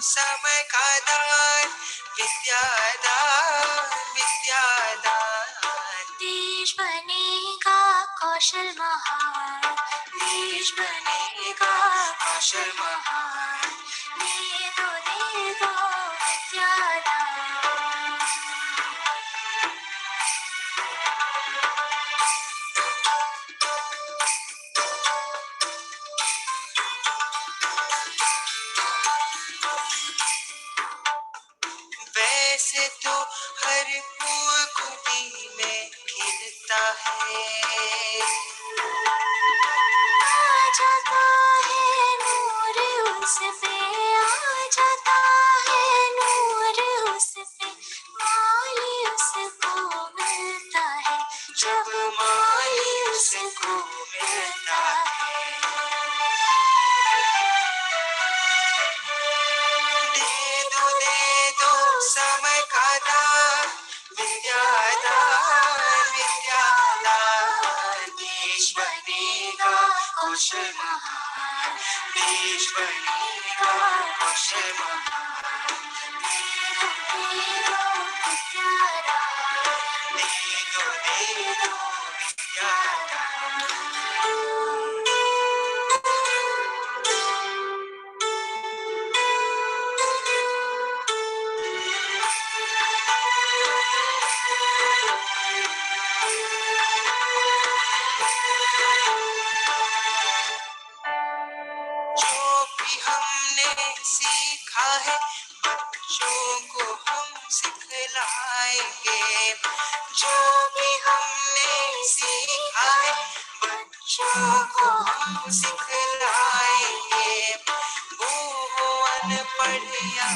समय का दान, विद्यादान विद्यादान। देश बनेगा कौशल महान, देश बनेगा कौशल महान, दे दो विद्यादान। वैसे तो हर फूल खुदी में खिलता है, आ जाता है नूर उस पे, आ जाता है नूर उस पे, माली उसको मिलता है, जब माली उसको मिलता है। दे दो समय का दान, विद्यादान विद्यादान। देश बनेगा कौशल महान, देश बनेगा कौशल महान, दे दो विद्यादान, दे दो विद्यादान। जो भी हमने सीखा है बच्चों को हम सिखलाएंगे, जो भी हमने सीखा है बच्चों को हम सिखलाएंगे। वो हो अनपढ़ या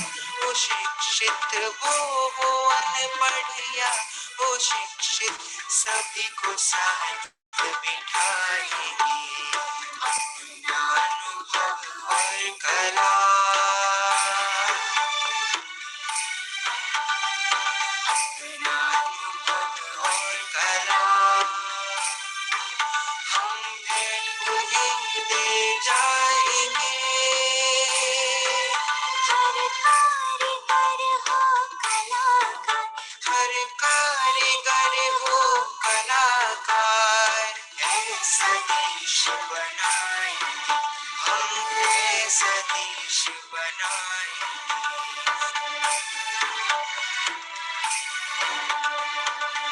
वो शिक्षित, वो हो अनपढ़ या वो शिक्षित, सभी को साथ बिठाएंगे। अपना अनुभव और कला, अपना अनुभव और कला हम भेंट उन्हें दे जाएंगे। हर कारीगर हो कलाकार, हर कारीगर हो कलाकार, ऐसा देश बनाएंगे हम, ऐसा देश बनाएंगे।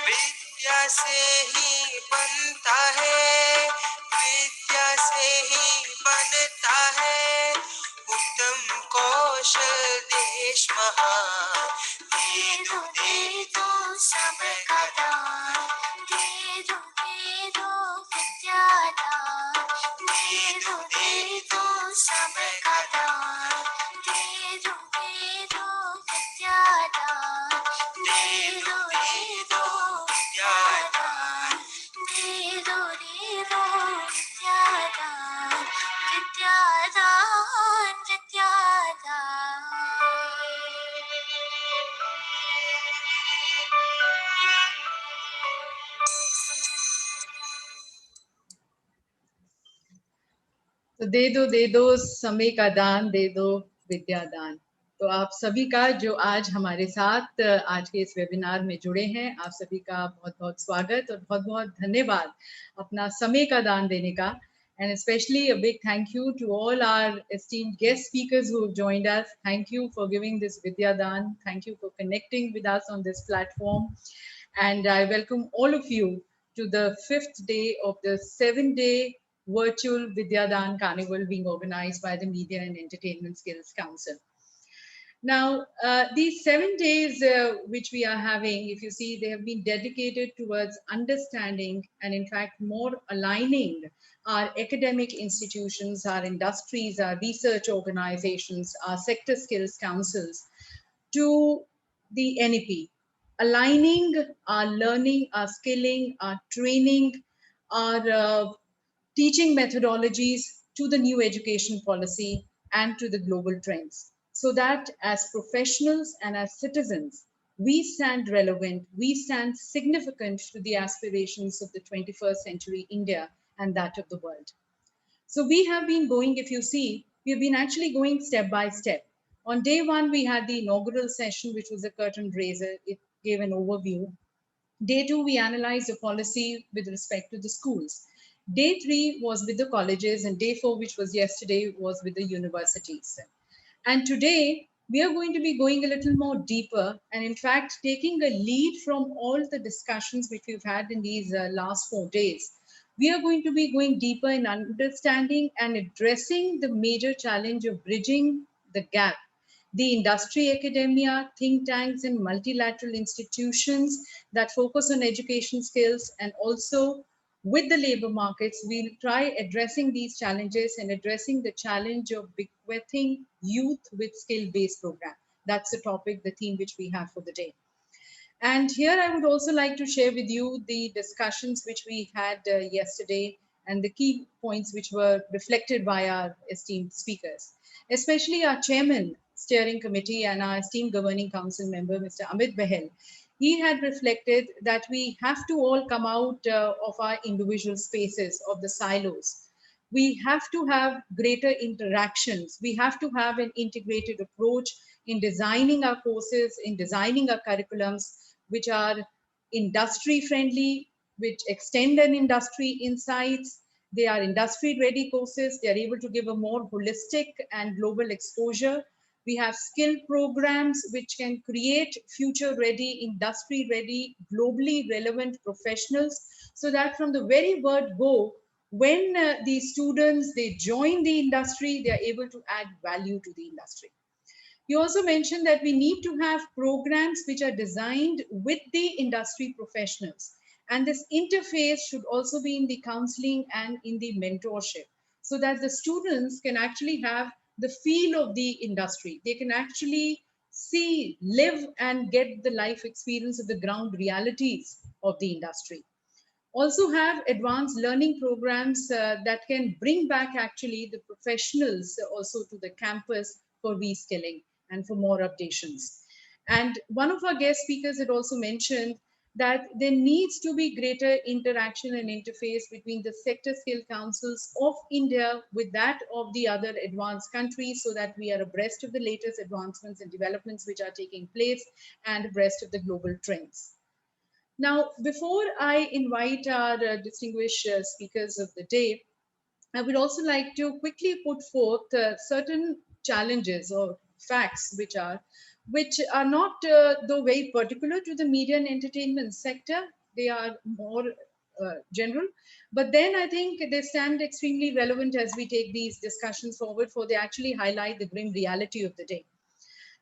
विद्या से ही बनता है, विद्या से ही बनता है उत्तम कौशल देश महान। दे दो समय का दान, दे दो विद्यादान, दे दो समय का दान, दे दो विद्यादान, दे दो विद्यादान, दे दो विद्यादान, विद्यादान विद्यादान। तो दे दो समय का दान, दे दो विद्यादान। तो आप सभी का जो आज हमारे साथ आज के इस वेबिनार में जुड़े हैं, आप सभी का बहुत बहुत स्वागत और बहुत बहुत धन्यवाद अपना समय का दान देने का। And especially a big thank you to all our esteemed guest speakers who have joined us. Thank you for giving this Vidyadaan. Thank you for connecting with us on this platform. And I welcome all of you to the 5th day of the 7-day virtual Vidyadaan Carnival being organized by the Media and Entertainment Skills Council. Now, these 7 days which we are having, if you see, they have been dedicated towards understanding and in fact more aligning our academic institutions, our industries, our research organizations, our sector skills councils to the NEP, aligning our learning, our skilling, our training, our teaching methodologies to the new education policy and to the global trends, so that as professionals and as citizens, we stand relevant, we stand significant to the aspirations of the 21st century India and that of the world. So we have been going, if you see, we've been actually going step by step. On day one, we had the inaugural session, which was a curtain raiser. It gave an overview. Day two, we analyzed the policy with respect to the schools. Day three was with the colleges, and day four, which was yesterday, was with the universities. And today, we are going to be going a little more deeper and, in fact, taking a lead from all the discussions which we've had in these last 4 days. We are going to be going deeper in understanding and addressing the major challenge of bridging the gap. The industry, academia, think tanks, and multilateral institutions that focus on education skills, and also with the labor markets, we'll try addressing these challenges and addressing the challenge of bequeathing youth with skill-based program. That's the topic, the theme which we have for the day. And here I would also like to share with you the discussions which we had yesterday and the key points which were reflected by our esteemed speakers, especially our chairman, steering committee, and our esteemed governing council member, Mr. Amit Bahel. He had reflected that we have to all come out of our individual spaces, of the silos. We have to have greater interactions. We have to have an integrated approach in designing our courses, in designing our curriculums, which are industry friendly, which extend an industry insights. They are industry ready courses. They are able to give a more holistic and global exposure. We have skill programs which can create future ready, industry ready, globally relevant professionals, so that from the very word go, when the students they join the industry, they are able to add value to the industry. You also mentioned that we need to have programs which are designed with the industry professionals. And this interface should also be in the counseling and in the mentorship, so that the students can actually have the feel of the industry. They can actually see, live, and get the life experience of the ground realities of the industry. Also have advanced learning programs that can bring back actually the professionals also to the campus for reskilling and for more updations. And one of our guest speakers had also mentioned that there needs to be greater interaction and interface between the sector skill councils of India with that of the other advanced countries, so that we are abreast of the latest advancements and developments which are taking place and abreast of the global trends. Now, before I invite our distinguished speakers of the day, I would also like to quickly put forth certain challenges or facts which are not though very particular to the media and entertainment sector. They are more general, but then I think they stand extremely relevant as we take these discussions forward, for they actually highlight the grim reality of the day.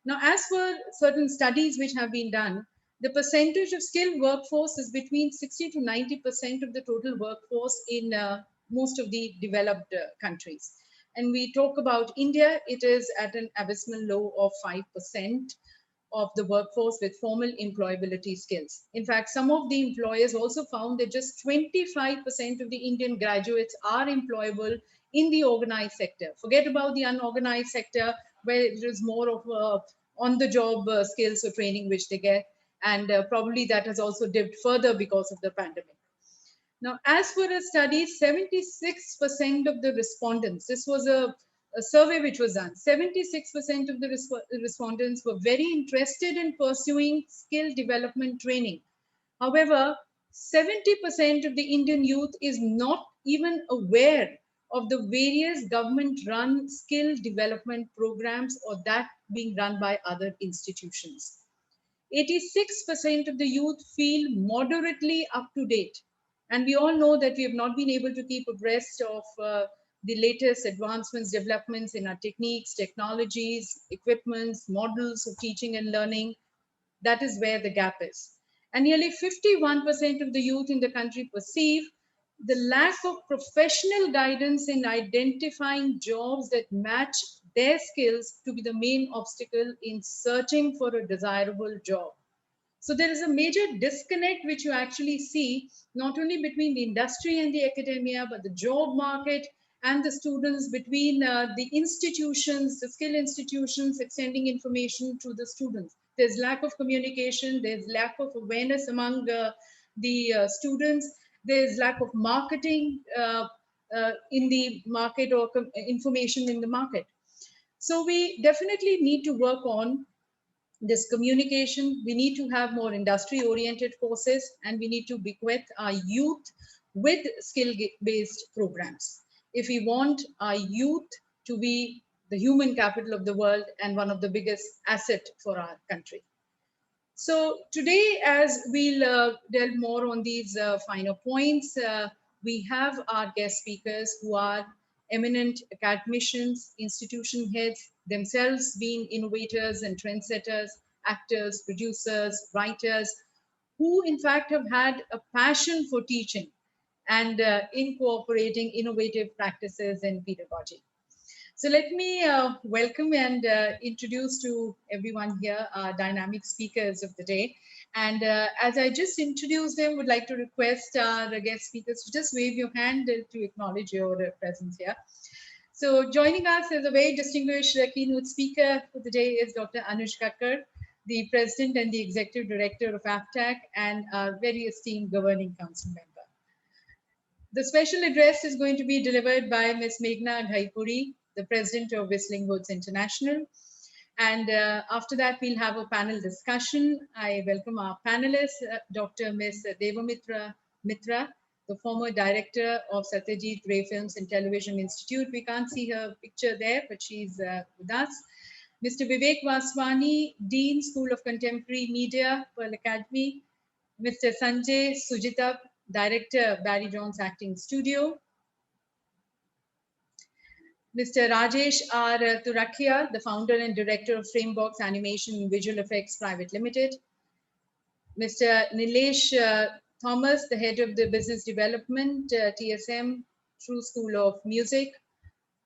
Now, as for certain studies which have been done, the percentage of skilled workforce is between 60 to 90% of the total workforce in most of the developed countries. And we talk about India, it is at an abysmal low of 5% of the workforce with formal employability skills. In fact, some of the employers also found that just 25% of the Indian graduates are employable in the organized sector. Forget about the unorganized sector, where it is more of on-the-job skills or training which they get. And probably that has also dipped further because of the pandemic. Now, as for a study, 76% of the respondents, this was a survey which was done, 76% of the respondents were very interested in pursuing skill development training. However, 70% of the Indian youth is not even aware of the various government-run skill development programs or that being run by other institutions. 86% of the youth feel moderately up to date. And we all know that we have not been able to keep abreast of the latest advancements, developments in our techniques, technologies, equipments, models of teaching and learning. That is where the gap is. And nearly 51% of the youth in the country perceive the lack of professional guidance in identifying jobs that match their skills to be the main obstacle in searching for a desirable job. So there is a major disconnect which you actually see not only between the industry and the academia, but the job market and the students, between the institutions, the skill institutions extending information to the students. There's lack of communication, there's lack of awareness among the students, there's lack of marketing in the market or information in the market. So we definitely need to work on this communication. We need to have more industry oriented courses, and we need to bequeath our youth with skill based programs if we want our youth to be the human capital of the world and one of the biggest asset for our country. So today, as we'll delve more on these finer points, we have our guest speakers who are eminent academicians, institution heads, themselves being innovators and trendsetters, actors, producers, writers, who in fact have had a passion for teaching and incorporating innovative practices in pedagogy. So let me welcome and introduce to everyone here our dynamic speakers of the day. And as I just introduced them, would like to request our guest speakers to just wave your hand to acknowledge your presence here. So joining us as a very distinguished keynote speaker for the day is Dr. Anuj Kacker, the President and the Executive Director of Aptech and our very esteemed Governing Council member. The special address is going to be delivered by Ms. Meghna Ghai, Puri, the President of Whistling Woods International. And after that, we'll have a panel discussion. I welcome our panelists, Dr. Ms. Debamitra Mitra, the former director of Satyajit Ray Films and Television Institute. We can't see her picture there, but she's with us. Mr. Viveck Vaswani, Dean, School of Contemporary Media, Pearl Academy. Mr. Sanjay, Sujitabh, Director, Barry Jones Acting Studio. Mr. Rajesh R. Turakhia, the founder and director of Frameboxx Animation and Visual Effects Private Limited. Mr. Nilesh Thomas, the head of the business development, TSM, True School of Music.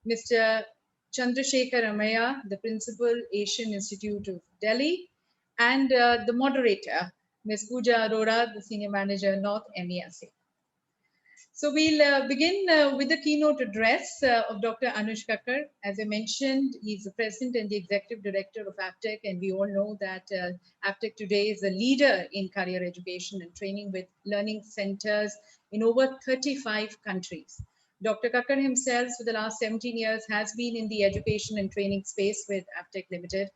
Mr. Chandrashekhar Ramaiah, the principal, Asian Institute of Delhi. And the moderator, Ms. Pooja Arora, the senior manager, North MESC. So we'll begin with the keynote address of Dr. Anuj Kacker. As I mentioned, he's the president and the executive director of Aptech, and we all know that Aptech today is a leader in career education and training with learning centers in over 35 countries. Dr. Kacker himself, for the last 17 years, has been in the education and training space with Aptech Limited,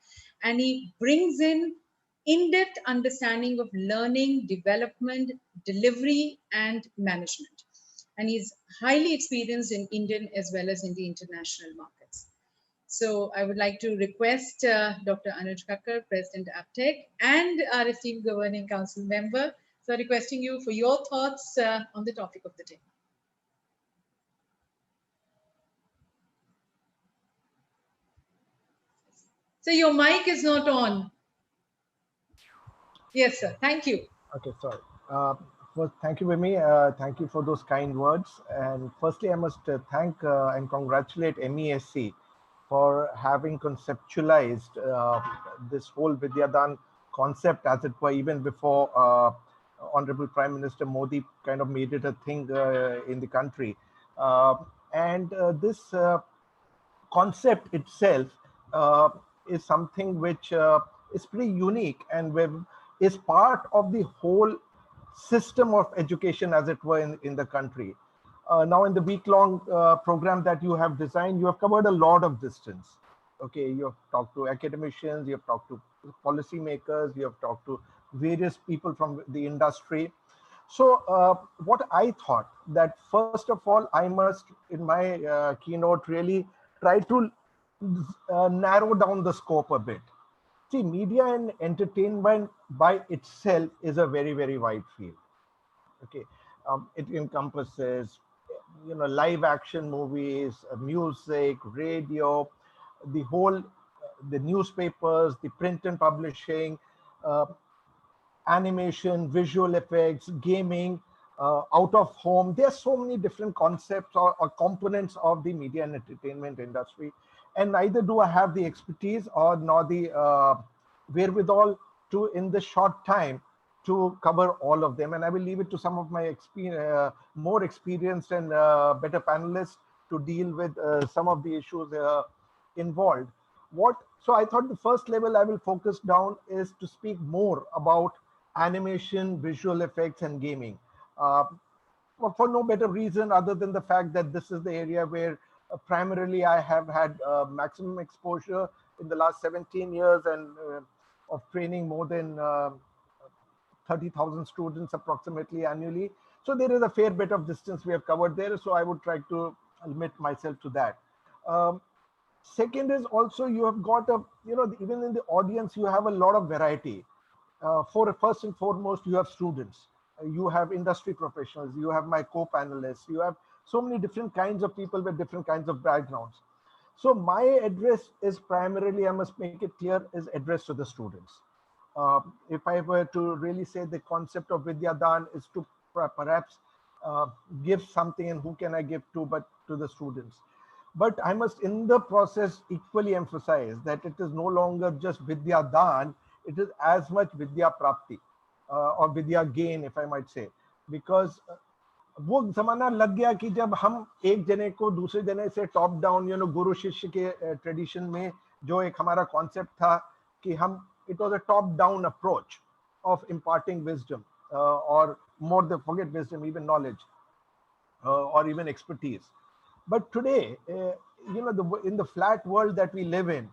and he brings in-depth understanding of learning, development, delivery, and management. And he's highly experienced in Indian as well as in the international markets. So I would like to request Dr. Anuj Kacker, President Aptech, and our esteemed Governing Council member, so requesting you for your thoughts on the topic of the day. So your mic is not on. Yes, sir. Thank you. Okay, sorry. First, thank you, Vimy. Thank you for those kind words. And firstly, I must thank and congratulate MESC for having conceptualized this whole Vidyadaan concept, as it were, even before Honorable Prime Minister Modi kind of made it a thing in the country. This concept itself is something which is pretty unique and is part of the whole system of education, as it were, in the country. Now, in the week-long program that you have designed, you have covered a lot of distance. Okay, you have talked to academicians, you have talked to policymakers, you have talked to various people from the industry. So what I thought that first of all, I must, in my keynote, really try to narrow down the scope a bit. See, media and entertainment by itself is a very, very wide field. Okay, it encompasses, live action movies, music, radio, the whole, the newspapers, the print and publishing, animation, visual effects, gaming, out of home. There are so many different concepts or components of the media and entertainment industry. And neither do I have the expertise or nor the wherewithal to, in the short time, to cover all of them. And I will leave it to some of my more experienced and better panelists to deal with some of the issues involved. So I thought the first level I will focus down is to speak more about animation, visual effects, and gaming. For no better reason other than the fact that this is the area where Primarily, I have had maximum exposure in the last 17 years and of training more than 30,000 students approximately annually. So there is a fair bit of distance we have covered there. So I would try to limit myself to that. Um, Second is also you have got a, even in the audience, you have a lot of variety. For first and foremost, you have students, you have industry professionals, you have my co-panelists, you have so many different kinds of people with different kinds of backgrounds. So my address is primarily, I must make it clear, is addressed to the students. If I were to really say the concept of Vidyadaan is to perhaps give something, and who can I give to but to the students. But I must in the process equally emphasize that it is no longer just Vidyadaan, it is as much Vidya Prapti or Vidya gain, if I might say. Because वो जमाना लग गया कि जब हम एक जने को दूसरे जने से टॉप डाउन गुरु शिष्य के ट्रेडिशन में जो एक हमारा कॉन्सेप्ट था कि हम it was a top down approach of imparting wisdom or more than forget wisdom, even knowledge or even expertise. But today, in the flat world that we live in,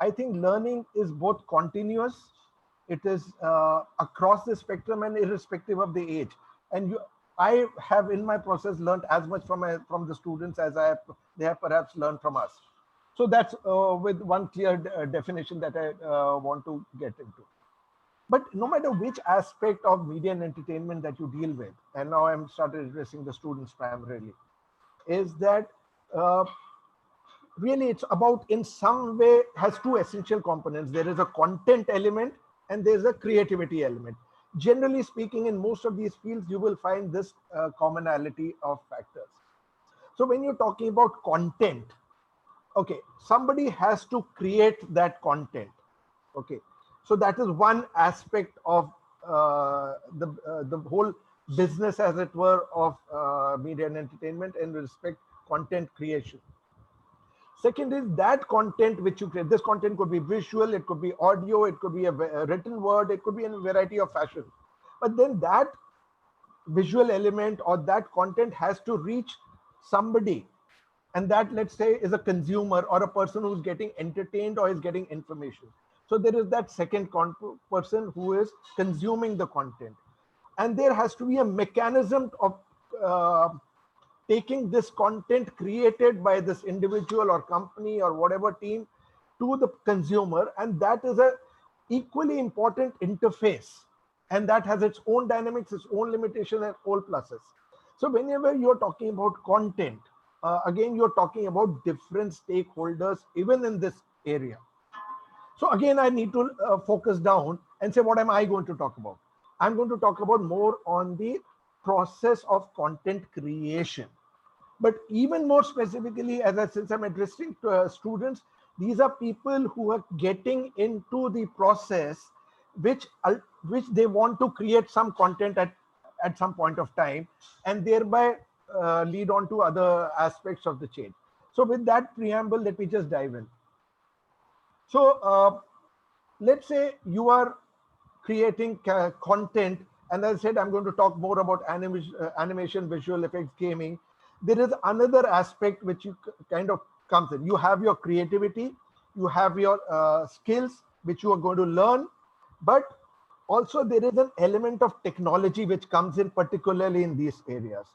I think learning is both continuous, it is across the spectrum and irrespective of the age. And I have in my process learned as much from the students as they have perhaps learned from us. So that's with one clear definition that I want to get into. But no matter which aspect of media and entertainment that you deal with, and now I'm started addressing the students primarily, is that uh, really it's about in some way has two essential components. There is a content element and there's a creativity element. Generally speaking, in most of these fields, you will find this commonality of factors. So when you're talking about content, okay, somebody has to create that content. Okay, so that is one aspect of the whole business, as it were, of media and entertainment and respect content creation. Second is that content which you create. This content could be visual, it could be audio, it could be a written word, it could be in a variety of fashion. But then that visual element or that content has to reach somebody, and that, let's say, is a consumer or a person who's getting entertained or is getting information. So there is that second person who is consuming the content, and there has to be a mechanism of taking this content created by this individual or company or whatever team to the consumer, and that is a equally important interface, and that has its own dynamics, its own limitations and all pluses. So whenever you're talking about content, again, you're talking about different stakeholders even in this area. So again, I need to focus down and say, what am I going to talk about? I'm going to talk about more on the process of content creation. But even more specifically, since I'm addressing to, students, these are people who are getting into the process which they want to create some content at some point of time, and thereby lead on to other aspects of the chain. So with that preamble, let me just dive in. So let's say you are creating content, and as I said, I'm going to talk more about animation, visual effects, gaming. There is another aspect which you kind of comes in. You have your creativity, you have your skills which you are going to learn, but also there is an element of technology which comes in, particularly in these areas.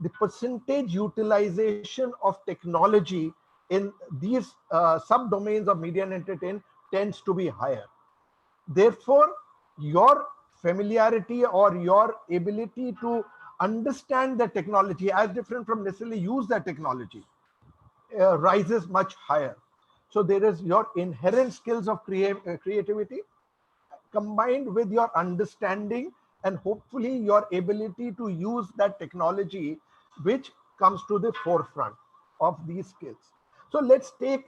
The percentage utilization of technology in these subdomains of media and entertainment tends to be higher. Therefore, your familiarity or your ability to understand the technology as different from necessarily use that technology rises much higher. So there is your inherent skills of creativity combined with your understanding and hopefully your ability to use that technology, which comes to the forefront of these skills. So let's take,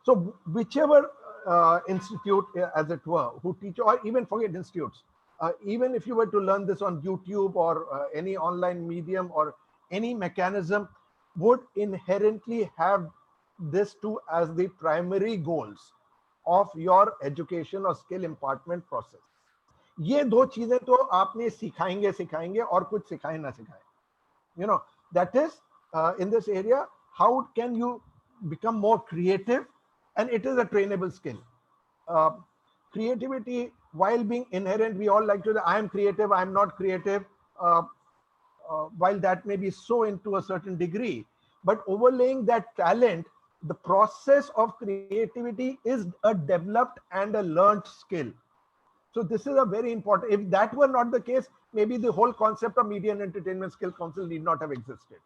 so whichever institute, as it were, who teach, or even forget institutes, even if you were to learn this on YouTube or any online medium or any mechanism, would inherently have this two as the primary goals of your education or skill impartment process. ये दो चीजें तो आपने सिखाएंगे और कुछ सिखाए ना सिखाए. You know, that is in this area, how can you become more creative, and it is a trainable skill. Creativity, while being inherent, we all like to say, I am creative, I am not creative. While that may be so into a certain degree, but overlaying that talent, the process of creativity is a developed and a learned skill. So this is a very important. If that were not the case, maybe the whole concept of Media and Entertainment Skill Council need not have existed,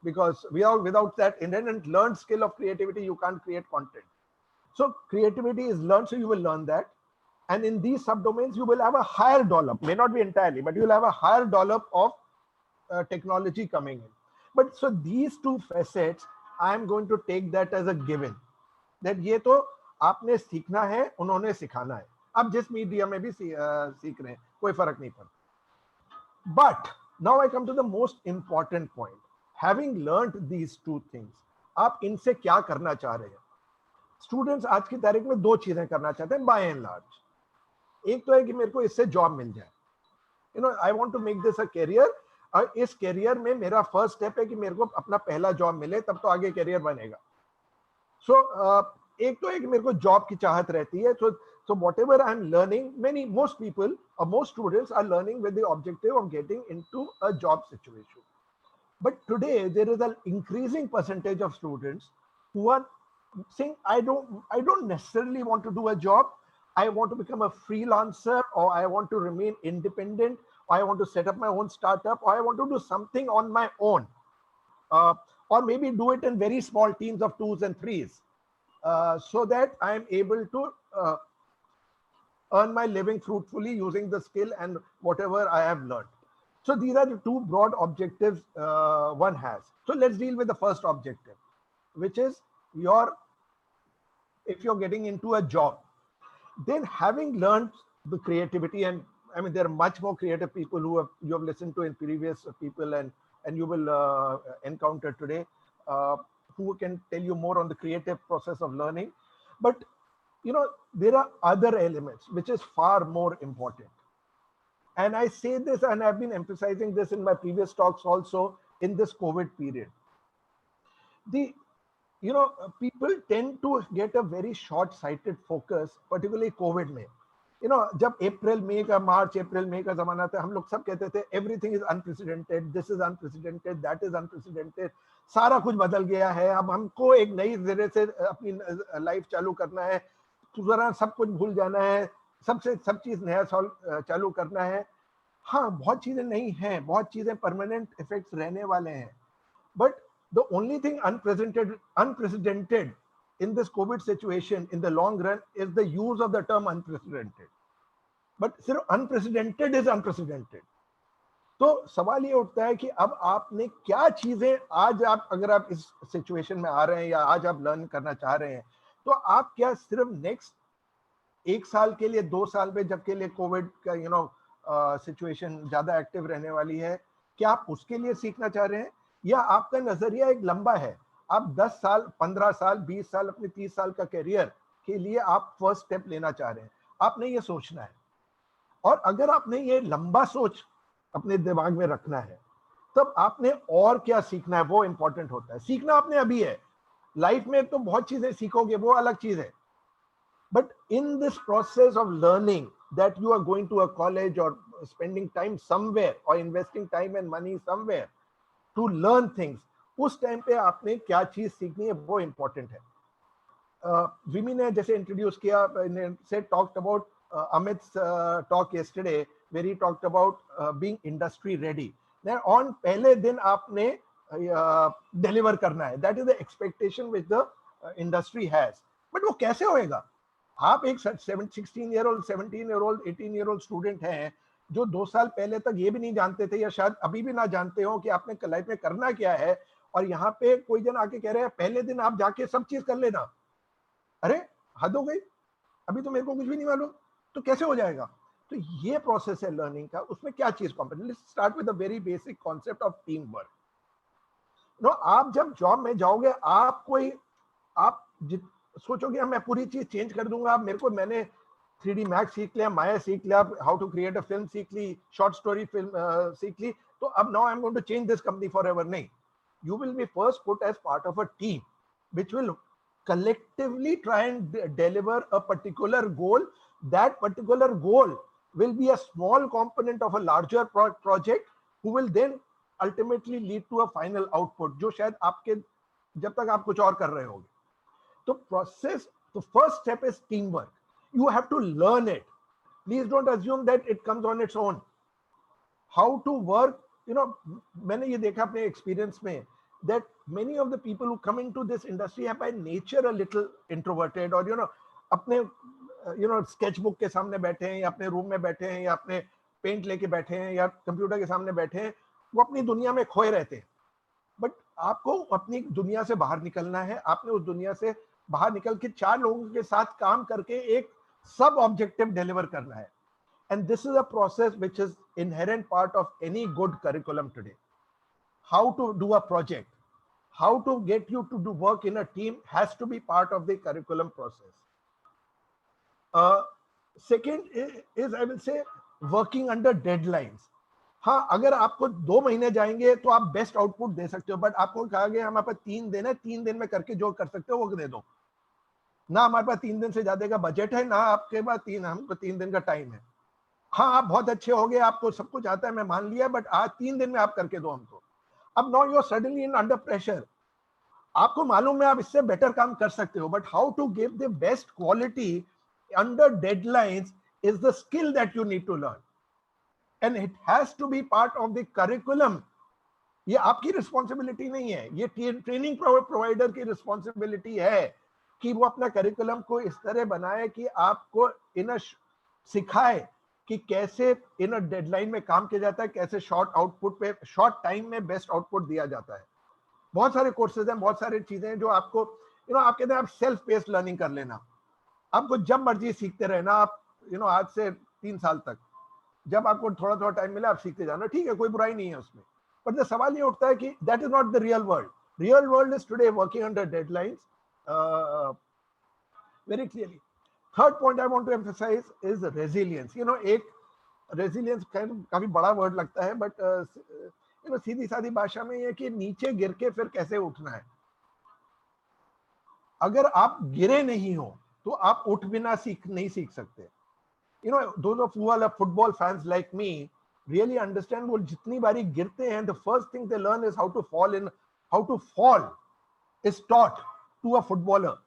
because without that inherent learned skill of creativity, you can't create content. So creativity is learned, so you will learn that. And in these subdomains, you will have a higher dollop, may not be entirely, but you will have a higher dollop of technology coming in. But so these two facets, I am going to take that as a given. That ये तो आपने सीखना है, उन्होंने सिखाना है. आप जिस मीडिया में भी सीख रहे हैं, कोई फर्क नहीं पड़ता. But now I come to the most important point. Having learned these two things, आप इनसे क्या करना चाह रहे हैं? स्टूडेंट्स आज की तारीख में दो चीजें करना चाहते हैं बाय एंड लार्ज. एक तो है कि मेरे को इससे जॉब मिल जाए. I want to make this a career, और इस करियर में मेरा फर्स्ट स्टेप है कि मेरे को अपना पहला जॉब मिले, तब तो आगे करियर बनेगा. सो एक तो है कि मेरे को जॉब की चाहत रहती है. So whatever I'm learning, most people or most students are learning with the objective of getting into a job situation. But today there is an increasing percentage of students who are saying, I don't necessarily want to do a job. I want to become a freelancer, or I want to remain independent, or I want to set up my own startup, or I want to do something on my own, or maybe do it in very small teams of 2s and 3s, so that I am able to earn my living fruitfully using the skill and whatever I have learned. So these are the two broad objectives one has. So let's deal with the first objective, which is if you're getting into a job, then having learned the creativity, and I mean, there are much more creative people you have listened to in previous people, and you will encounter today, who can tell you more on the creative process of learning. But there are other elements which is far more important. And I say this, and I've been emphasizing this in my previous talks also in this COVID period. People tend to get a very short-sighted focus, particularly COVID में. जब अप्रैल मई का जमाना था, हम लोग सब कहते थे everything is unprecedented, this is unprecedented, that is unprecedented, सारा कुछ बदल गया है, अब हमको एक नई सिरे से अपनी लाइफ चालू करना है, पूरा सब कुछ भूल जाना है, सब चीज नया चालू करना है. हाँ, बहुत चीजें नहीं हैं, बहुत चीजें परमानेंट इफेक्ट्स रहने वाले हैं. But the only thing unprecedented in this COVID situation in the long run is the use of the term unprecedented. But सिर्फ unprecedented is unprecedented. तो सवाल ये उठता है कि अब आपने क्या चीजें आज अगर आप इस सिचुएशन में आ रहे हैं या आज आप लर्न करना चाह रहे हैं, तो आप क्या सिर्फ नेक्स्ट 1 साल के लिए, 2 साल में, जब के लिए कोविड का सिचुएशन ज्यादा एक्टिव रहने वाली है, क्या आप उसके लिए सीखना चाह रहे हैं, या आपका नजरिया एक लंबा है, आप 10 साल, 15 साल, 20 साल, अपने 30 साल का करियर के लिए आप फर्स्ट स्टेप लेना चाह रहे हैं. आपने ये सोचना है. और अगर आपने ये लंबा सोच अपने दिमाग में रखना है, तब आपने और क्या सीखना है वो इंपॉर्टेंट होता है. सीखना आपने अभी है, लाइफ में तो बहुत चीजें सीखोगे, वो अलग चीज है. But in this process of learning that you are going to a college और स्पेंडिंग टाइम समवेयर और investing time and money somewhere to learn things, उस टाइम पे आपने क्या चीज सीखनी है वो इंपॉर्टेंट है. विमी ने जैसे इंट्रोड्यूस किया, से talked about Amit's talk yesterday where he talked about being industry ready. On पहले दिन आपने डिलीवर करना है. That is the expectation which the industry has. But वो कैसे होएगा? आप एक 16 year old, 17 year old, 18 year old student हैं जो 2 साल पहले तक ये भी नहीं जानते थे, या शायद अभी भी ना जानते हो कि आपने लाइफ में करना क्या है, और यहाँ पे कोई जन आके कह रहे हैं पहले दिन आप जाके सब चीज कर लेना. अरे हद हो गई, अभी तो मेरे को कुछ भी नहीं मालूम, तो कैसे हो जाएगा? तो ये प्रोसेस है लर्निंग का. उसमें क्या चीज competent. Let's start with the very basic concept of team work. आप जब जॉब में जाओगे, आप सोचोगे मैं पूरी चीज चेंज कर दूंगा, मैंने 3D मैक्स सीख लिया, माया सीख लिया, how to create a film सीख ली, शॉर्ट स्टोरी फिल्म सीख ली, तो अब now I am going to change this company forever. नहीं, you will be first put as part of a team. which will collectively try and deliver a particular goal. That particular goal will be a small component of a larger project who will then ultimately lead to a final output जो शायद आपके जब तक आप कुछ और कर रहे होगे. तो process, the first step is teamwork. You have to learn it. Please don't assume that it comes on its own. How to work, you know, मैंने ये देखा अपने experience में that many of the people who come into this industry are by nature a little introverted, or you know, अपने sketchbook के सामने बैठे हैं या अपने रूम में बैठे हैं या अपने पेंट लेके बैठे हैं या कंप्यूटर के सामने बैठे हैं, वो अपनी दुनिया में खोए रहते हैं. बट आपको अपनी दुनिया से बाहर निकलना है. आपने उस दुनिया से बाहर निकल के 4 लोगों के साथ काम करके एक सब ऑब्जेक्टिव डिलीवर करना है. And this is a process which is inherent part of any good curriculum today. How to do a project, how to get you to do work in a team has to be part of the curriculum process. Second is I will say working under deadlines. हाँ, अगर आपको 2 महीने जाएंगे तो आप best output दे सकते हो, but आपको कहा गया हमारे पास 3 दिन है, 3 दिन में करके जो कर सकते हो वो दे दो. ना हमारे पास 3 दिन से ज्यादा का बजट है, ना आपके पास हमको 3 दिन का टाइम है. हाँ, आप बहुत अच्छे हो गए, आपको सब कुछ आता है, मैं मान लिया, बट आज 3 दिन में आप करके दो हमको. अब now you are suddenly in under pressure. आपको मालूम है आप इससे बेटर काम कर सकते हो, but how to give the best quality under deadlines is the skill that you need to learn, and it has to be part of the curriculum. ये आपकी रिस्पॉन्सिबिलिटी नहीं है, ये ट्रेनिंग प्रोवाइडर की रिस्पॉन्सिबिलिटी है कि वो अपना करिकुलम को इस तरह बनाए कि आपको इन सिखाए कि कैसे इन डेडलाइन में काम किया जाता है, कैसे शॉर्ट आउटपुट पे शॉर्ट टाइम में बेस्ट आउटपुट दिया जाता है. बहुत सारे कोर्सेज हैं, बहुत सारी चीजें हैं जो आपको आप कहते हैं आप सेल्फ पेस्ड लर्निंग कर लेना, आपको जब मर्जी सीखते रहना. आप आज से 3 साल तक जब आपको थोड़ा थोड़ा टाइम मिला आप सीखते जाना, ठीक है, कोई बुराई नहीं है उसमें. पर जब सवाल ये उठता है कि that is not the real world. Real world is today working under deadlines very clearly. Third point I want to emphasize is resilience. एक resilience काफी बड़ा वर्ड लगता है, बट सीधी सादी भाषा में ये कि नीचे गिर के फिर कैसे उठना है. अगर आप गिरे नहीं हो तो आप उठ बिना नहीं सीख सकते. those of who are football fans like me really understand वो जितनी बारी गिरते हैं, the first thing they learn is how to fall is taught to a footballer.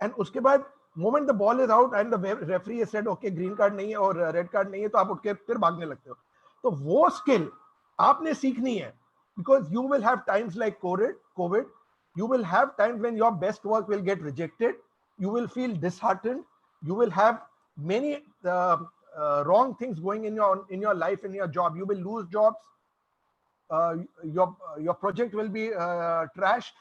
And उसके बाद moment the ball is out and the referee has said okay green card नहीं है और red card नहीं है, तो आप उठ के फिर भागने लगते हो. तो वो skill आपने सीखनी है, because you will have times like COVID, you will have times when your best work will get rejected, you will feel disheartened, you will have many wrong things going in your life, in your job, you will lose jobs, your project will be trashed.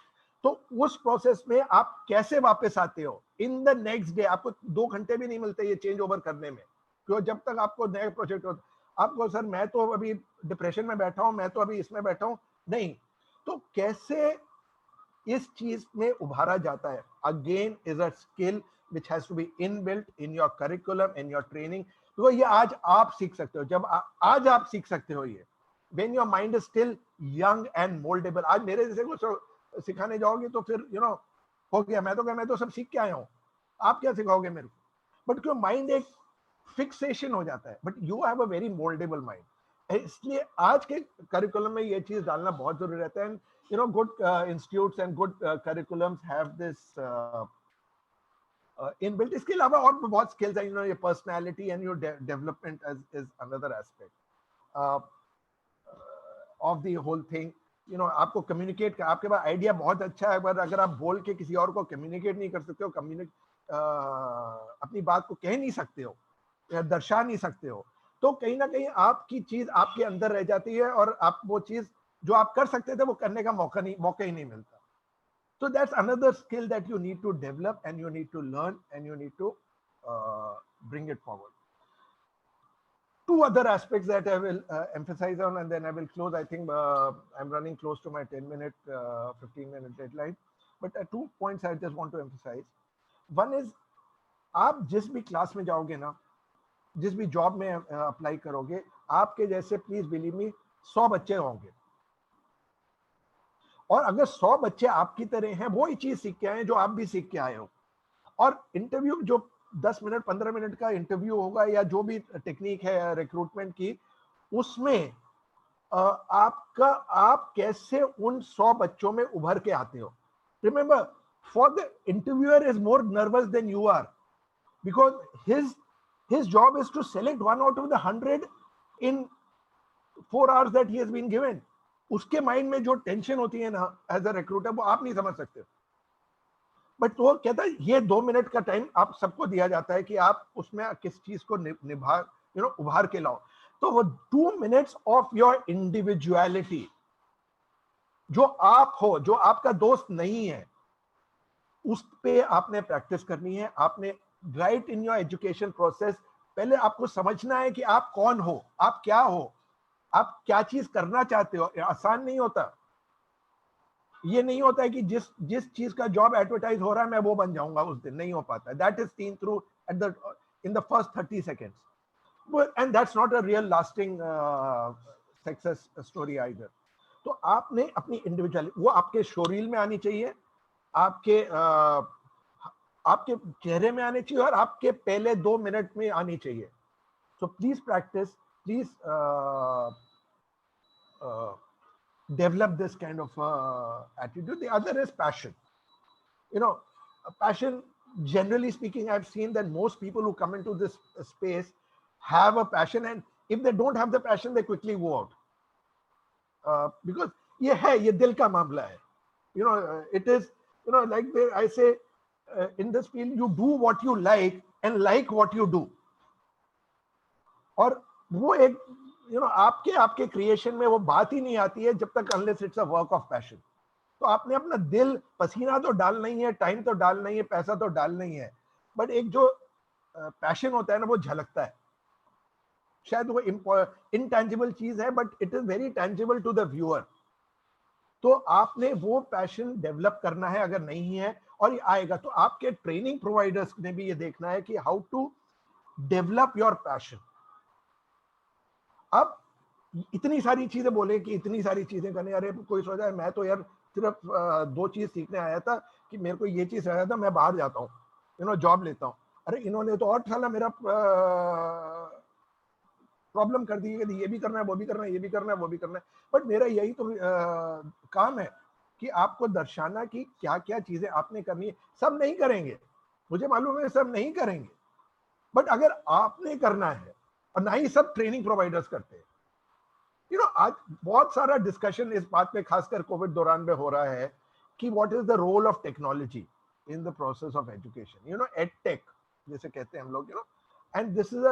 तो उस process में आप कैसे वापस आते हो in the next day. आपको 2 घंटे भी नहीं मिलते ये चेंज ओवर करने में, क्योंकि जब तक आपको नया प्रोजेक्ट होता आपको सर मैं तो अभी डिप्रेशन में बैठा हूं, मैं तो अभी इसमें बैठा हूं, नहीं. तो कैसे इस चीज में उभारा जाता है, again is a skill which has to be inbuilt in your curriculum, in your training. तो ये आज आप सीख सकते हो, जब आज आप सीख सकते हो ये, when your mind is still young and mouldable. आज मेरे जैसे को सिखाने जाओगे तो फिर हो गया, मैं तो सब सीख के आया हूँ, आप क्या सिखाओगे मेरे को. बट क्यों माइंड एक फिक्सेशन हो जाता है, but you have a very mouldable mind. इसलिए आज के करिकुलम में ये चीज डालना बहुत जरूरी रहता है. Good institutes and good curriculums have this inbuilt. इसके अलावा और बहुत स्किल्स हैं, ये personality and your development is another aspect of the whole thing. आपको कम्युनिकेट कर, आपके पास आइडिया बहुत अच्छा है, पर अगर आप बोल के किसी और को कम्युनिकेट नहीं कर सकते हो, अपनी बात को कह नहीं सकते हो या दर्शा नहीं सकते हो, तो कहीं ना कहीं आपकी चीज आपके अंदर रह जाती है और आप वो चीज जो आप कर सकते थे वो करने का मौका ही नहीं मिलता. So that's another skill that you need to develop and you need to learn and you need to bring it forward. 2 other aspects that I will emphasize on and then I will close. I think I'm running close to my 10-minute, 15-minute deadline. But 2 points I just want to emphasize. One is, आप जिस भी class में जाओगे ना, जिस भी job में apply करोगे, आपके जैसे प्लीज बिलीव मी 100 बच्चे होंगे और अगर 100 बच्चे आपकी तरह हैं, वो ही चीज सीख के आए हैं जो आप भी सीख के आए हो, और इंटरव्यू जो 10 मिनट 15 मिनट का इंटरव्यू होगा या जो भी टेक्निक है रिक्रूटमेंट की, उसमें आपका आप कैसे उन 100 बच्चों में उभर के आते हो. Remember, for the interviewer is more nervous than you are, because his job is to select one out of the 100 in 4 hours that he has been given. उसके माइंड में जो टेंशन होती है ना एज अ रिक्रूटर, वो आप नहीं समझ सकते. बट वो कहता है ये 2 मिनट का टाइम आप सबको दिया जाता है कि आप उसमें किस चीज को निभा उभार के लाओ. तो वो 2 मिनट्स ऑफ योर इंडिविजुअलिटी, जो आप हो, जो आपका दोस्त नहीं है, उस पे आपने प्रैक्टिस करनी है. आपने right in your education process पहले आपको समझना है कि आप कौन हो, आप क्या हो, आप क्या चीज करना चाहते हो. आसान नहीं होता. ये नहीं होता है कि जिस चीज का जॉब एडवर्टाइज हो रहा है मैं वो बन जाऊंगा उस दिन. नहीं हो पाता. That is seen through at the in the first 30 seconds, and that's not a real lasting success story either. तो आपने अपनी इंडिविजुअलिटी, वो आपके शोरील में आनी चाहिए, आपके आपके चेहरे में आनी चाहिए, और आपके पहले 2 मिनट में आनी चाहिए. So please practice, please develop this kind of attitude. The other is passion. Passion, generally speaking, I've seen that most people who come into this space have a passion, and if they don't have the passion, they quickly go out. Because ye dil ka mamla hai. It is, like I say, in this field, you do what you like and like what you do. और वो एक आपके creation में वो बात ही नहीं आती है जब तक unless it's a work of passion. तो आपने अपना दिल, पसीना तो डालना ही है, टाइम तो डालना ही है, पैसा तो डालना ही है, बट एक जो पैशन होता है ना, वो झलकता है. शायद वो इनटैंजिबल चीज है, but it is very tangible to the viewer. तो आपने वो पैशन डेवलप करना है. अगर नहीं है, और ये आएगा, तो आपके ट्रेनिंग प्रोवाइडर्स ने भी ये देखना है कि how to develop your passion. अब इतनी सारी चीजें बोले कि इतनी सारी चीजें करने, अरे कोई सोचा है मैं तो यार सिर्फ 2 चीज सीखने आया था कि मेरे को ये चीज आया था, मैं बाहर जाता हूँ, जॉब लेता हूँ. अरे इन्होंने तो और साला मेरा प्रॉब्लम कर दी है, ये भी करना है, वो भी करना है, ये भी करना है, वो भी करना है. बट मेरा यही तो काम है कि आपको दर्शाना कि क्या क्या चीजें आपने करनी है. सब नहीं करेंगे, मुझे मालूम है, सब नहीं करेंगे, बट अगर आपने करना है, और ना ही सब ट्रेनिंग प्रोवाइडर्स करते हैं. आज बहुत सारा डिस्कशन इस बात पे खासकर कोविड दौरान में हो रहा है कि what is the role of technology in the process of education. Edtech जैसे कहते हैं हम लोग, and this is a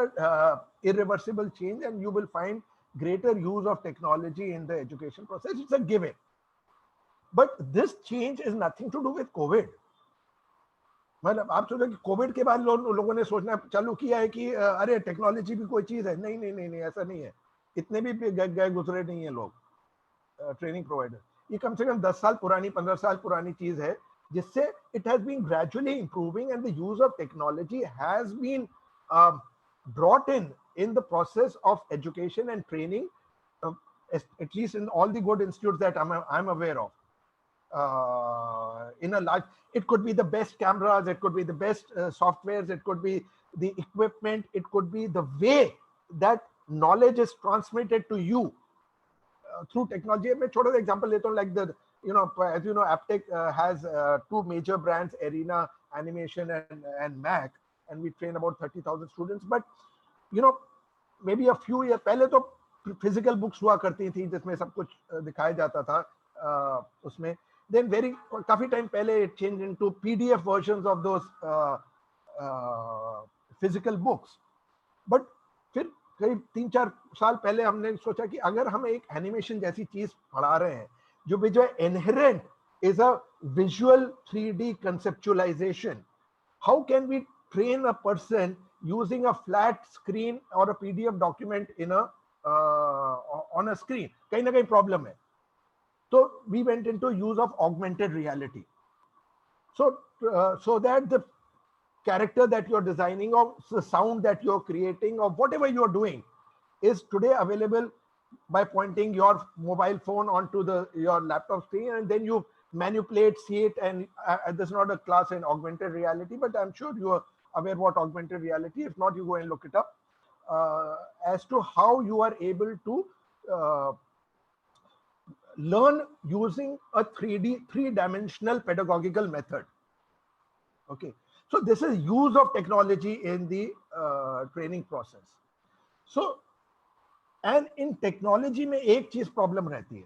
irreversible change, and you will find greater use of technology in the education process. It's a given, but this change is nothing to do with COVID. मतलब आप सोचो कि Covid के बाद लोगों ने सोचना चालू किया है कि अरे टेक्नोलॉजी भी कोई चीज है. नहीं नहीं नहीं नहीं, ऐसा नहीं है. इतने भी गए गुजरे नहीं है लोग, ट्रेनिंग प्रोवाइडर. ये कम से कम 10 साल पुरानी, 15 साल पुरानी चीज है, जिससे it has been gradually improving, and the use of technology has been brought in the process of education and training, at least in all the good institutes that I'm aware of. In a large, it could be the best cameras, it could be the best softwares, it could be the equipment, it could be the way that knowledge is transmitted to you through technology. मैं छोटा सा example लेता हूँ, like the as you know, Aptech has 2 major brands, Arena Animation and Mac, and we train about 30,000 students. But maybe a few years पहले तो physical books हुआ करती थी जिसमें सब कुछ दिखाया जाता था उसमें. Then काफी टाइम पहले it changed into PDF versions of those physical books. But फिर करीब 3-4 साल पहले हमने सोचा कि अगर हम एक एनिमेशन जैसी चीज पढ़ा रहे हैं जो inherent is a visual 3D conceptualization, how can we train a person using a flat screen or a PDF document in on a screen? कहीं ना कहीं problem है. So we went into use of augmented reality. So that the character that you're designing, or the sound that you're creating, or whatever you're doing, is today available by pointing your mobile phone onto your laptop screen, and then you manipulate, see it. And this is not a class in augmented reality, but I'm sure you are aware what augmented reality. If not, you go and look it up, as to how you are able to learn using a three-dimensional pedagogical method. Okay, so this is use of technology in the training process. So, and in technology में एक चीज problem रहती है,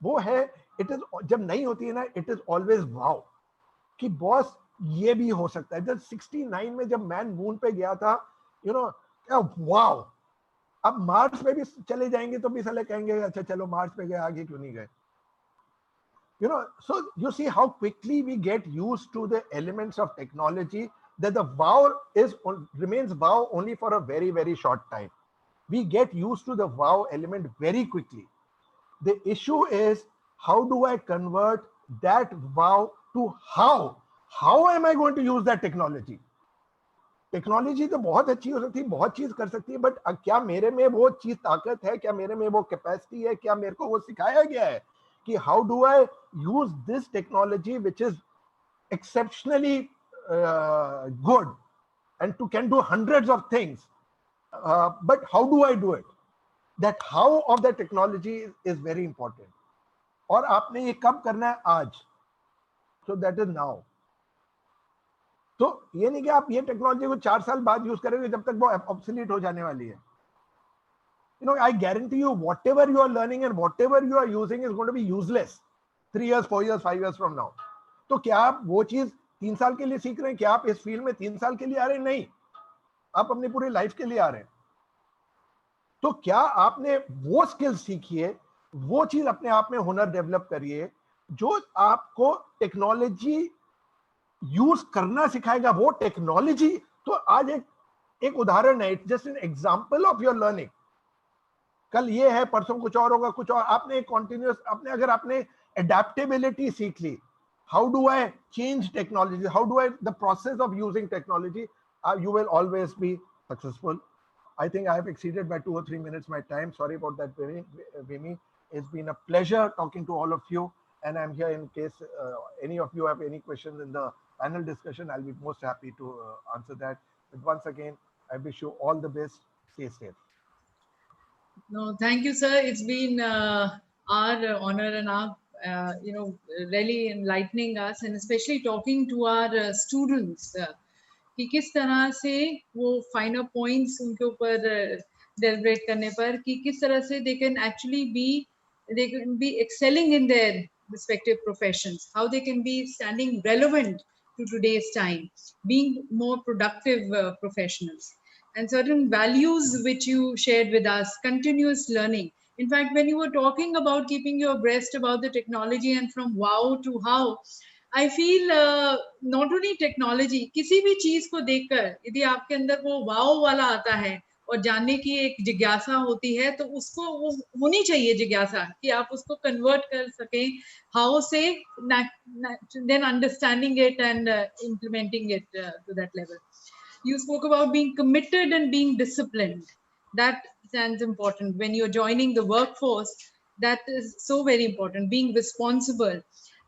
वो है it is जब नहीं होती है ना, इट इज ऑलवेज वाओ कि बॉस ये भी हो सकता है. जब 69 में जब मैन मून पे गया था, यू नो, क्या वाओ. अब मार्स पे भी चले जाएंगे तो भी साले कहेंगे अच्छा चलो मार्स पे गए, आगे क्यों नहीं गए. You know, so you see how quickly we get used to the elements of technology, that the wow remains wow only for a very, very short time. We get used to the wow element very quickly. The issue is, how do I convert that wow to how? How am I going to use that technology? Technology तो बहुत अच्छी हो सकती है, बहुत चीज कर सकती है, बट क्या मेरे में वो चीज ताकत है, क्या मेरे में वो कैपेसिटी है, क्या मेरे को वो सिखाया गया है कि how do I use this technology which is exceptionally good and can do hundreds of things, but how do I do it? That how of the technology is very important. और आपने ये कब करना है? आज. So that is now. तो ये नहीं कि आप ये टेक्नोलॉजी को 4 साल बाद यूज करेंगे जब तक वो ऑब्सोलीट हो जाने वाली है. You know, I guarantee you, whatever you are learning and whatever you are using is going to be useless 3 years, 4 years, 5 years from now. तो क्या आप वो चीज 3 साल के लिए सीख रहे हैं? क्या आप इस फील्ड में 3 साल के लिए आ रहे हैं? नहीं, आप अपनी पूरी लाइफ के लिए आ रहे हैं. तो क्या आपने वो स्किल सीखी है, वो चीज अपने आप में हुनर डेवलप करिए जो आपको टेक्नोलॉजी यूज करना सिखाएगा. वो टेक्नोलॉजी तो आज एक उदाहरण है, just an example of your learning. कल ये है, परसों कुछ और होगा, कुछ और. आपने एक कॉन्टिन्यूस, आपने अगर आपने एडेप्टेबिलिटी सीख ली, how do I change technology, how do I the process of using technology, you will always be successful. I think I have exceeded by 2 or 3 minutes my time. Sorry about that, Vimi. It's been a pleasure talking to all of you, and I'm here in case any of you have any questions in the panel discussion. I'll be most happy to answer that. But once again, I wish you all the best. Stay safe. No, thank you, sir. It's been our honor and our, really enlightening us, and especially talking to our students. कि किस तरह से वो final points उनके ऊपर deliberate करने पर कि किस तरह से they can be excelling in their respective professions, how they can be standing relevant to today's time, being more productive professionals, and certain values which you shared with us, continuous learning. In fact, when you were talking about keeping your breast about the technology and from wow to how, I feel not only technology, किसी भी चीज को देखकर यदि आपके अंदर वो वाव वाला आता है और जानने की एक जिज्ञासा होती है, तो उसको वो होनी चाहिए जिज्ञासा कि आप उसको कन्वर्ट कर सकें हाउ से, then understanding it and implementing it to that level. You spoke about being committed and being disciplined. That stands important when you're joining the workforce. That is so very important. Being responsible,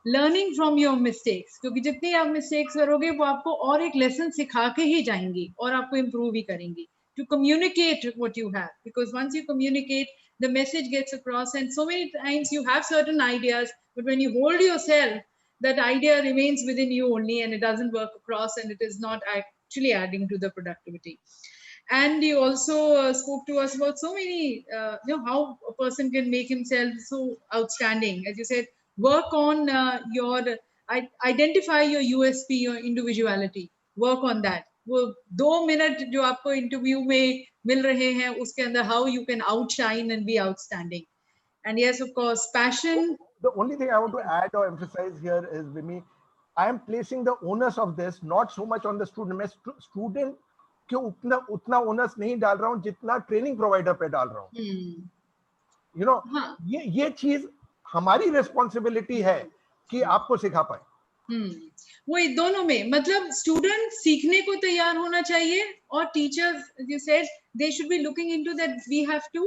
learning from your mistakes, क्योंकि जितनी आप mistakes करोगे वो आपको और एक lesson सिखा के ही जाएंगी और आपको इम्प्रूव ही करेंगी. To communicate what you have, because once you communicate the message gets across, and so many times you have certain ideas, but when you hold yourself, that idea remains within you only and it doesn't work across and it is not actually adding to the productivity. And you also spoke to us about so many how a person can make himself so outstanding. As you said, work on your identify your USP, your individuality, work on that. वो 2 minute जो आपको interview में मिल रहे हैं उसके अंदर how you can outshine and be outstanding. And yes, of course, passion. The only thing I want to add or emphasize here is, Vimi, I am placing the onus of this not so much on the student. मैं student के उतना onus नहीं डाल रहा हूँ जितना training provider पे डाल रहा हूँ. You know, ये चीज हमारी रिस्पॉन्सिबिलिटी है कि आपको सिखा पाए. वो दोनों में, मतलब स्टूडेंट सीखने को तैयार होना चाहिए और teachers, you said, they should be looking into that. We have to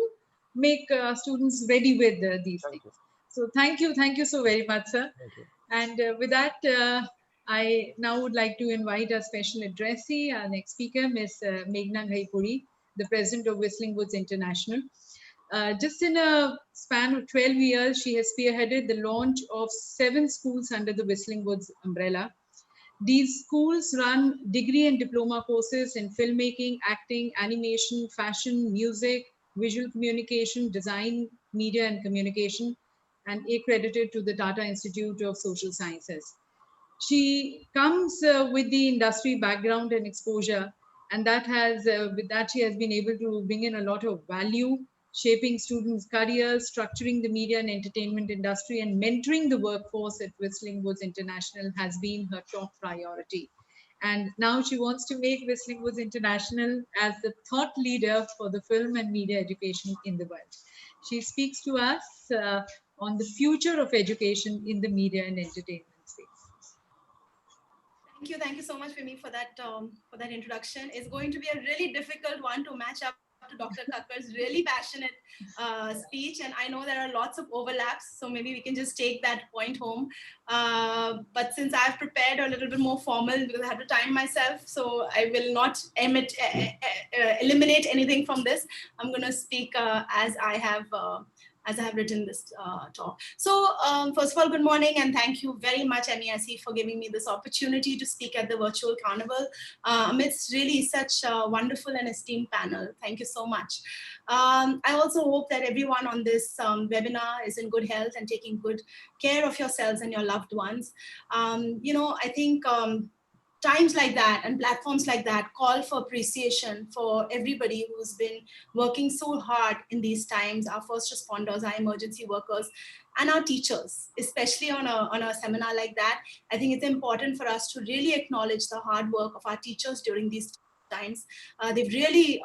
make students ready with these Thank things. you. So thank you so very much, sir. Thank you. And with that, I now would like to invite our special addressee, our next speaker, Ms. Meghna Puri, the president of Whistling Woods International. Just in a span of 12 years, she has spearheaded the launch of 7 schools under the Whistling Woods umbrella. These schools run degree and diploma courses in filmmaking, acting, animation, fashion, music, visual communication, design, media and communication, and accredited to the Tata Institute of Social Sciences. She comes with the industry background and exposure, and that has with that she has been able to bring in a lot of value, shaping students' careers, structuring the media and entertainment industry, and mentoring the workforce at Whistling Woods International has been her top priority. And now she wants to make Whistling Woods International as the thought leader for the film and media education in the world. She speaks to us on the future of education in the media and entertainment space. Thank you so much, Vimi, for that introduction. It's going to be a really difficult one to match up to Dr. Kacker's really passionate speech, and I know there are lots of overlaps, so maybe we can just take that point home. But since I've prepared a little bit more formal because I had to time myself, so I will not eliminate anything from this. I'm going to speak as I have written this talk. So first of all, good morning and thank you very much MESC for giving me this opportunity to speak at the virtual carnival amidst really such a wonderful and esteemed panel. Thank you so much. I also hope that everyone on this webinar is in good health and taking good care of yourselves and your loved ones. I think times like that and platforms like that call for appreciation for everybody who's been working so hard in these times, our first responders, our emergency workers, and our teachers, especially on a seminar like that. I think it's important for us to really acknowledge the hard work of our teachers during these times. They've really,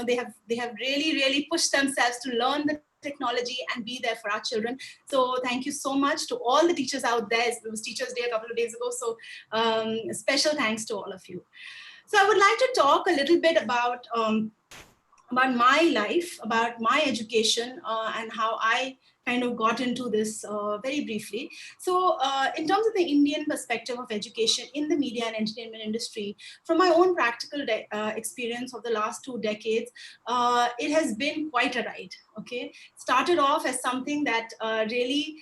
they have really pushed themselves to learn the technology and be there for our children. So thank you so much to all the teachers out there. It was Teachers' Day a couple of days ago, so special thanks to all of you. So I would like to talk a little bit about my life, about my education, and how I kind of got into this very briefly. So in terms of the Indian perspective of education in the media and entertainment industry, from my own practical experience of the last 2 decades, it has been quite a ride. Okay, started off as something that really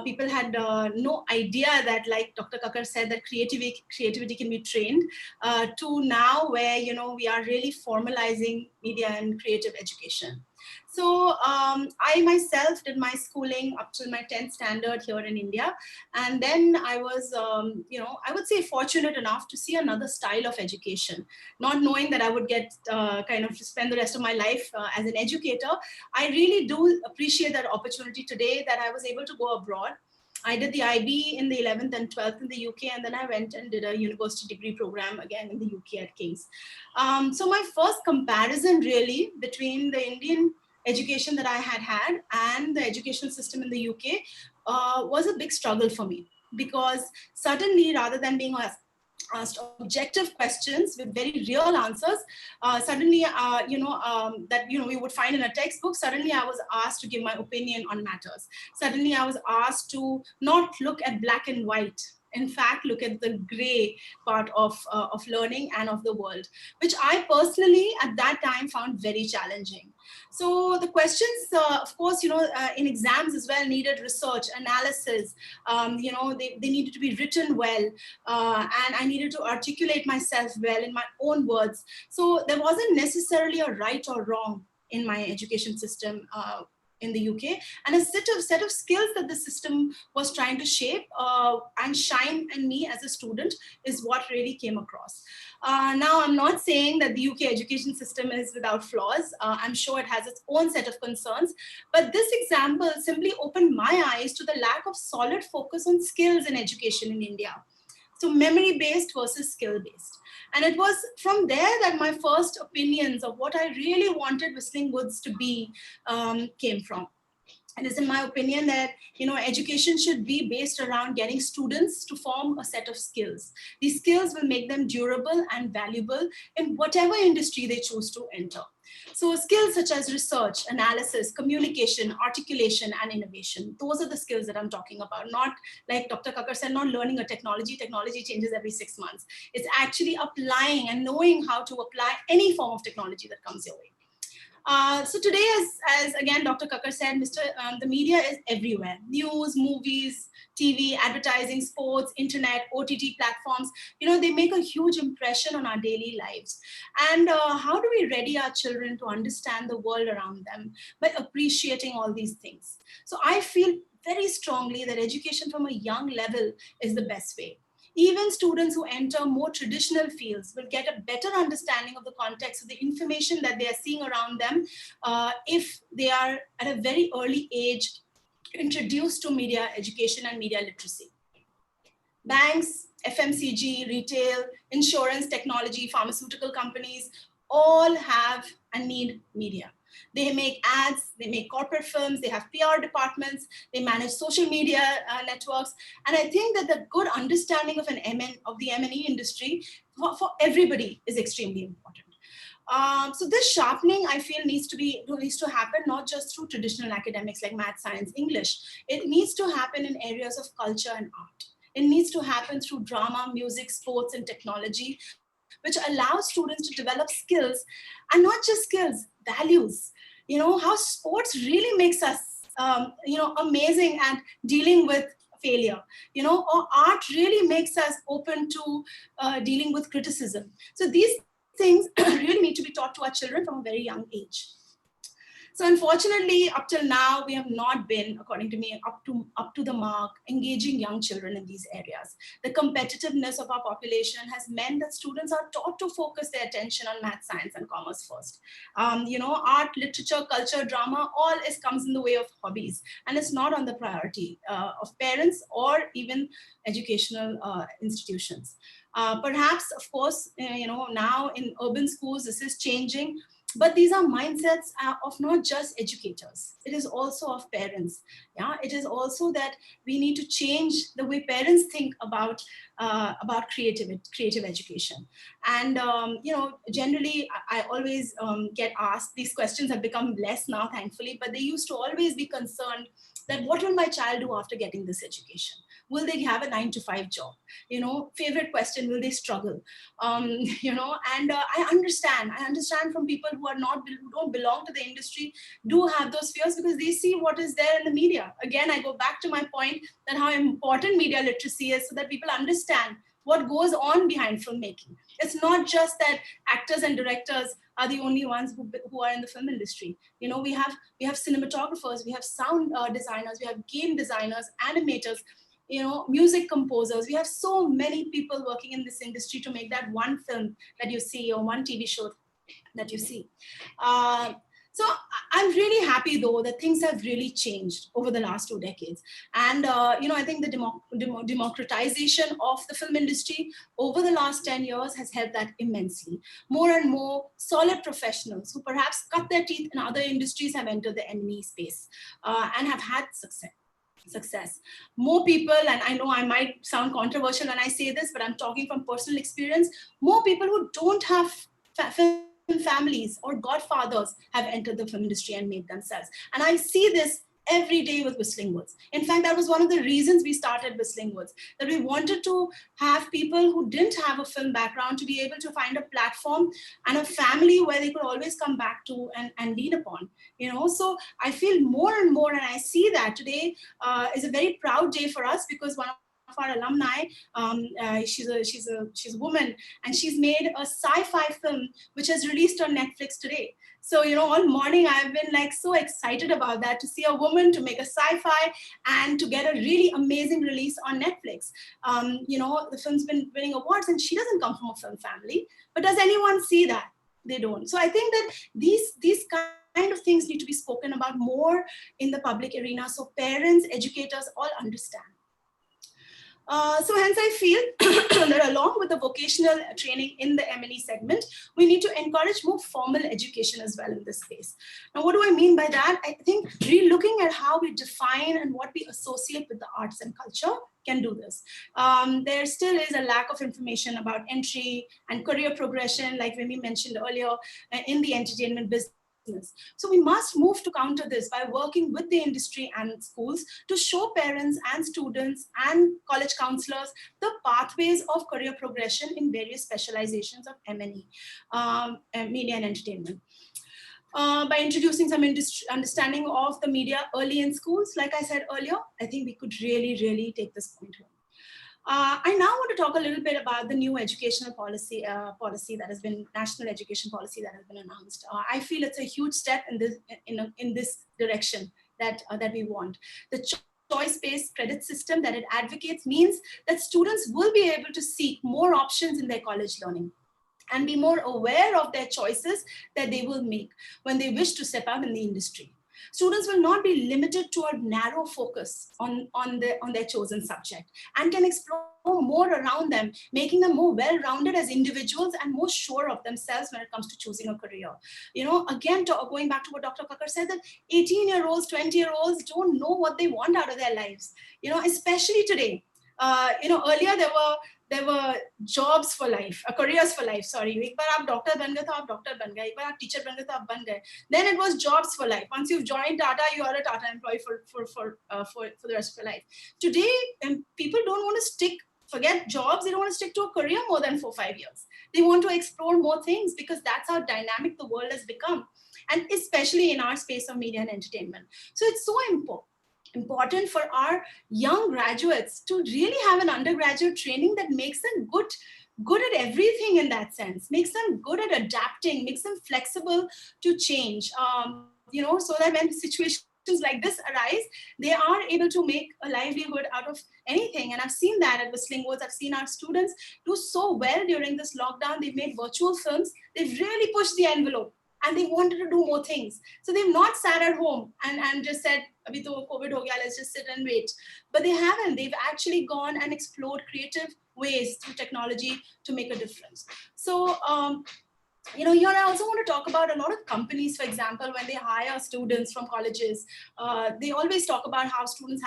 people had no idea that, like Dr. Kacker said, that creativity can be trained, to now where we are really formalizing media and creative education. So I myself did my schooling up to my 10th standard here in India. And then I was, I would say fortunate enough to see another style of education, not knowing that I would get kind of spend the rest of my life as an educator. I really do appreciate that opportunity today that I was able to go abroad. I did the IB in the 11th and 12th in the UK, and then I went and did a university degree program again in the UK at King's. So my first comparison really between the Indian education that I had and the education system in the UK was a big struggle for me, because suddenly, rather than being asked objective questions with very real answers, suddenly we would find in a textbook, suddenly I was asked to give my opinion on matters. Suddenly I was asked to not look at black and white, in fact look at the gray part of learning and of the world, which I personally at that time found very challenging. So the questions, of course, in exams as well, needed research, analysis. They needed to be written well, and I needed to articulate myself well in my own words. So there wasn't necessarily a right or wrong in my education system in the UK, and a set of skills that the system was trying to shape and shine in me as a student is what really came across. Now, I'm not saying that the UK education system is without flaws. I'm sure it has its own set of concerns, but this example simply opened my eyes to the lack of solid focus on skills in education in India. So memory-based versus skill-based. And it was from there that my first opinions of what I really wanted Whistling Woods to be came from. It is in my opinion that education should be based around getting students to form a set of skills. These skills will make them durable and valuable in whatever industry they choose to enter. So skills such as research, analysis, communication, articulation, and innovation, those are the skills that I'm talking about. Not like Dr. Kacker said, not learning a technology. Technology changes every 6 months. It's actually applying and knowing how to apply any form of technology that comes your way. So today, as again Dr. Kacker said, the media is everywhere. News, movies, TV, advertising, sports, internet, OTT platforms, they make a huge impression on our daily lives. And how do we ready our children to understand the world around them by appreciating all these things? So I feel very strongly that education from a young level is the best way. Even students who enter more traditional fields will get a better understanding of the context of the information that they are seeing around them if they are at a very early age introduced to media education and media literacy. Banks, FMCG, retail, insurance, technology, pharmaceutical companies all have and need media. They make ads, they make corporate films, they have PR departments, they manage social media networks. And I think that the good understanding of the M&E industry for everybody is extremely important. So this sharpening, I feel, needs to happen not just through traditional academics like math, science, English. It needs to happen in areas of culture and art. It needs to happen through drama, music, sports, and technology, which allows students to develop skills, and not just skills, values. How sports really makes us, amazing at dealing with failure, or art really makes us open to dealing with criticism. So these things really need to be taught to our children from a very young age. So unfortunately, up till now, we have not been, according to me, up to the mark, engaging young children in these areas. The competitiveness of our population has meant that students are taught to focus their attention on math, science, and commerce first. Art, literature, culture, drama, all comes in the way of hobbies, and it's not on the priority of parents or even educational institutions. Perhaps, of course, now in urban schools, this is changing. But these are mindsets of not just educators. It is also of parents. Yeah, it is also that we need to change the way parents think about creative education. And generally, I always get asked, these questions have become less now, thankfully, but they used to always be concerned that what will my child do after getting this education? Will they have a 9-to-5 job? Favorite question, will they struggle? And I understand from people who don't belong to the industry, do have those fears because they see what is there in the media. Again, I go back to my point that how important media literacy is so that people understand what goes on behind filmmaking. It's not just that actors and directors are the only ones who are in the film industry. We have cinematographers, we have sound designers, we have game designers, animators, music composers. We have so many people working in this industry to make that one film that you see or one TV show that you see. So I'm really happy, though, that things have really changed over the last 2 decades. And, I think the democratization of the film industry over the last 10 years has helped that immensely. More and more solid professionals who perhaps cut their teeth in other industries have entered the M&E space and have had success. More people, and I know I might sound controversial when I say this, but I'm talking from personal experience, more people who don't have film families or godfathers have entered the film industry and made themselves. And I see this every day with Whistling Woods. In fact, that was one of the reasons we started Whistling Woods, that we wanted to have people who didn't have a film background to be able to find a platform and a family where they could always come back to and lean upon. So I feel more and more, and I see that today is a very proud day for us because one of our alumni, she's a woman, and she's made a sci-fi film which has released on Netflix today. So, all morning I've been so excited about that, to see a woman to make a sci-fi and to get a really amazing release on Netflix. The film's been winning awards and she doesn't come from a film family, but does anyone see that? They don't. So I think that these kind of things need to be spoken about more in the public arena so parents, educators all understand. So hence I feel that along with the vocational training in the M&E segment, we need to encourage more formal education as well in this space. Now, what do I mean by that? I think re-looking at how we define and what we associate with the arts and culture can do this. There still is a lack of information about entry and career progression, like when we mentioned earlier, in the entertainment business. So we must move to counter this by working with the industry and schools to show parents and students and college counselors the pathways of career progression in various specializations of M&E, media and entertainment. By introducing some understanding of the media early in schools, like I said earlier, I think we could really take this point home. I now want to talk a little bit about the new educational policy that has been national education policy that has been announced. I feel it's a huge step in this direction that we want. The choice-based credit system that it advocates means that students will be able to seek more options in their college learning and be more aware of their choices that they will make when they wish to step out in the industry. Students will not be limited to a narrow focus on their chosen subject and can explore more around them, making them more well-rounded as individuals and more sure of themselves when it comes to choosing a career. Again, going back to what Dr. Kacker said, that 18-year-olds, 20-year-olds don't know what they want out of their lives, especially today. Earlier there were jobs for life, careers for life. Sorry, एक बार आप doctor बन गए तो आप doctor बन गए, एक बार आप teacher बन गए तो आप बन गए. Then it was jobs for life. Once you've joined Tata, you are a Tata employee for the rest of your life. Today, people don't want to forget jobs. They don't want to stick to a career more than 4-5 years. They want to explore more things because that's how dynamic the world has become, and especially in our space of media and entertainment. So it's so important for our young graduates to really have an undergraduate training that makes them good at everything in that sense, makes them good at adapting, makes them flexible to change, so that when situations like this arise, they are able to make a livelihood out of anything. And I've seen that at Whistling Woods. I've seen our students do so well during this lockdown. They've made virtual films. They've really pushed the envelope. And they wanted to do more things. So they've not sat at home and just said, Abhi to COVID ho gaya, let's just sit and wait. But they haven't. They've actually gone and explored creative ways through technology to make a difference. So, here I also want to talk about a lot of companies, for example, when they hire students from colleges, they always talk about how students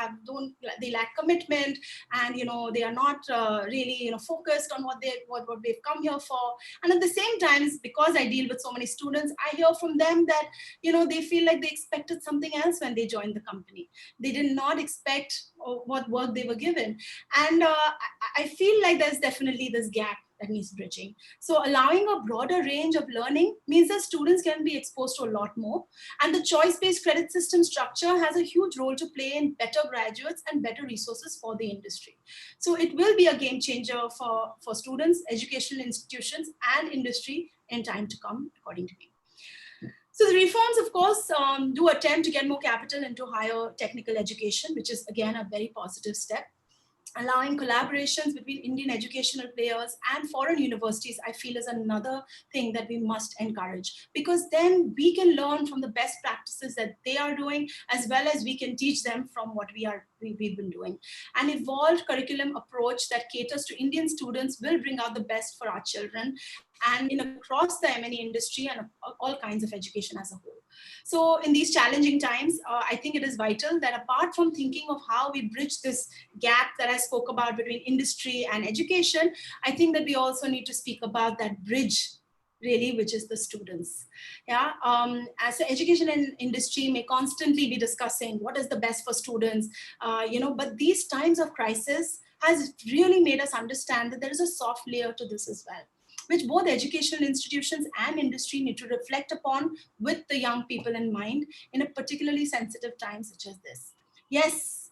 they lack commitment, and they are not really focused on what they've come here for. And at the same time, because I deal with so many students, I hear from them that they feel like they expected something else when they joined the company. They did not expect what work they were given, and I feel like there's definitely this gap that needs bridging. So allowing a broader range of learning means that students can be exposed to a lot more. And the choice-based credit system structure has a huge role to play in better graduates and better resources for the industry. So it will be a game changer for students, educational institutions, and industry in time to come, according to me. So the reforms, of course, do attempt to get more capital into higher technical education, which is, again, a very positive step. Allowing collaborations between Indian educational players and foreign universities, I feel, is another thing that we must encourage, because then we can learn from the best practices that they are doing, as well as we can teach them from what we've been doing. An evolved curriculum approach that caters to Indian students will bring out the best for our children and across the M&E industry and all kinds of education as a whole. So in these challenging times, I think it is vital that apart from thinking of how we bridge this gap that I spoke about between industry and education, I think that we also need to speak about that bridge, really, which is the students. Yeah, as the education and industry may constantly be discussing what is the best for students, but these times of crisis has really made us understand that there is a soft layer to this as well, which both educational institutions and industry need to reflect upon with the young people in mind in a particularly sensitive time such as this. Yes,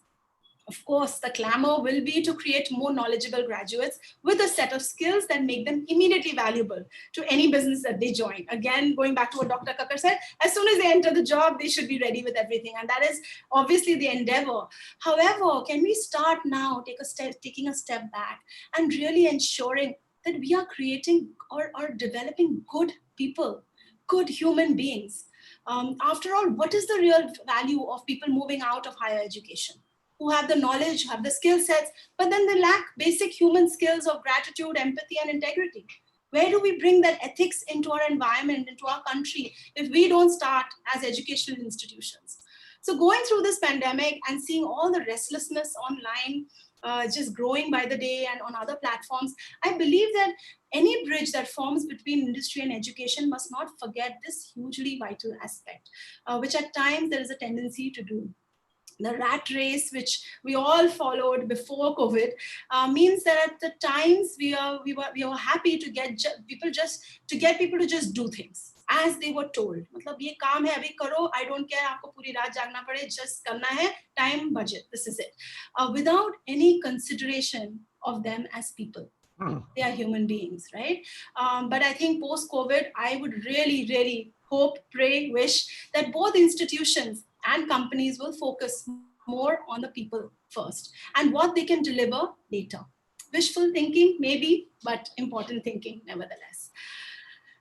of course, the clamor will be to create more knowledgeable graduates with a set of skills that make them immediately valuable to any business that they join. Again, going back to what Dr. Kacker said, as soon as they enter the job, they should be ready with everything. And that is obviously the endeavor. However, can we start now, taking a step back and really ensuring that we are creating or developing good people, good human beings? After all, what is the real value of people moving out of higher education? who have the knowledge, who have the skill sets, but then they lack basic human skills of gratitude, empathy, and integrity. Where do we bring that ethics into our environment, into our country, if we don't start as educational institutions? So going through this pandemic and seeing all the restlessness online, just growing by the day and on other platforms, I believe that any bridge that forms between industry and education must not forget this hugely vital aspect, which at times there is a tendency to do. The rat race, which we all followed before COVID, means that at the times we were happy to get people to just do things as they were told. मतलब ये काम है अभी करो, I don't care आपको पूरी रात जागना पड़े, just करना है, time, budget, this is it, without any consideration of them as people. They are human beings, right? But I think post-COVID, I would really, really hope, pray, wish that both institutions and companies will focus more on the people first and what they can deliver later. Wishful thinking, maybe, but important thinking nevertheless.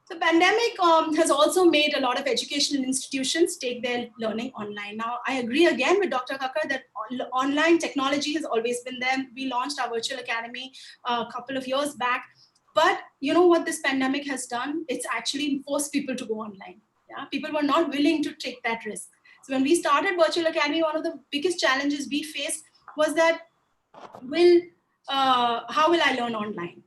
The pandemic has also made a lot of educational institutions take their learning online. Now, I agree again with Dr. Kacker that online technology has always been there. We launched our virtual academy a couple of years back. But you know what this pandemic has done? It's actually forced people to go online. Yeah? People were not willing to take that risk. So when we started Virtual Academy, one of the biggest challenges we faced was that, how will I learn online?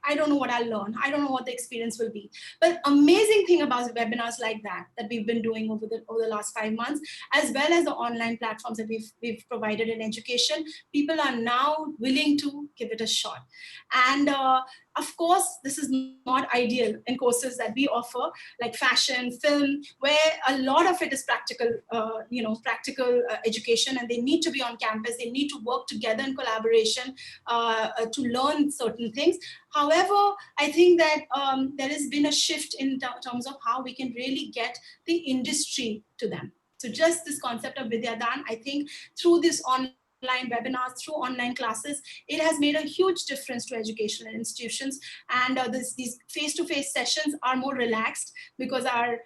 I don't know what I'll learn. I don't know what the experience will be. But amazing thing about webinars like that we've been doing over the last 5 months, as well as the online platforms that we've provided in education, people are now willing to give it a shot. And of course, this is not ideal in courses that we offer, like fashion, film, where a lot of it is practical, practical education, and they need to be on campus. They need to work together in collaboration to learn certain things. However, I think that there has been a shift in terms of how we can really get the industry to them. So just this concept of Vidyadaan, I think through this online webinars, through online classes, it has made a huge difference to educational institutions. And these face-to-face sessions are more relaxed because our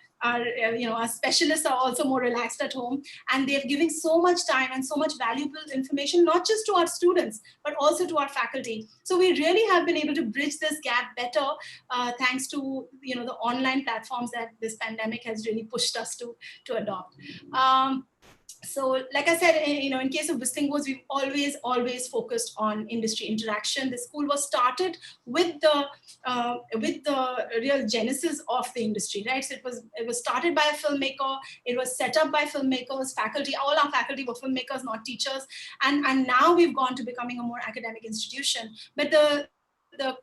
specialists are also more relaxed at home, and they're giving so much time and so much valuable information, not just to our students, but also to our faculty. So we really have been able to bridge this gap better thanks to the online platforms that this pandemic has really pushed us to adopt. So like I said, in case of Whistling Woods, we've always focused on industry interaction. The school was started with the real genesis of the industry, right? So it was started by a filmmaker. It was set up by filmmakers, faculty. All our faculty were filmmakers, not teachers. And now we've gone to becoming a more academic institution. But the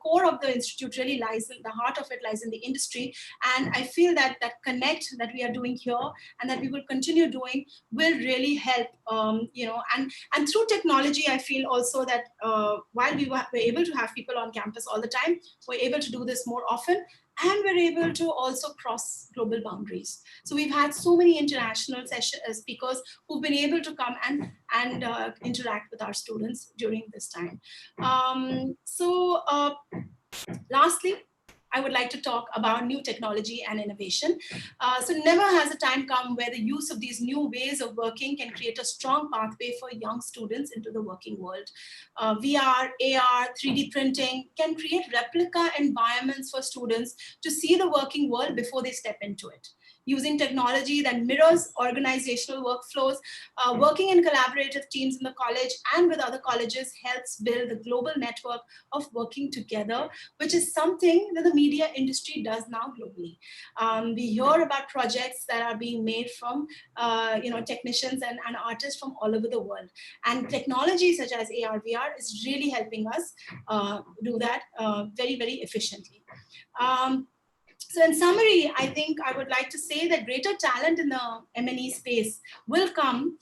core of the institute really lies in the heart of it lies in the industry, and I feel that connect that we are doing here and that we will continue doing will really help. And through technology, I feel also that while we were able to have people on campus all the time, we're able to do this more often, and we're able to also cross global boundaries. So we've had so many international speakers who've been able to come and interact with our students during this time. Lastly, I would like to talk about new technology and innovation. So never has a time come where the use of these new ways of working can create a strong pathway for young students into the working world. VR, AR, 3D printing can create replica environments for students to see the working world before they step into it. Using technology that mirrors organizational workflows, working in collaborative teams in the college and with other colleges helps build the global network of working together, which is something that the media industry does now globally. We hear about projects that are being made from technicians and artists from all over the world. And technology such as AR, VR is really helping us do that very, very efficiently. So in summary, I think I would like to say that greater talent in the M&E space will come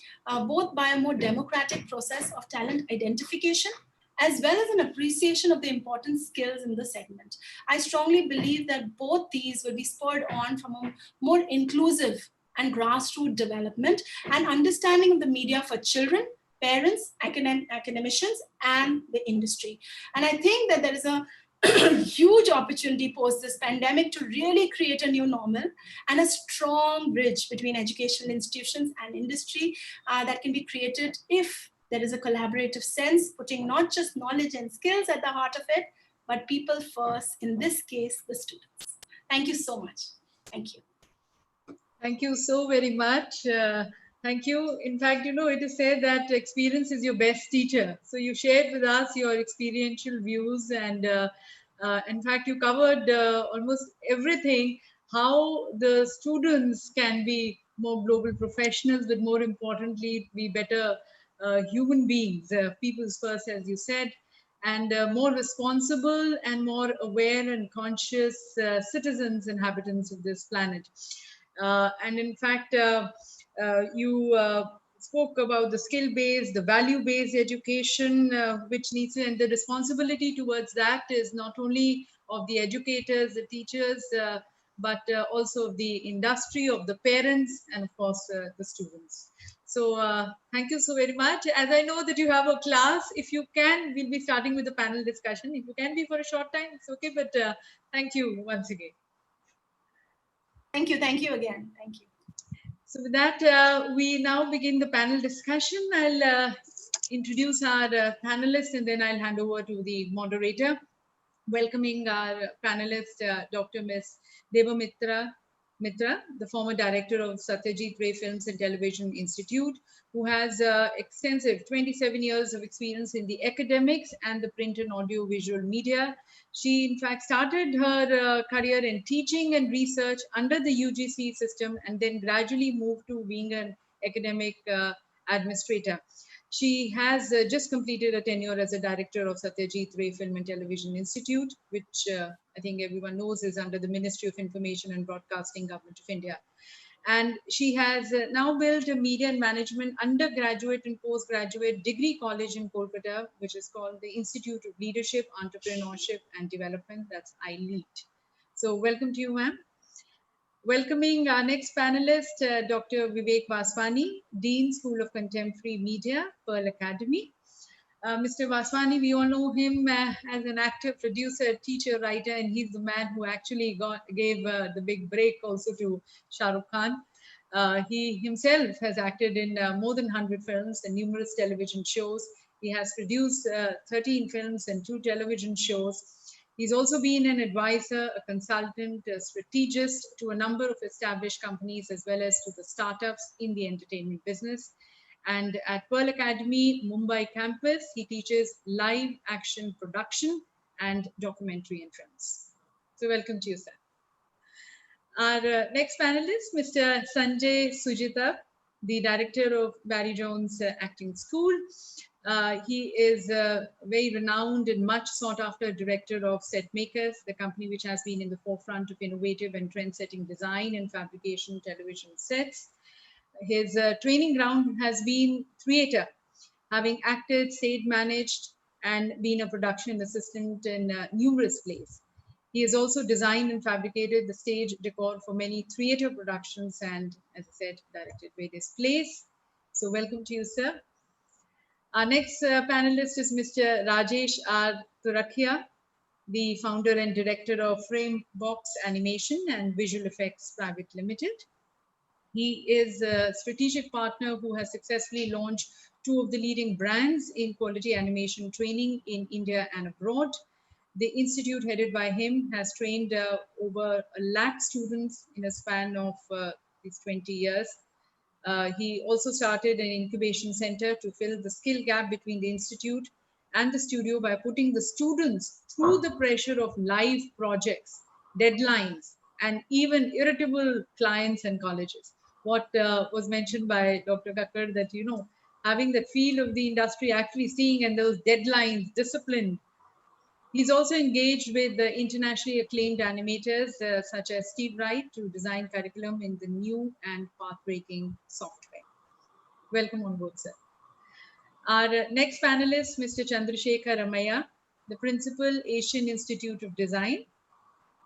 both by a more democratic process of talent identification, as well as an appreciation of the important skills in the segment. I strongly believe that both these will be spurred on from a more inclusive and grassroots development and understanding of the media for children, parents, academicians, and the industry. And I think that there is a huge opportunity post this pandemic to really create a new normal and a strong bridge between educational institutions and industry that can be created if There is a collaborative sense, putting not just knowledge and skills at the heart of it, but people first, in this case, the students. Thank you so much. Thank you. Thank you so very much. Thank you. In fact, it is said that experience is your best teacher. So you shared with us your experiential views, and in fact, you covered almost everything, how the students can be more global professionals, but more importantly, be better human beings, people's first, as you said, and more responsible and more aware and conscious citizens, inhabitants of this planet. And in fact, you spoke about the skill-based, the value-based education, which needs to, and the responsibility towards that is not only of the educators, the teachers, but also of the industry, of the parents, and of course, the students. So thank you so very much. As I know that you have a class, if you can, we'll be starting with the panel discussion. If you can be for a short time, it's okay, but thank you once again. Thank you again. Thank you. So with that, we now begin the panel discussion. I'll introduce our panelists, and then I'll hand over to the moderator. Welcoming our panelist, Dr. Ms. Debamitra, the former director of Satyajit Ray Films and Television Institute, who has extensive 27 years of experience in the academics and the print and audio visual media. She, in fact, started her career in teaching and research under the UGC system, and then gradually moved to being an academic administrator. She has just completed a tenure as a director of Satyajit Ray Film and Television Institute, which I think everyone knows is under the Ministry of Information and Broadcasting, Government of India. And she has now built a media and management undergraduate and postgraduate degree college in Kolkata, which is called the Institute of Leadership, Entrepreneurship and Development. That's ILEAD. So welcome to you, ma'am. Welcoming our next panelist, Dr. Viveck Vaswani, Dean, School of Contemporary Media, Pearl Academy. Mr. Vaswani, we all know him as an actor, producer, teacher, writer, and he's the man who actually gave the big break also to Shah Rukh Khan. He himself has acted in more than 100 films and numerous television shows. He has produced 13 films and 2 television shows. He's also been an advisor, a consultant, a strategist to a number of established companies as well as to the startups in the entertainment business. And at Pearl Academy, Mumbai campus, he teaches live action production and documentary and films. So welcome to you, sir. Our next panelist, Mr. Sanjay Sujitabh, the director of Barry Jones Acting School. He is a very renowned and much sought after director of Set Makers, the company which has been in the forefront of innovative and trend-setting design and fabrication television sets. His training ground has been theatre, having acted, stage managed, and been a production assistant in numerous plays. He has also designed and fabricated the stage decor for many theatre productions and, as I said, directed various plays. So welcome to you, sir. Our next panelist is Mr. Rajesh R. Turakhia, the founder and director of Frameboxx Animation and Visual Effects Private Limited. He is a strategic partner who has successfully launched 2 of the leading brands in quality animation training in India and abroad. The institute headed by him has trained over 1 lakh students in a span of these 20 years. He also started an incubation center to fill the skill gap between the institute and the studio by putting the students through the pressure of live projects, deadlines, and even irritable clients and colleges. What was mentioned by Dr. Kacker, that, having that feel of the industry, actually seeing and those deadlines, discipline. He's also engaged with the internationally acclaimed animators such as Steve Wright to design curriculum in the new and path-breaking software. Welcome on board, sir. Our next panelist, Mr. Chandrashekhar Ramaiah, the Principal, Asian Institute of Design.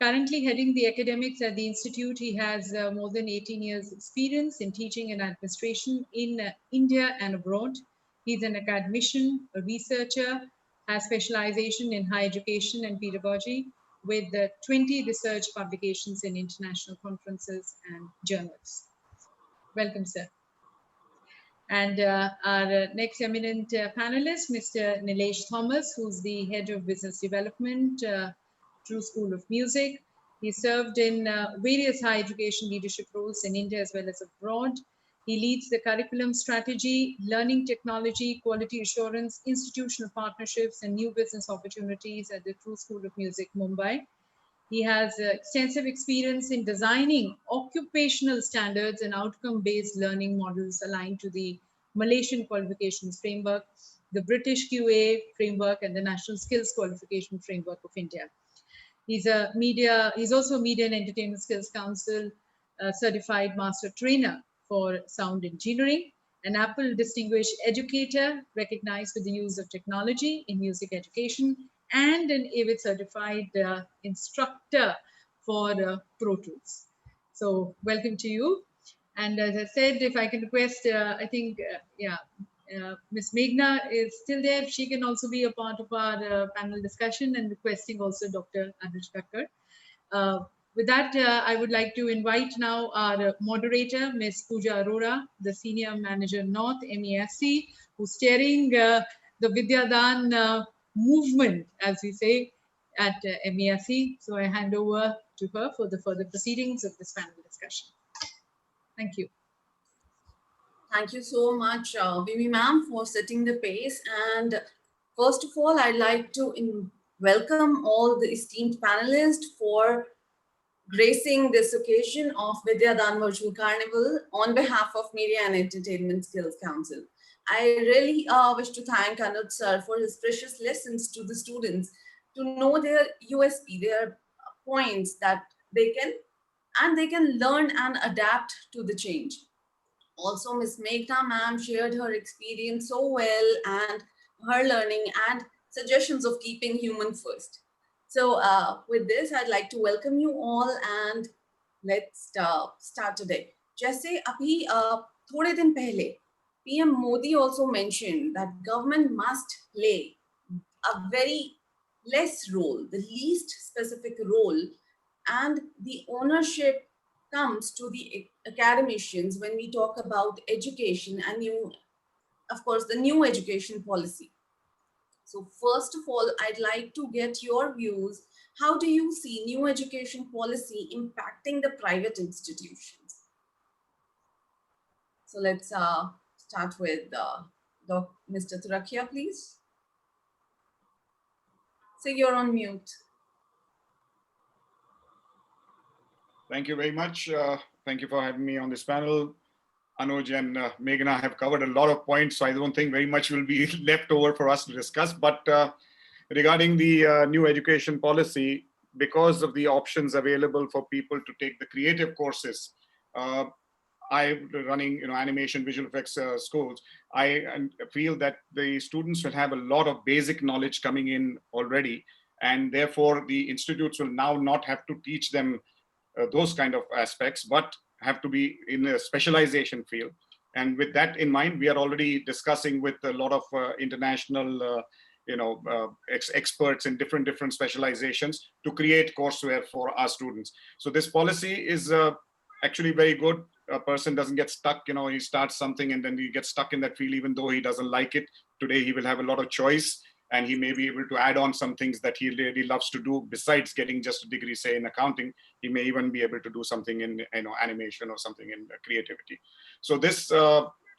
Currently heading the academics at the Institute, he has more than 18 years experience in teaching and administration in India and abroad. He's an academician, a researcher, has specialization in higher education and pedagogy with 20 research publications in international conferences and journals. Welcome, sir. And our next eminent panelist, Mr. Nilesh Thomas, who's the head of business development, True School of Music. He served in various higher education leadership roles in India as well as abroad. He leads the curriculum strategy, learning technology, quality assurance, institutional partnerships, and new business opportunities at the True School of Music, Mumbai. He has extensive experience in designing occupational standards and outcome-based learning models aligned to the Malaysian qualifications framework, the British QA framework, and the National Skills Qualification Framework of India. He's also a Media and Entertainment Skills Council certified master trainer for sound engineering, an Apple Distinguished Educator recognized for the use of technology in music education, and an AVID certified instructor for Pro Tools. So welcome to you. And as I said, if I can request, I think, Ms. Meghna is still there. She can also be a part of our panel discussion, and requesting also Dr. Anuj Kacker. With that, I would like to invite now our moderator, Ms. Pooja Arora, the Senior Manager North, MESC, who's steering the Vidyadaan movement, as we say, at MESC. So I hand over to her for the further proceedings of this panel discussion. Thank you. Thank you so much, Vivi ma'am, for setting the pace. And first of all, I'd like to welcome all the esteemed panelists for gracing this occasion of Vidyadaan Virtual Carnival on behalf of Media and Entertainment Skills Council. I really wish to thank Anuj sir for his precious lessons to the students to know their USP, their points that they can learn and adapt to the change. Also, Ms. Meghna ma'am shared her experience so well and her learning and suggestions of keeping human first. So with this, I'd like to welcome you all and let's start today. जैसे अभी थोड़े दिन पहले PM Modi also mentioned that government must play a very less role, the least specific role, and the ownership comes to the academicians when we talk about education and of course, the new education policy. So first of all, I'd like to get your views. How do you see new education policy impacting the private institutions? So let's start with Mr. Turakhia, please. So you're on mute. Thank you very much. Thank you for having me on this panel. Anuj and Meghna have covered a lot of points, so I don't think very much will be left over for us to discuss. But regarding the new education policy, because of the options available for people to take the creative courses, I'm running animation, visual effects schools. I feel that the students will have a lot of basic knowledge coming in already, and therefore the institutes will now not have to teach them those kind of aspects, but have to be in a specialization field. And with that in mind, we are already discussing with a lot of international experts in different specializations to create courseware for our students. So this policy is actually very good. A person doesn't get stuck, he starts something and then he gets stuck in that field, even though he doesn't like it. Today, he will have a lot of choice, and he may be able to add on some things that he really loves to do besides getting just a degree, say in accounting. He may even be able to do something in animation or something in creativity. So this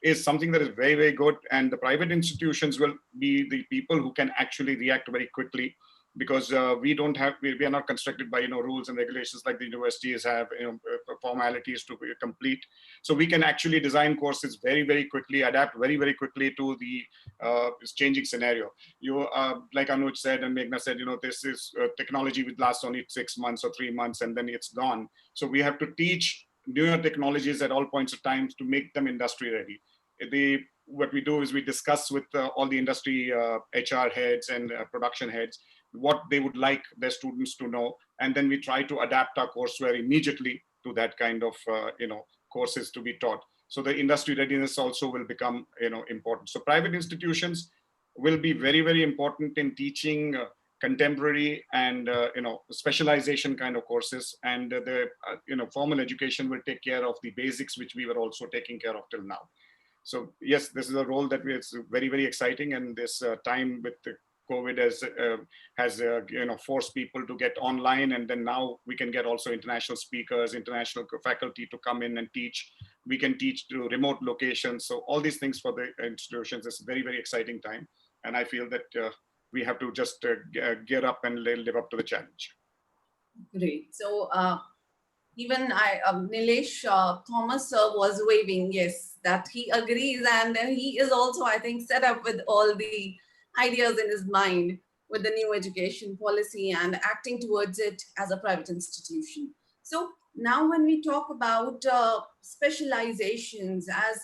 is something that is very, very good, and the private institutions will be the people who can actually react very quickly, because we are not constricted by rules and regulations like the universities have, formalities to complete. So we can actually design courses very, very quickly, adapt very, very quickly to the changing scenario. Like Anuj said and Meghna said, this is technology would last only 6 months or 3 months and then it's gone. So we have to teach newer technologies at all points of time to make them industry ready. What we do is we discuss with all the industry HR heads and production heads what they would like their students to know, and then we try to adapt our courseware immediately to that kind of courses to be taught. So the industry readiness also will become important. So private institutions will be very, very important in teaching contemporary and specialization kind of courses, and the formal education will take care of the basics, which we were also taking care of till now. So yes, this is a role that it's very, very exciting. And this time with the COVID has forced people to get online, and then now we can get also international speakers, international faculty to come in and teach. We can teach to remote locations. So all these things for the institutions is very, very exciting time. And I feel that we have to just gear up and live up to the challenge. Great. So even Nilesh Thomas was waving, yes, that he agrees, and he is also, I think, set up with all the ideas in his mind with the new education policy and acting towards it as a private institution. So now when we talk about specializations, as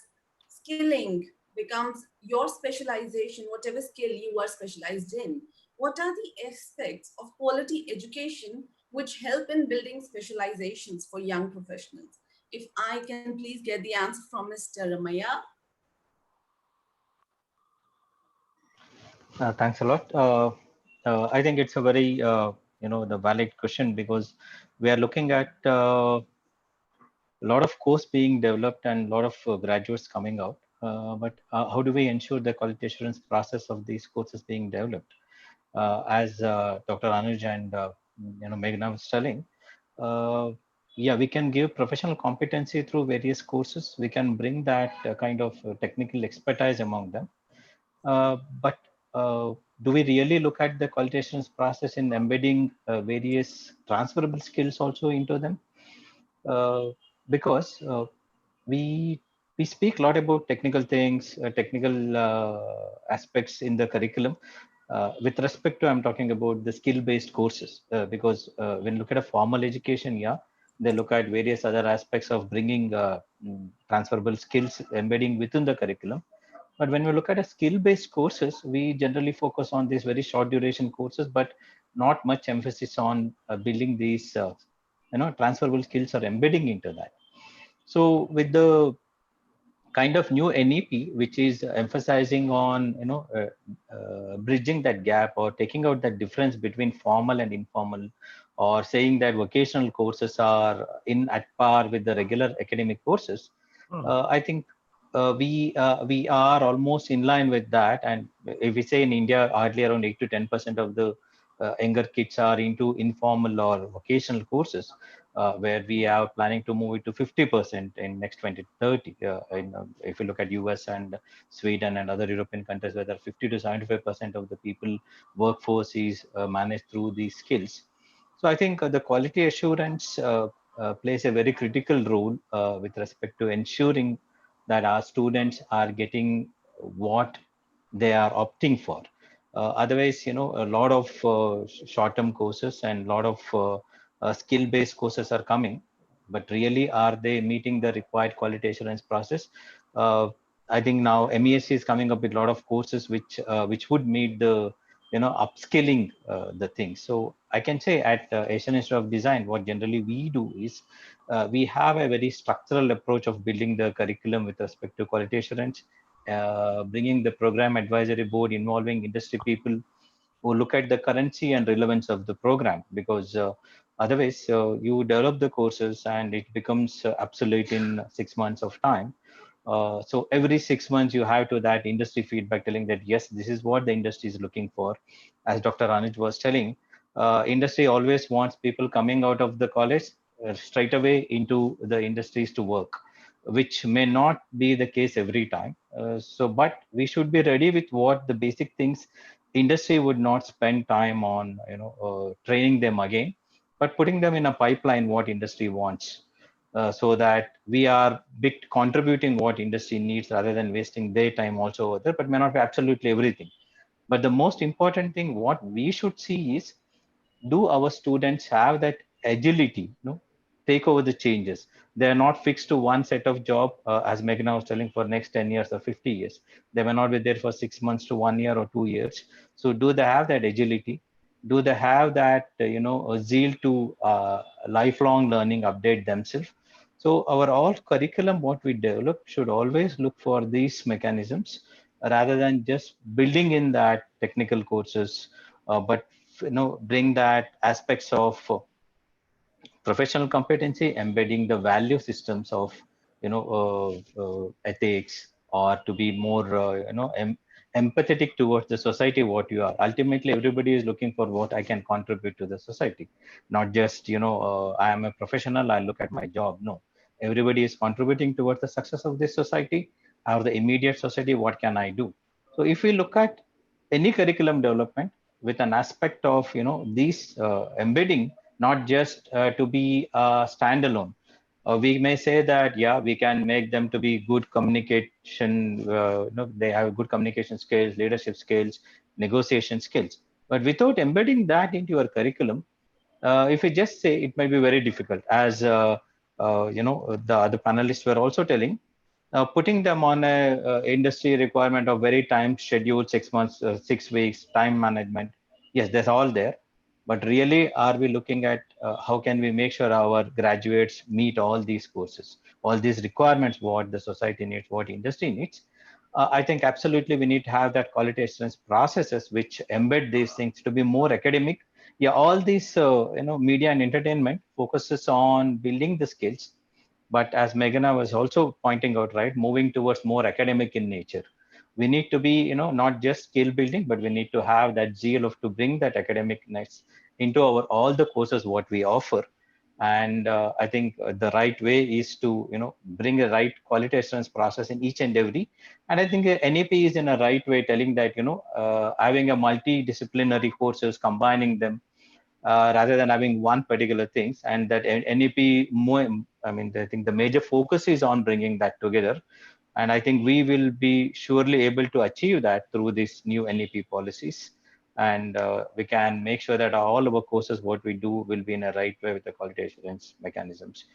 skilling becomes your specialization, whatever skill you are specialized in, what are the aspects of quality education which help in building specializations for young professionals? If I can please get the answer from Mr. Ramaiah. Thanks a lot. I think it's a very, the valid question, because we are looking at a lot of course being developed and a lot of graduates coming out. But how do we ensure the quality assurance process of these courses being developed? As Dr. Anuj and Meghna was telling, yeah, we can give professional competency through various courses. We can bring that kind of technical expertise among them. But do we really look at the quality assurance process in embedding various transferable skills also into them? Because we speak a lot about technical things, technical aspects in the curriculum. With respect to, I'm talking about the skill-based courses, because when you look at a formal education, yeah, they look at various other aspects of bringing transferable skills, embedding within the curriculum. But when we look at a skill-based courses, we generally focus on these very short duration courses, but not much emphasis on building these, transferable skills or embedding into that. So with the kind of new NEP, which is emphasizing on, bridging that gap or taking out that difference between formal and informal, or saying that vocational courses are at par with the regular academic courses, I think we are almost in line with that. And if we say in India, hardly around 8 to 10% of the younger kids are into informal or vocational courses, where we are planning to move it to 50% in next 2030. If you look at US and Sweden and other European countries, where there are 50 to 75% of the people workforce is managed through these skills. So I think the quality assurance plays a very critical role with respect to ensuring that our students are getting what they are opting for. Otherwise, a lot of short-term courses and a lot of skill-based courses are coming, but really, are they meeting the required quality assurance process? I think now MESC is coming up with a lot of courses which would meet the upskilling the things. So I can say at Asian Institute of Design, what generally we do is we have a very structural approach of building the curriculum with respect to quality assurance, bringing the program advisory board, involving industry people who look at the currency and relevance of the program, because otherwise you develop the courses and it becomes obsolete in 6 months of time. So every 6 months you have to that industry feedback telling that yes, this is what the industry is looking for. As Dr. Anuj was telling, industry always wants people coming out of the college straight away into the industries to work, which may not be the case every time. But we should be ready with what the basic things industry would not spend time on, training them again, but putting them in a pipeline what industry wants, so that we are bit contributing what industry needs rather than wasting their time also over there, but may not be absolutely everything. But the most important thing what we should see is, do our students have that agility, take over the changes? They are not fixed to one set of job, as Meghna was telling, for next 10 years or 50 years. They may not be there for 6 months to 1 year or 2 years. So do they have that agility? Do they have that, a zeal to lifelong learning, update themselves? So our all curriculum, what we develop, should always look for these mechanisms rather than just building in that technical courses, but bring that aspects of professional competency, embedding the value systems of ethics, or to be more, empathetic towards the society, what you are. Ultimately, everybody is looking for what I can contribute to the society, not just, I am a professional, I look at my job. No, everybody is contributing towards the success of this society or the immediate society. What can I do? So if we look at any curriculum development with an aspect of, these embedding, not just to be standalone, we may say that, yeah, we can make them to be good communication, they have good communication skills, leadership skills, negotiation skills. But without embedding that into your curriculum, if we just say, it might be very difficult. As the other panelists were also telling, putting them on a industry requirement of very time scheduled, 6 months, 6 weeks, time management. Yes, that's all there. But really, are we looking at how can we make sure our graduates meet all these courses, all these requirements, what the society needs, what industry needs? I think absolutely we need to have that quality assurance processes which embed these things to be more academic. Yeah, all these media and entertainment focuses on building the skills, but as Meghna was also pointing out, right, moving towards more academic in nature. We need to be, not just skill building, but we need to have that zeal of to bring that academicness into our all the courses what we offer. And I think the right way is to, bring a right quality assurance process in each and every. And I think NEP is in a right way telling that, having a multidisciplinary courses, combining them rather than having one particular things, and that NEP more, I mean, I think the major focus is on bringing that together. And I think we will be surely able to achieve that through these new NEP policies. And we can make sure that all our courses, what we do, will be in a right way with the quality assurance mechanisms,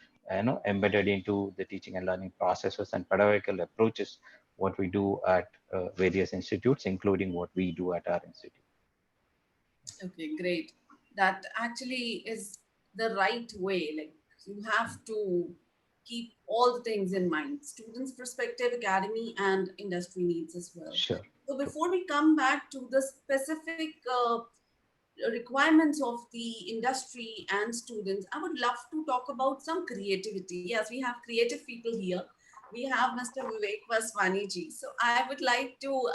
embedded into the teaching and learning processes and pedagogical approaches, what we do at various institutes, including what we do at our institute. Okay, great. That actually is the right way. Like, you have to keep all the things in mind: students' perspective, academy, and industry needs as well. Sure. So before we come back to the specific requirements of the industry and students, I would love to talk about some creativity. Yes, we have creative people here. We have Mr. Viveck Vaswani ji. So I would like to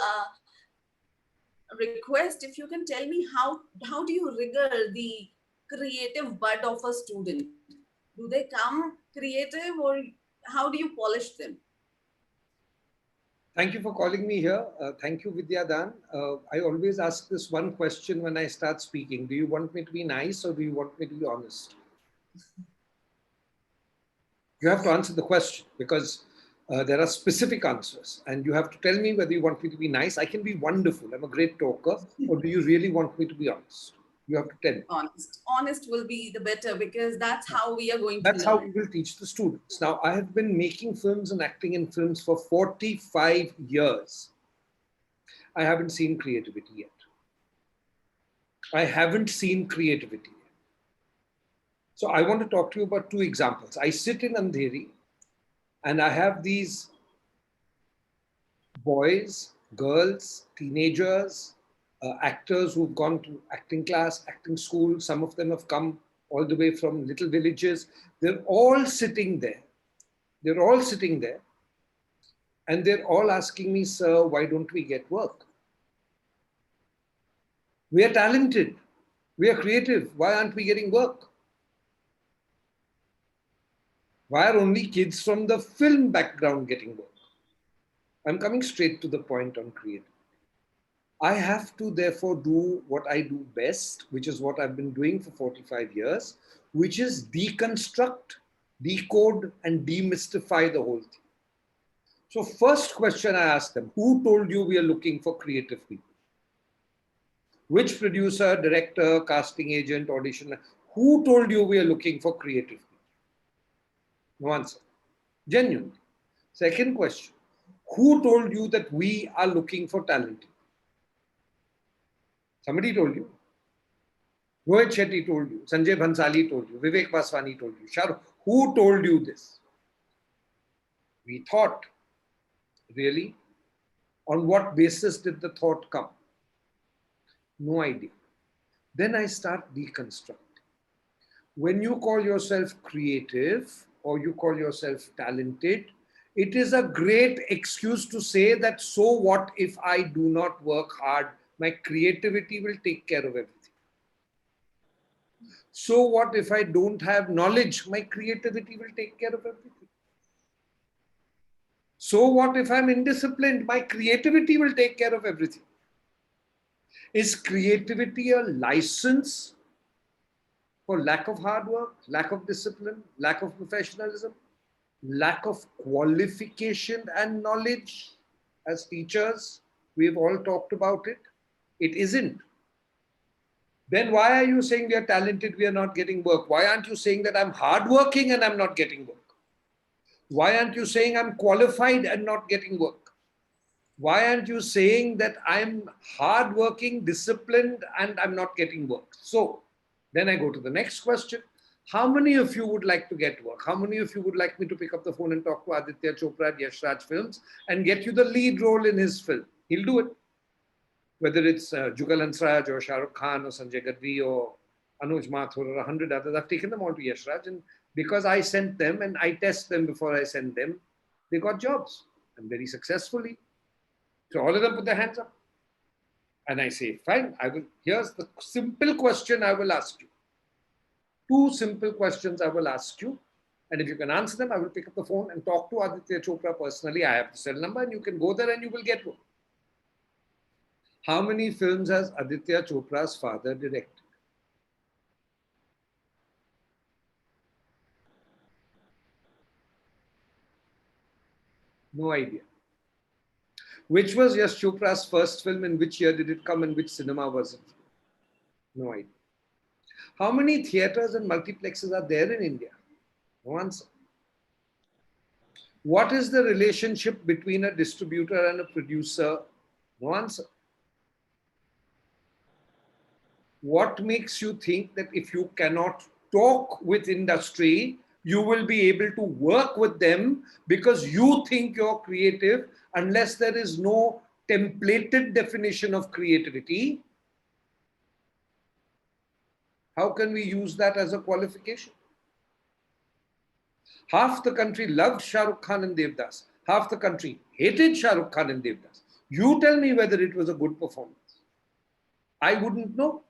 request if you can tell me how do you rigor the creative bud of a student? Do they come creative, or how do you polish them? Thank you for calling me here. Thank you, Vidyadaan. I always ask this one question when I start speaking. Do you want me to be nice, or do you want me to be honest? You have to answer the question, because there are specific answers, and you have to tell me whether you want me to be nice. I can be wonderful, I'm a great talker, or do you really want me to be honest? You have to tell me. Honest will be the better, because that's how we are going to That's learn. how we will teach the students. Now, I have been making films and acting in films for 45 years. I haven't seen creativity yet. I haven't seen creativity yet. So I want to talk to you about two examples. I sit in Andheri, and I have these boys, girls, teenagers, actors who've gone to acting class, acting school. Some of them have come all the way from little villages. They're all sitting there. They're all sitting there. And they're all asking me, sir, why don't we get work? We are talented. We are creative. Why aren't we getting work? Why are only kids from the film background getting work? I'm coming straight to the point on creativity. I have to therefore do what I do best, which is what I've been doing for 45 years, which is deconstruct, decode, and demystify the whole thing. So first question I ask them, who told you we are looking for creative people? Which producer, director, casting agent, auditioner, who told you we are looking for creative people? No answer. Genuinely. Second question, who told you that we are looking for talent? Somebody told you. Rohit Shetty told you. Sanjay Bhansali told you. Viveck Vaswani told you. Shahrukh, who told you this? We thought. Really? On what basis did the thought come? No idea. Then I start deconstructing. When you call yourself creative or you call yourself talented, It is a great excuse to say that, so what if I do not work hard? My creativity will take care of everything. So what if I don't have knowledge? My creativity will take care of everything. So what if I'm indisciplined? My creativity will take care of everything. Is creativity a license for lack of hard work, lack of discipline, lack of professionalism, lack of qualification and knowledge? As teachers, we've all talked about it. It isn't. Then why are you saying we are talented, we are not getting work? Why aren't you saying that I'm hardworking and I'm not getting work? Why aren't you saying I'm qualified and not getting work? Why aren't you saying that I'm hardworking, disciplined, and I'm not getting work? So then I go to the next question. How many of you would like to get work? How many of you would like me to pick up the phone and talk to Aditya Chopra at Yash Raj Films and get you the lead role in his film? He'll do it. Whether it's Jugal Hansraj or Shah Rukh Khan or Sanjay Gadvi or Anuj Mathur or 100 others, I've taken them all to Yash Raj, and because I sent them and I test them before I send them, they got jobs, and very successfully. So all of them put their hands up. And I say, fine, here's the simple question I will ask you. 2 simple questions I will ask you. And if you can answer them, I will pick up the phone and talk to Aditya Chopra personally. I have the cell number and you can go there and you will get one. How many films has Aditya Chopra's father directed? No idea. Which was Yash Chopra's first film? In which year did it come? And which cinema was it? No idea. How many theatres and multiplexes are there in India? No answer. What is the relationship between a distributor and a producer? No answer. What makes you think that if you cannot talk with industry, you will be able to work with them because you think you're creative, unless there is no templated definition of creativity? How can we use that as a qualification? Half the country loved Shah Rukh Khan and Devdas. Half the country hated Shah Rukh Khan and Devdas. You tell me whether it was a good performance. I wouldn't know,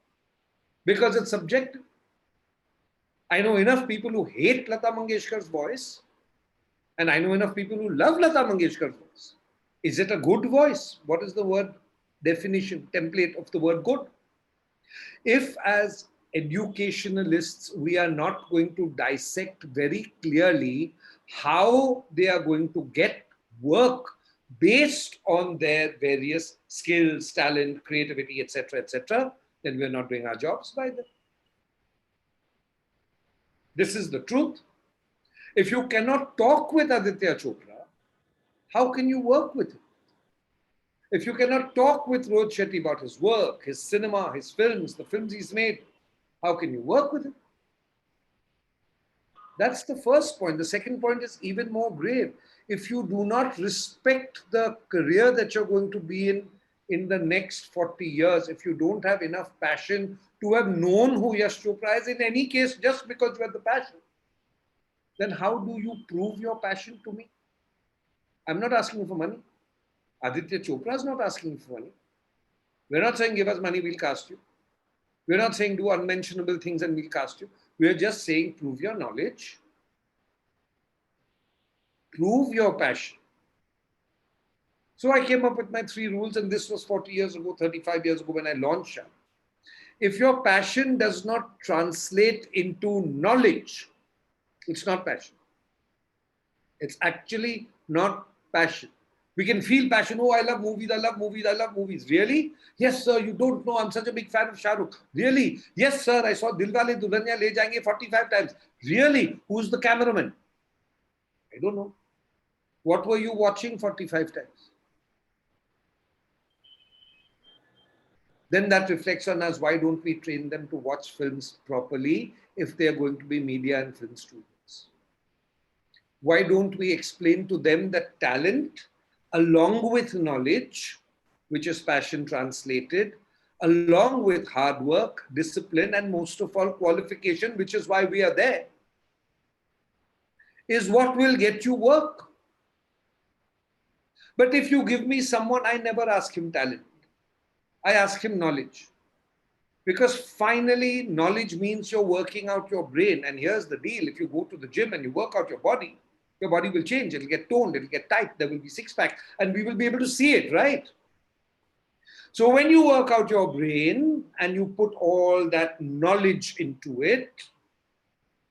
because it's subjective. I know enough people who hate Lata Mangeshkar's voice, and I know enough people who love Lata Mangeshkar's voice. Is it a good voice? What is the word definition, template of the word good? If as educationalists, we are not going to dissect very clearly how they are going to get work based on their various skills, talent, creativity, etc., then we are not doing our jobs by them. This is the truth. If you cannot talk with Aditya Chopra, how can you work with him? If you cannot talk with Rohit Shetty about his work, his cinema, his films, the films he's made, how can you work with him? That's the first point. The second point is even more grave. If you do not respect the career that you're going to be in the next 40 years, if you don't have enough passion to have known who Yash Chopra is, in any case, just because you have the passion, then how do you prove your passion to me? I'm not asking you for money. Aditya Chopra is not asking you for money. We're not saying give us money, we'll cast you. We're not saying do unmentionable things and we'll cast you. We're just saying prove your knowledge, prove your passion. So I came up with my 3 rules, and this was 40 years ago, 35 years ago when I launched Shah. If your passion does not translate into knowledge, it's not passion. It's actually not passion. We can feel passion. Oh, I love movies, I love movies, I love movies. Really? Yes, sir, you don't know. I'm such a big fan of Shah Rukh. Really? Yes, sir, I saw Dilwale Dulhaniya Le Jayenge 45 times. Really? Who's the cameraman? I don't know. What were you watching 45 times? Then that reflects on us. Why don't we train them to watch films properly if they are going to be media and film students? Why don't we explain to them that talent, along with knowledge, which is passion translated, along with hard work, discipline, and most of all qualification, which is why we are there, is what will get you work. But if you give me someone, I never ask him talent. I ask him knowledge. Because finally, knowledge means you're working out your brain. And here's the deal. If you go to the gym and you work out your body will change. It'll get toned. It'll get tight. There will be six-pack. And we will be able to see it, right? So when you work out your brain and you put all that knowledge into it,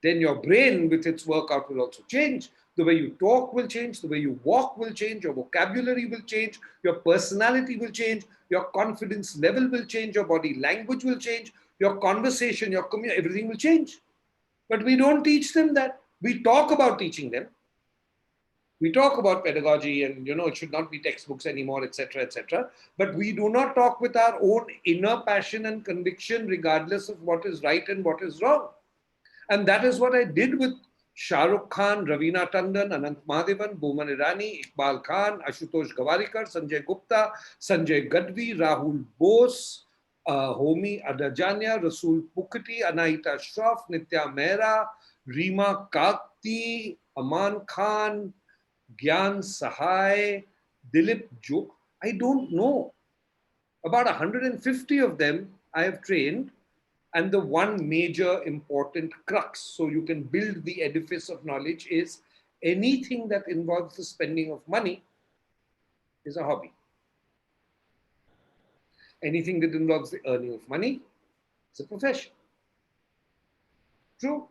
then your brain with its workout will also change. The way you talk will change, the way you walk will change, your vocabulary will change, your personality will change, your confidence level will change, your body language will change, your conversation, your community, everything will change. But we don't teach them that. We talk about teaching them. We talk about pedagogy and, it should not be textbooks anymore, etc., etc. But we do not talk with our own inner passion and conviction, regardless of what is right and what is wrong. And that is what I did with Shah Rukh Khan, Raveena Tandon, Anant Mahadevan, Boman Irani, Iqbal Khan, Ashutosh Gawarikar, Sanjay Gupta, Sanjay Gadvi, Rahul Bose, Homi Adajania, Rasul Pukati, Anahita Shroff, Nitya Mehra, Reema Kakti, Aman Khan, Gyan Sahai, Dilip Juk. I don't know. About 150 of them I have trained. And the one major important crux, so you can build the edifice of knowledge, is anything that involves the spending of money is a hobby. Anything that involves the earning of money is a profession. True.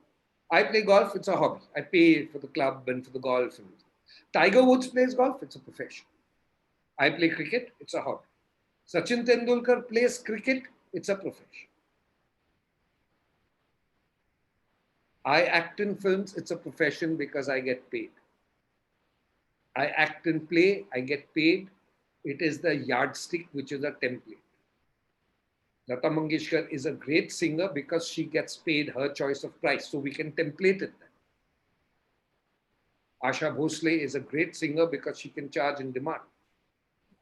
I play golf, it's a hobby. I pay for the club and for the golf. Tiger Woods plays golf, it's a profession. I play cricket, it's a hobby. Sachin Tendulkar plays cricket, it's a profession. I act in films, it's a profession because I get paid. I act in play, I get paid. It is the yardstick, which is a template. Lata Mangeshkar is a great singer because she gets paid her choice of price, so we can template it then. Asha Bhosle is a great singer because she can charge in demand.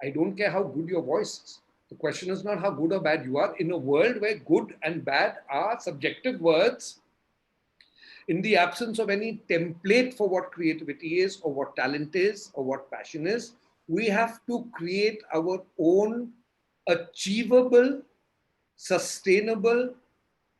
I don't care how good your voice is. The question is not how good or bad you are. In a world where good and bad are subjective words, in the absence of any template for what creativity is or what talent is or what passion is, we have to create our own achievable, sustainable,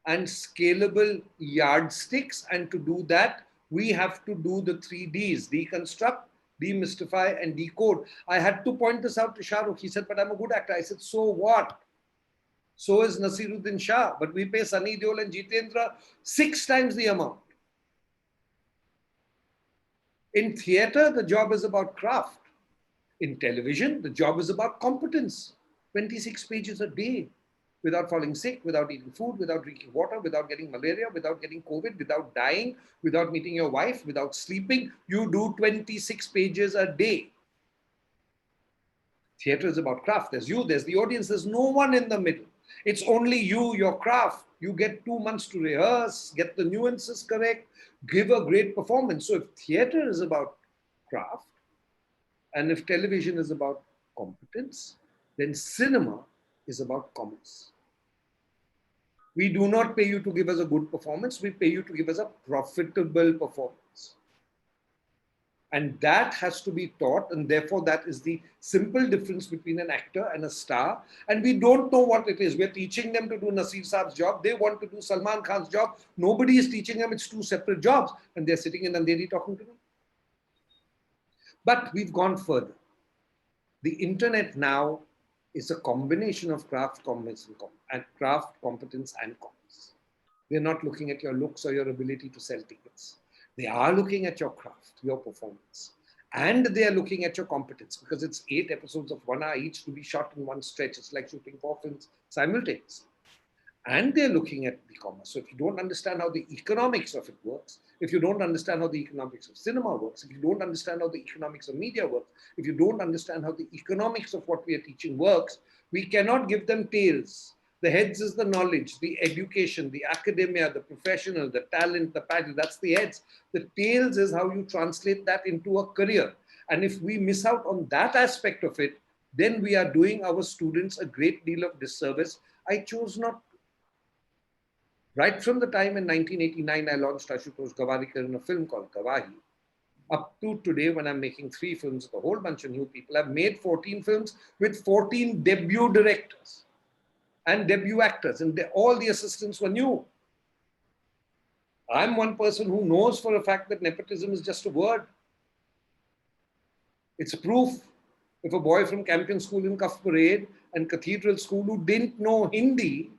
and scalable yardsticks. And to do that, we have to do the 3 Ds: deconstruct, demystify, and decode. I had to point this out to Shah Rukh. He said, but I'm a good actor. I said, so what? So is Nasiruddin Shah. But we pay Sunny Deol and Jitendra 6 times the amount. In theatre, the job is about craft. In television, the job is about competence. 26 pages a day, without falling sick, without eating food, without drinking water, without getting malaria, without getting COVID, without dying, without meeting your wife, without sleeping. You do 26 pages a day. Theatre is about craft. There's you, there's the audience, there's no one in the middle. It's only you, your craft. You get 2 months to rehearse, get the nuances correct, give a great performance. So if theatre is about craft, and if television is about competence, then cinema is about commerce. We do not pay you to give us a good performance, we pay you to give us a profitable performance. And that has to be taught, and therefore that is the simple difference between an actor and a star. And we don't know what it is. We're teaching them to do Nasir Saab's job. They want to do Salman Khan's job. Nobody is teaching them. It's 2 separate jobs. And they're sitting in Andheri talking to me. But we've gone further. The internet now is a combination of craft, competence, and commerce. They're not looking at your looks or your ability to sell tickets. They are looking at your craft, your performance. And they are looking at your competence, because it's 8 episodes of 1 hour each to be shot in one stretch. It's like shooting 4 films simultaneously. And they're looking at the commerce. So if you don't understand how the economics of it works, if you don't understand how the economics of cinema works, if you don't understand how the economics of media works, if you don't understand how the economics of what we are teaching works, we cannot give them tails. The heads is the knowledge, the education, the academia, the professional, the talent, the passion. That's the heads. The tails is how you translate that into a career. And if we miss out on that aspect of it, then we are doing our students a great deal of disservice. I chose not to. Right from the time in 1989, I launched Ashutosh Gawarikar in a film called Gawahi. Up to today, when I'm making 3 films with a whole bunch of new people, I've made 14 films with 14 debut directors and debut actors, and all the assistants were new. I'm one person who knows for a fact that nepotism is just a word. It's proof. If a boy from Campion School in Cuff Parade and Cathedral School who didn't know Hindi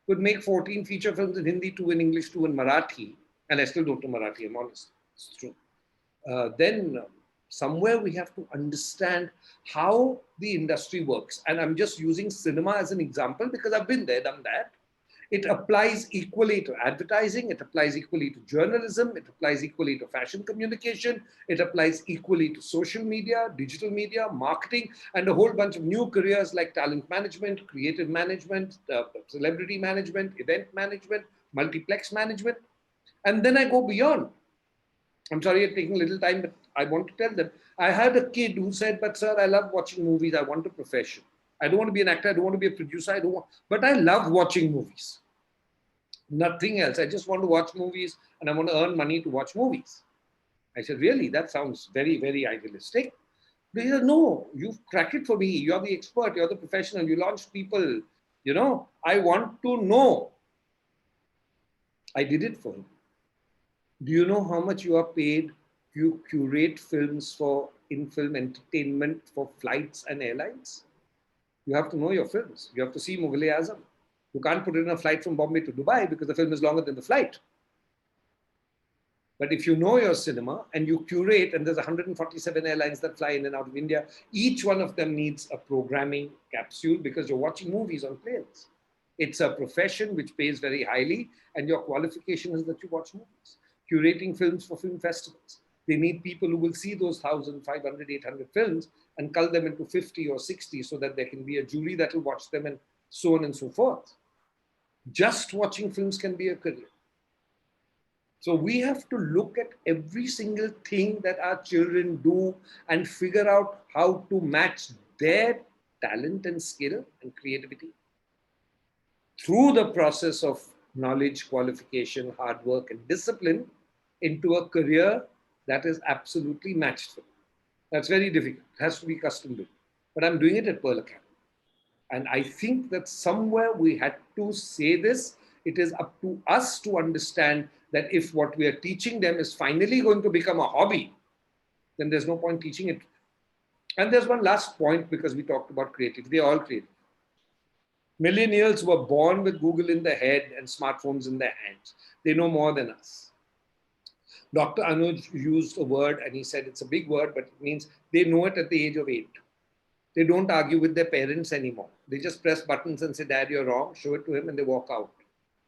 could make 14 feature films in Hindi, 2 in English, 2 in Marathi, and I still don't know Marathi, I'm honest, it's true. Then somewhere we have to understand how the industry works. And I'm just using cinema as an example because I've been there, done that. It applies equally to advertising, it applies equally to journalism, it applies equally to fashion communication, it applies equally to social media, digital media, marketing, and a whole bunch of new careers like talent management, creative management, celebrity management, event management, multiplex management. And then I go beyond. I'm sorry it's taking a little time, but I want to tell them. I had a kid who said, but sir, I love watching movies. I want a profession. I don't want to be an actor. I don't want to be a producer. I don't want, but I love watching movies. Nothing else. I just want to watch movies and I want to earn money to watch movies. I said, really? That sounds very, very idealistic. But he said, no, you've cracked it for me. You're the expert. You're the professional. You launch people. You know, I want to know. I did it for him. Do you know how much you are paid? You curate films for in-film entertainment for flights and airlines. You have to know your films. You have to see Mughal-e-Azam. You can't put it in a flight from Bombay to Dubai because the film is longer than the flight. But if you know your cinema and you curate, and there's 147 airlines that fly in and out of India, each one of them needs a programming capsule because you're watching movies on planes. It's a profession which pays very highly, and your qualification is that you watch movies. Curating films for film festivals. They need people who will see those 1,000, 500, 800 films and cull them into 50 or 60 so that there can be a jury that will watch them and so on and so forth. Just watching films can be a career. So we have to look at every single thing that our children do and figure out how to match their talent and skill and creativity through the process of knowledge, qualification, hard work, and discipline into a career that is absolutely matched for them. That's very difficult. It has to be custom built. But I'm doing it at Pearl Academy. And I think that somewhere we had to say this. It is up to us to understand that if what we are teaching them is finally going to become a hobby, then there's no point teaching it. And there's one last point because we talked about creativity. They're all creative. Millennials were born with Google in their head and smartphones in their hands. They know more than us. Dr. Anuj used a word and he said it's a big word, but it means they know it at the age of 8. They don't argue with their parents anymore. They just press buttons and say, Dad, you're wrong, show it to him, and they walk out.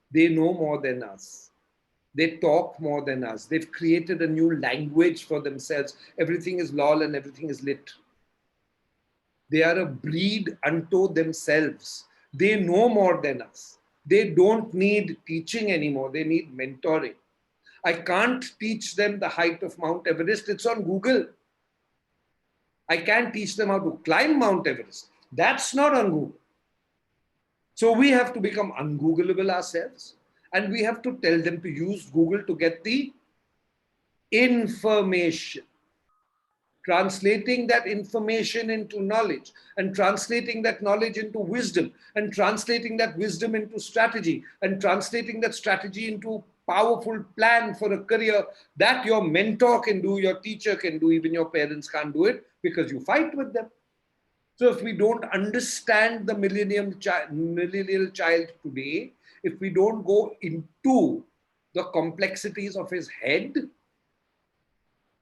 They know more than us. They talk more than us. They've created a new language for themselves. Everything is lol and everything is lit. They are a breed unto themselves. They know more than us. They don't need teaching anymore. They need mentoring. I can't teach them the height of Mount Everest. It's on Google. I can't teach them how to climb Mount Everest. That's not on Google. So we have to become ungoogleable ourselves, and we have to tell them to use Google to get the information. Translating that information into knowledge, and translating that knowledge into wisdom, and translating that wisdom into strategy, and translating that strategy into powerful plan for a career that your mentor can do, your teacher can do, even your parents can't do it because you fight with them. So if we don't understand the millennial child today, if we don't go into the complexities of his head,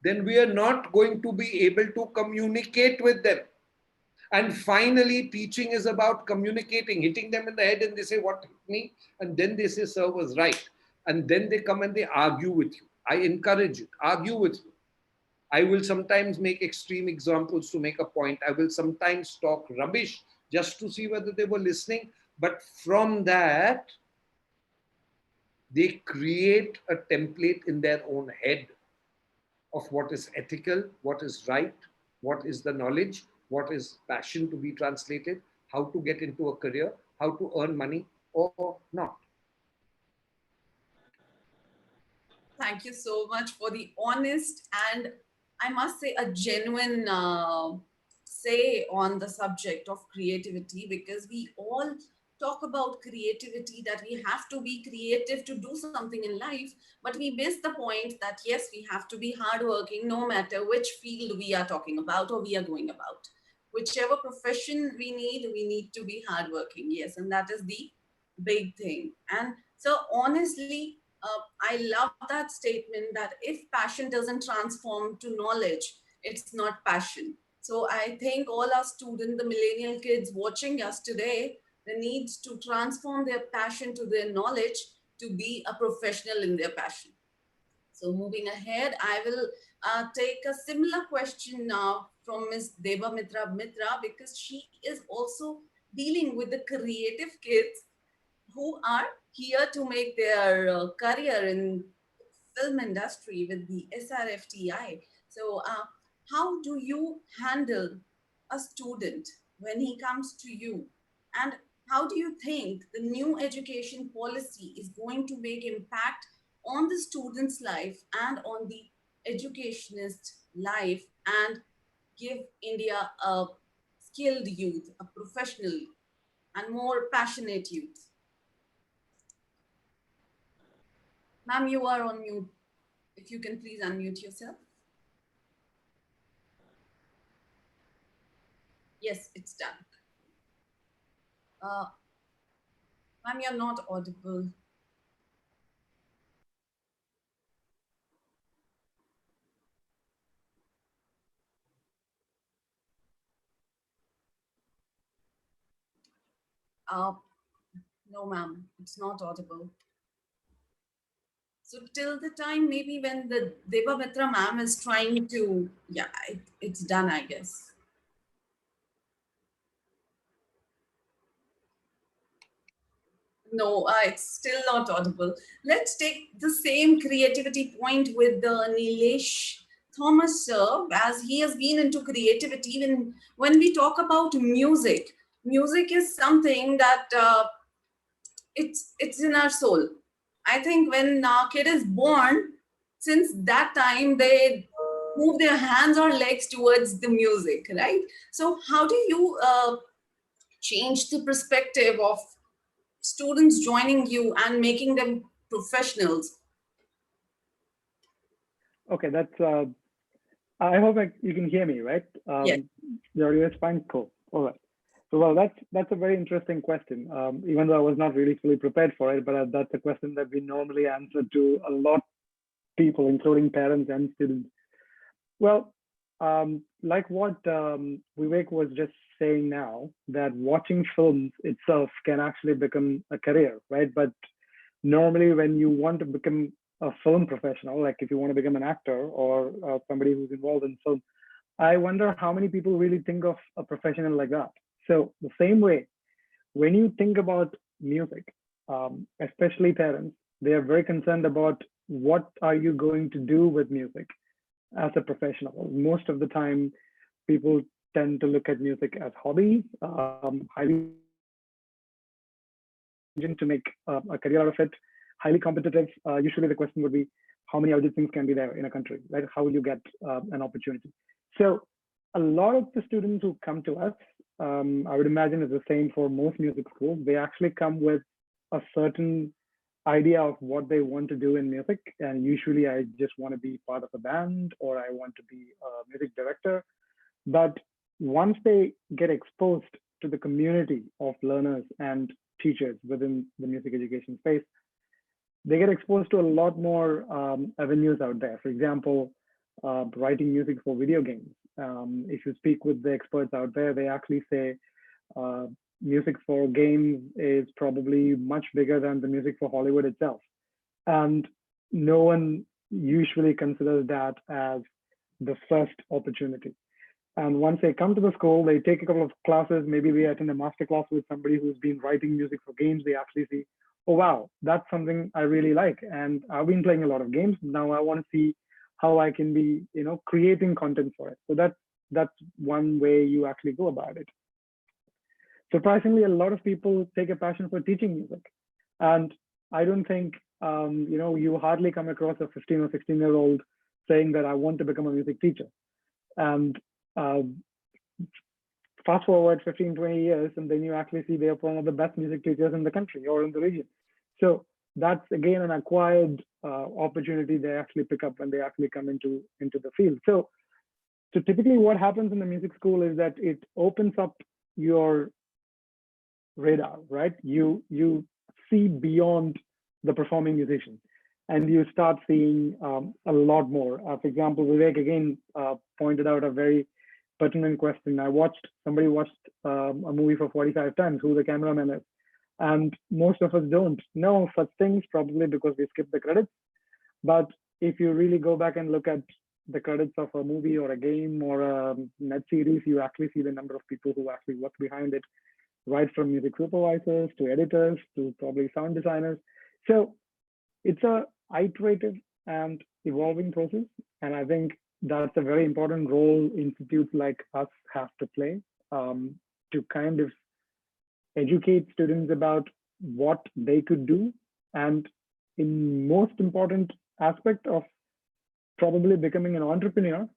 then we are not going to be able to communicate with them. And finally, teaching is about communicating, hitting them in the head and they say, what hit me? And then they say, sir was right. And then they come and they argue with you. I encourage it, argue with you. I will sometimes make extreme examples to make a point. I will sometimes talk rubbish just to see whether they were listening. But from that, they create a template in their own head of what is ethical, what is right, what is the knowledge, what is passion to be translated, how to get into a career, how to earn money or not. Thank you so much for the honest and I must say, a genuine say on the subject of creativity, because we all talk about creativity, that we have to be creative to do something in life, but we miss the point that yes, we have to be hardworking no matter which field we are talking about or we are going about. Whichever profession we need to be hardworking. Yes, and that is the big thing. And so honestly, I love that statement that if passion doesn't transform to knowledge, it's not passion. So I think all our students, the millennial kids watching us today, they need to transform their passion to their knowledge to be a professional in their passion. So moving ahead, I will take a similar question now from Ms. Debamitra Mitra, because she is also dealing with the creative kids who are here to make their career in film industry with the SRFTI. So how do you handle a student when he comes to you? And how do you think the new education policy is going to make impact on the student's life and on the educationist life, and give India a skilled youth, a professional and more passionate youth? Ma'am, you are on mute. If you can please unmute yourself. Yes, it's done. Ma'am, you're not audible. No, ma'am, it's not audible. So till the time maybe when the Debamitra ma'am is trying to, yeah, it's done, I guess. No, it's still not audible. Let's take the same creativity point with the Nilesh Thomas sir, as he has been into creativity. When we talk about music, music is something that it's in our soul. I think when a kid is born, since that time they move their hands or legs towards the music, right? So how do you change the perspective of students joining you and making them professionals? Okay, that's. I hope you can hear me, right? Yes. Your audio is fine. Cool. All right. So, well, that's a very interesting question. Even though I was not really fully prepared for it, but that's a question that we normally answer to a lot of people, including parents and students. Well, like what Viveck was just saying now, that watching films itself can actually become a career, right? But normally when you want to become a film professional, like if you want to become an actor or somebody who's involved in film, I wonder how many people really think of a professional like that. So the same way, when you think about music, especially parents, they are very concerned about what are you going to do with music as a professional. Most of the time, people tend to look at music as hobby, highly to make a career out of it, highly competitive. Usually the question would be, how many auditions can be there in a country, right? How will you get an opportunity? So a lot of the students who come to us, I would imagine is the same for most music schools. They actually come with a certain idea of what they want to do in music. And usually I just want to be part of a band, or I want to be a music director. But once they get exposed to the community of learners and teachers within the music education space, they get exposed to a lot more avenues out there. For example, writing music for video games. If you speak with the experts out there, they actually say music for games is probably much bigger than the music for Hollywood itself. And no one usually considers that as the first opportunity. And once they come to the school, they take a couple of classes, maybe they attend a master class with somebody who's been writing music for games. They actually see, oh, wow, that's something I really like. And I've been playing a lot of games. Now I want to see how I can be, creating content for it. So that's one way you actually go about it. Surprisingly, a lot of people take a passion for teaching music. And I don't think, you hardly come across a 15 or 16-year-old saying that I want to become a music teacher. And fast forward 15, 20 years, and then you actually see they're one of the best music teachers in the country or in the region. So that's again an acquired opportunity they actually pick up when they actually come into the field. So typically what happens in the music school is that it opens up your radar, right? You see beyond the performing musician, and you start seeing a lot more. For example, Viveck again pointed out a very pertinent question. Somebody watched a movie for 45 times, who the cameraman is. And most of us don't know such things, probably because we skip the credits. But if you really go back and look at the credits of a movie or a game or a net series, you actually see the number of people who actually work behind it, right from music supervisors to editors to probably sound designers. So it's a iterative and evolving process. And I think that's a very important role institutes like us have to play, to kind of educate students about what they could do, and in most important aspect of probably becoming an entrepreneur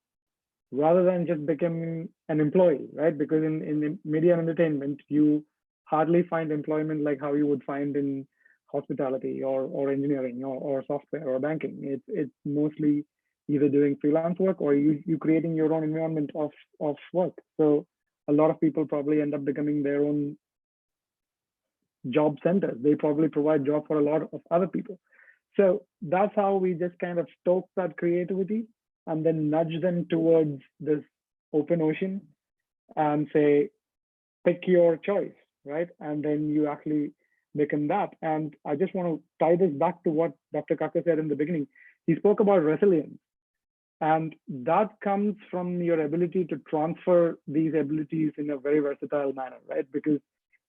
rather than just becoming an employee, right? Because in media and entertainment, you hardly find employment like how you would find in hospitality or engineering or software or banking. It's mostly either doing freelance work or you creating your own environment of work. So a lot of people probably end up becoming their own job centers. They probably provide job for a lot of other people. So that's how we just kind of stoke that creativity and then nudge them towards this open ocean and say, pick your choice, right? And then you actually become that. And I just want to tie this back to what Dr. Kacker said in the beginning. He spoke about resilience. And that comes from your ability to transfer these abilities in a very versatile manner, right? Because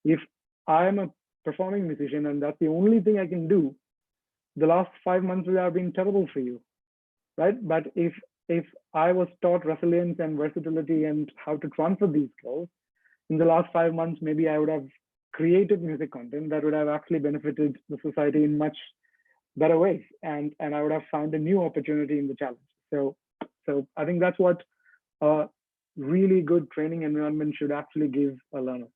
if I'm a performing musician and that's the only thing I can do, the last 5 months would have been terrible for you, right? But if I was taught resilience and versatility and how to transfer these skills, in the last 5 months, maybe I would have created music content that would have actually benefited the society in much better ways. And I would have found a new opportunity in the challenge. So I think that's what a really good training environment should actually give a learner.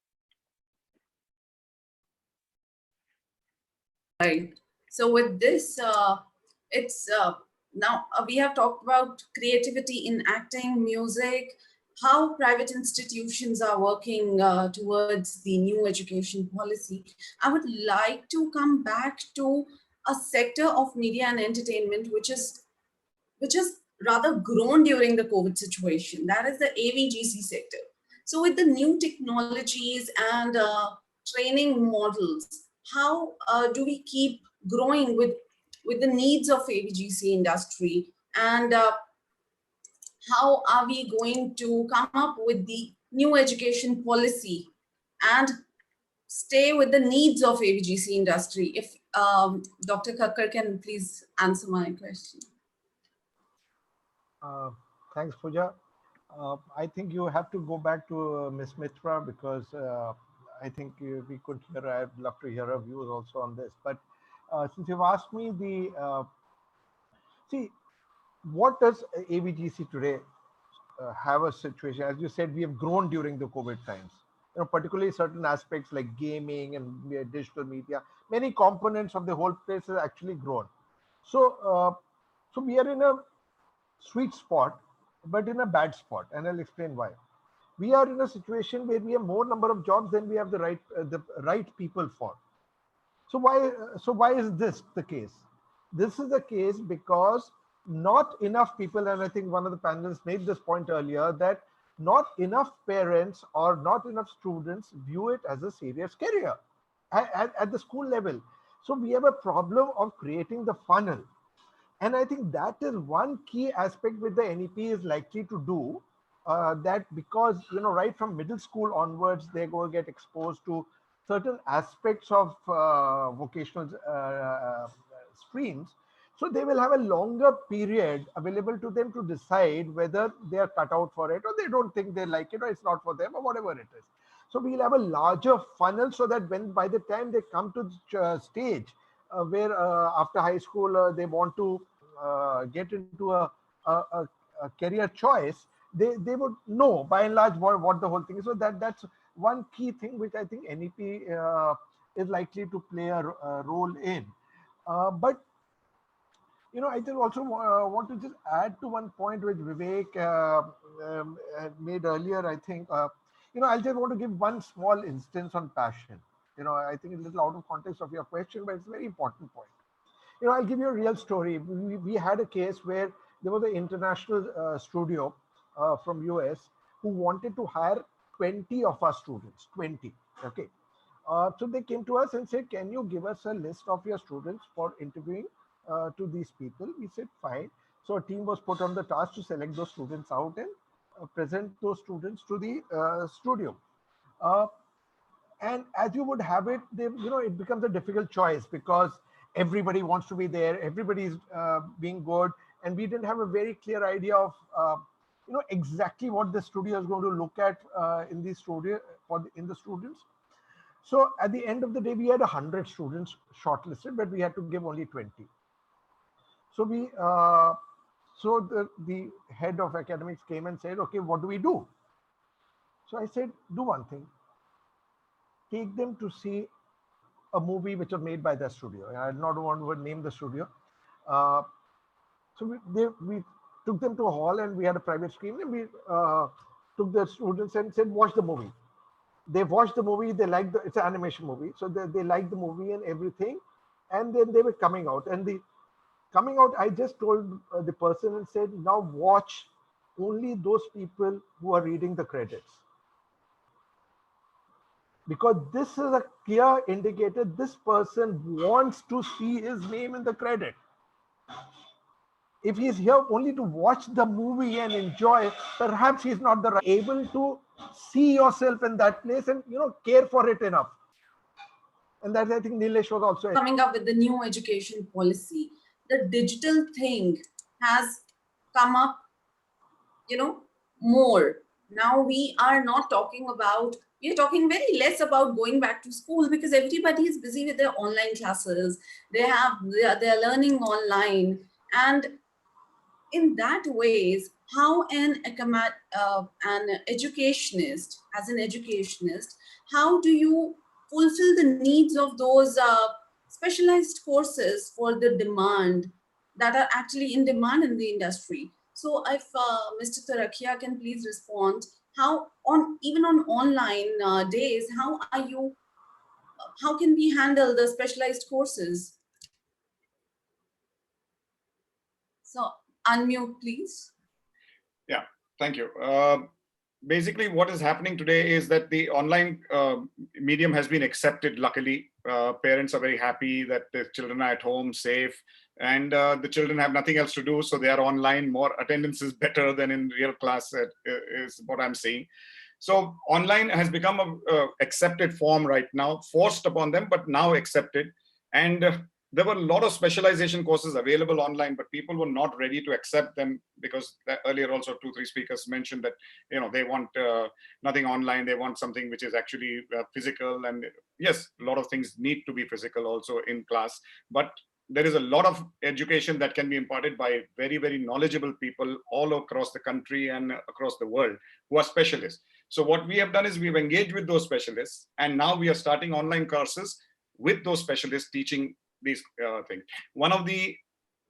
Right. So with this, it's now we have talked about creativity in acting, music, how private institutions are working towards the new education policy. I would like to come back to a sector of media and entertainment, which has rather grown during the COVID situation. That is the AVGC sector. So with the new technologies and training models, how do we keep growing with the needs of AVGC industry, and how are we going to come up with the new education policy and stay with the needs of AVGC industry? If Dr. Kacker can please answer my question. Thanks, Pooja. I think you have to go back to Ms. Mitra, because I think we could hear, I'd love to hear her views also on this. But since you've asked me see, what does AVGC today have a situation? As you said, we have grown during the COVID times. Particularly certain aspects like gaming and digital media, many components of the whole place has actually grown. So, so we are in a sweet spot, but in a bad spot, and I'll explain why. We are in a situation where we have more number of jobs than we have the right people for. So why is this the case? This is the case because not enough people, and I think one of the panelists made this point earlier, that not enough parents or not enough students view it as a serious career at the school level. So we have a problem of creating the funnel. And I think that is one key aspect which the NEP is likely to do, that because, right from middle school onwards, they're going to get exposed to certain aspects of vocational streams. So they will have a longer period available to them to decide whether they are cut out for it or they don't think they like it or it's not for them or whatever it is. So we'll have a larger funnel so that by the time they come to the stage where after high school they want to get into a a career choice, they would know by and large what the whole thing is. So that's one key thing which I think NEP is likely to play a role in. But I just also want to just add to one point which Viveck made earlier. I think I just want to give one small instance on passion. I think it's a little out of context of your question, but it's a very important point. I'll give you a real story. We had a case where there was an international studio from US who wanted to hire 20 of our students, 20. Okay. So they came to us and said, can you give us a list of your students for interviewing to these people? We said, fine. So a team was put on the task to select those students out and present those students to the studio. And as you would have it, it becomes a difficult choice because everybody wants to be there, everybody is being good, and we didn't have a very clear idea of exactly what the studio is going to look at in the studio in the students. So at the end of the day, we had 100 students shortlisted, but we had to give only 20. So the head of academics came and said, okay, what do we do? So I said, do one thing. Take them to see a movie which was made by the studio. I don't want to name the studio. So we took them to a hall and we had a private screen, and we took the students and said, watch the movie. They watched the movie, they liked it's an animation movie. So they liked the movie and everything. And then they were coming out. And the coming out, I just told the person and said, now watch only those people who are reading the credits. Because this is a clear indicator, this person wants to see his name in the credit. If he's here only to watch the movie and enjoy, perhaps he's not able to see yourself in that place and care for it enough. And that I think Nilesh was also coming up with the new education policy. The digital thing has come up, more. Now we are not talking about, we are talking very less about going back to school because everybody is busy with their online classes. They are learning online, and in that ways, how an educationist, how do you fulfill the needs of those specialized courses for the demand that are actually in demand in the industry? So if Mr. Turakhia can please respond, how even on online days, how can we handle the specialized courses? So unmute, please. Yeah, thank you. Basically, what is happening today is that the online medium has been accepted, luckily. Parents are very happy that the children are at home, safe, and the children have nothing else to do, so they are online. More attendance is better than in real class, is what I'm seeing. So online has become an accepted form right now, forced upon them, but now accepted. And there were a lot of specialization courses available online, but people were not ready to accept them because earlier also 2-3 speakers mentioned that, they want nothing online. They want something which is actually physical. And yes, a lot of things need to be physical also in class, but there is a lot of education that can be imparted by very, very knowledgeable people all across the country and across the world who are specialists. So what we have done is we've engaged with those specialists, and now we are starting online courses with those specialists teaching these things. One of the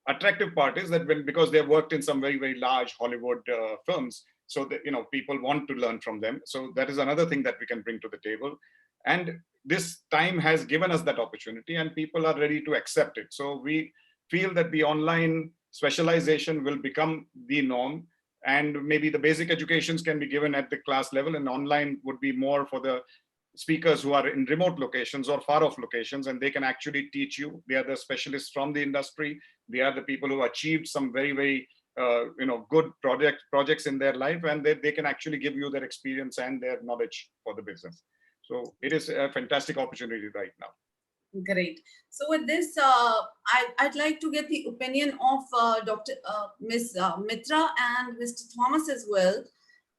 attractive part is that because they've worked in some very, very large Hollywood films, so that people want to learn from them. So that is another thing that we can bring to the table. And this time has given us that opportunity, and people are ready to accept it. So we feel that the online specialization will become the norm, and maybe the basic educations can be given at the class level, and online would be more for the speakers who are in remote locations or far off locations, and they can actually teach you. They are the specialists from the industry. They are the people who achieved some very, very good projects in their life, and they can actually give you their experience and their knowledge for the business. So it is a fantastic opportunity right now. Great. So with this, I'd like to get the opinion of Ms. Mitra and Mr. Thomas as well.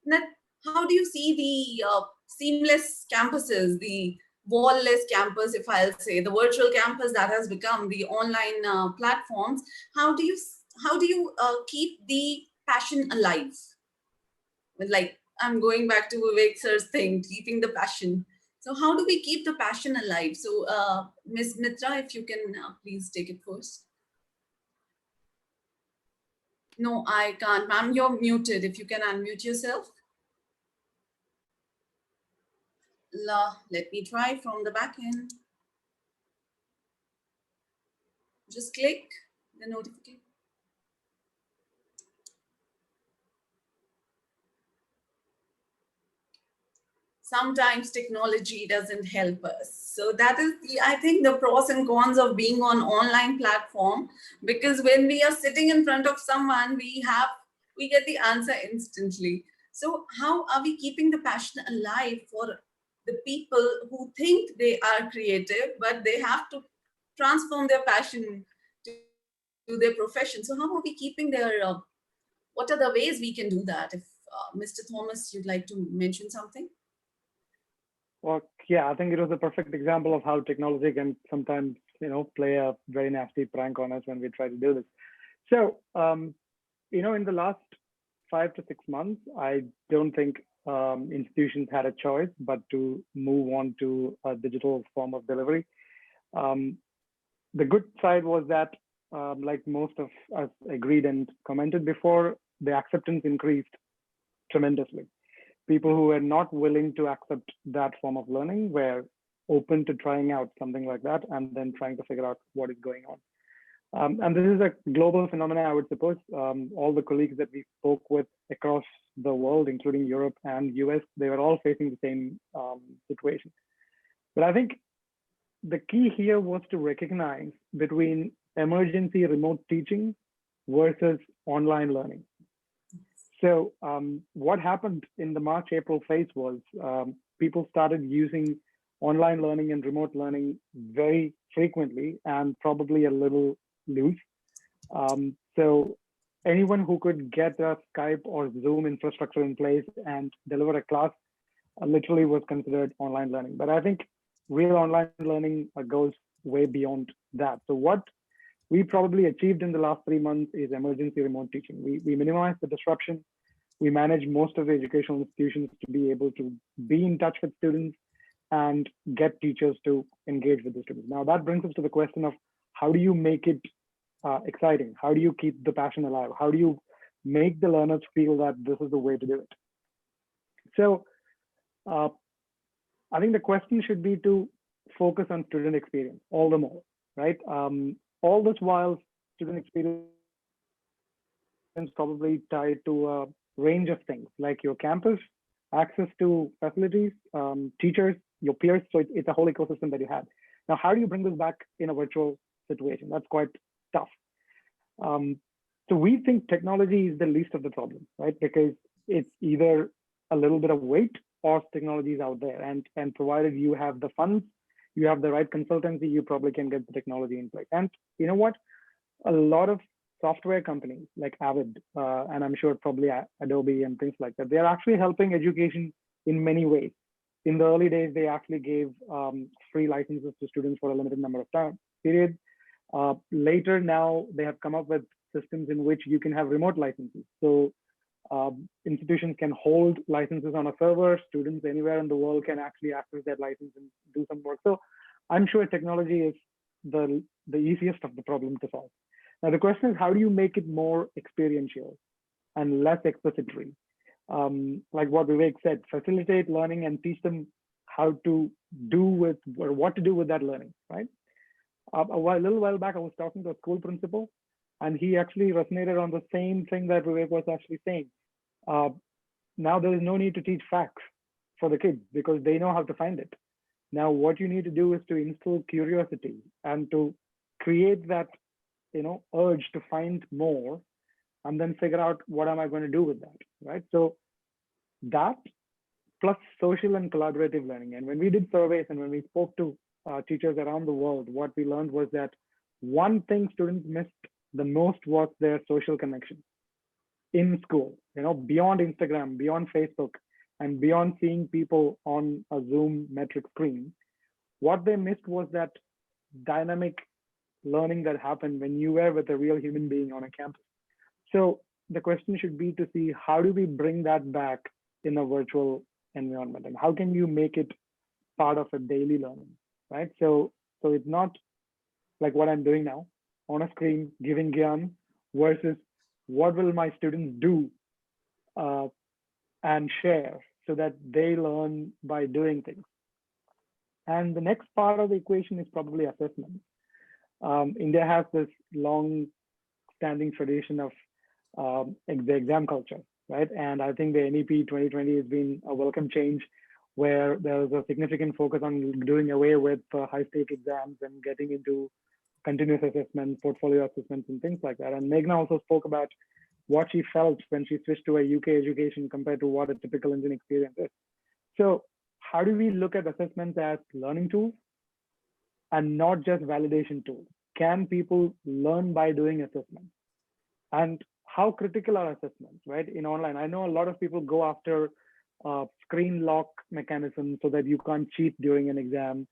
That how do you see the seamless campuses, the wall-less campus, if I'll say, the virtual campus that has become the online platforms? How do you how do you keep the passion alive? Like, I'm going back to Viveck sir's thing, keeping the passion. So how do we keep the passion alive? So Ms. Mitra, if you can please take it first. No, I can't. Ma'am, you're muted. If you can unmute yourself. Let me try from the back end. Just click the notification. Sometimes technology doesn't help us. So that is, I think, the pros and cons of being on online platform, because when we are sitting in front of someone, we get the answer instantly. So how are we keeping the passion alive for the people who think they are creative, but they have to transform their passion to their profession? So how are we keeping their, what are the ways we can do that? If Mr. Thomas, you'd like to mention something? Well, yeah, I think it was a perfect example of how technology can sometimes, play a very nasty prank on us when we try to do this. So, in the last 5 to 6 months, I don't think institutions had a choice but to move on to a digital form of delivery. The good side was that, like most of us agreed and commented before, the acceptance increased tremendously. People who were not willing to accept that form of learning were open to trying out something like that and then trying to figure out what is going on. And this is a global phenomenon, I would suppose. All the colleagues that we spoke with across the world, including Europe and US, they were all facing the same situation. But I think the key here was to recognize between emergency remote teaching versus online learning. So what happened in the March-April phase was people started using online learning and remote learning very frequently and probably a little loose. So anyone who could get a Skype or Zoom infrastructure in place and deliver a class literally was considered online learning. But I think real online learning goes way beyond that. So what we probably achieved in the last 3 months is emergency remote teaching. We minimized the disruption. We manage most of the educational institutions to be able to be in touch with students and get teachers to engage with the students. Now that brings us to the question of how do you make it exciting? How do you keep the passion alive? How do you make the learners feel that this is the way to do it? So I think the question should be to focus on student experience all the more, right? All this while student experience probably tied to a range of things like your campus, access to facilities, teachers, your peers. So it's a whole ecosystem that you have. Now, how do you bring this back in a virtual situation? That's quite tough. So we think technology is the least of the problem, right? Because it's either a little bit of weight or technology is out there. And provided you have the funds, you have the right consultancy, you probably can get the technology in place. And you know what? A lot of software companies like Avid, and I'm sure probably Adobe and things like that, they're actually helping education in many ways. In the early days, they actually gave free licenses to students for a limited number of time periods. Later now, they have come up with systems in which you can have remote licenses. So institutions can hold licenses on a server. Students anywhere in the world can actually access that license and do some work. So I'm sure technology is the easiest of the problem to solve. Now, the question is, how do you make it more experiential and less expository? Like what Viveck said, facilitate learning and teach them how to do with, or what to do with that learning, right? A little while back, I was talking to a school principal, and he actually resonated on the same thing that Viveck was actually saying. Now there is no need to teach facts for the kids because they know how to find it. Now, what you need to do is to instill curiosity and to create that, urge to find more, and then figure out what am I going to do with that, right? So that plus social and collaborative learning. And when we did surveys and when we spoke to teachers around the world, what we learned was that one thing students missed the most was their social connection in school, beyond Instagram, beyond Facebook, and beyond seeing people on a Zoom metric screen. What they missed was that dynamic learning that happened when you were with a real human being on a campus. So the question should be to see how do we bring that back in a virtual environment, and how can you make it part of a daily learning, right? So it's not like what I'm doing now on a screen giving gyan versus what will my students do and share so that they learn by doing things. And the next part of the equation is probably assessment. India has this long standing tradition of the exam culture, right? And I think the NEP 2020 has been a welcome change, where there is a significant focus on doing away with high-stake exams and getting into continuous assessment, portfolio assessments, and things like that. And Meghna also spoke about what she felt when she switched to a UK education compared to what a typical Indian experience is. So how do we look at assessments as learning tools and not just validation tools? Can people learn by doing assessments? And how critical are assessments, right? In online, I know a lot of people go after screen lock mechanisms so that you can't cheat during an exam.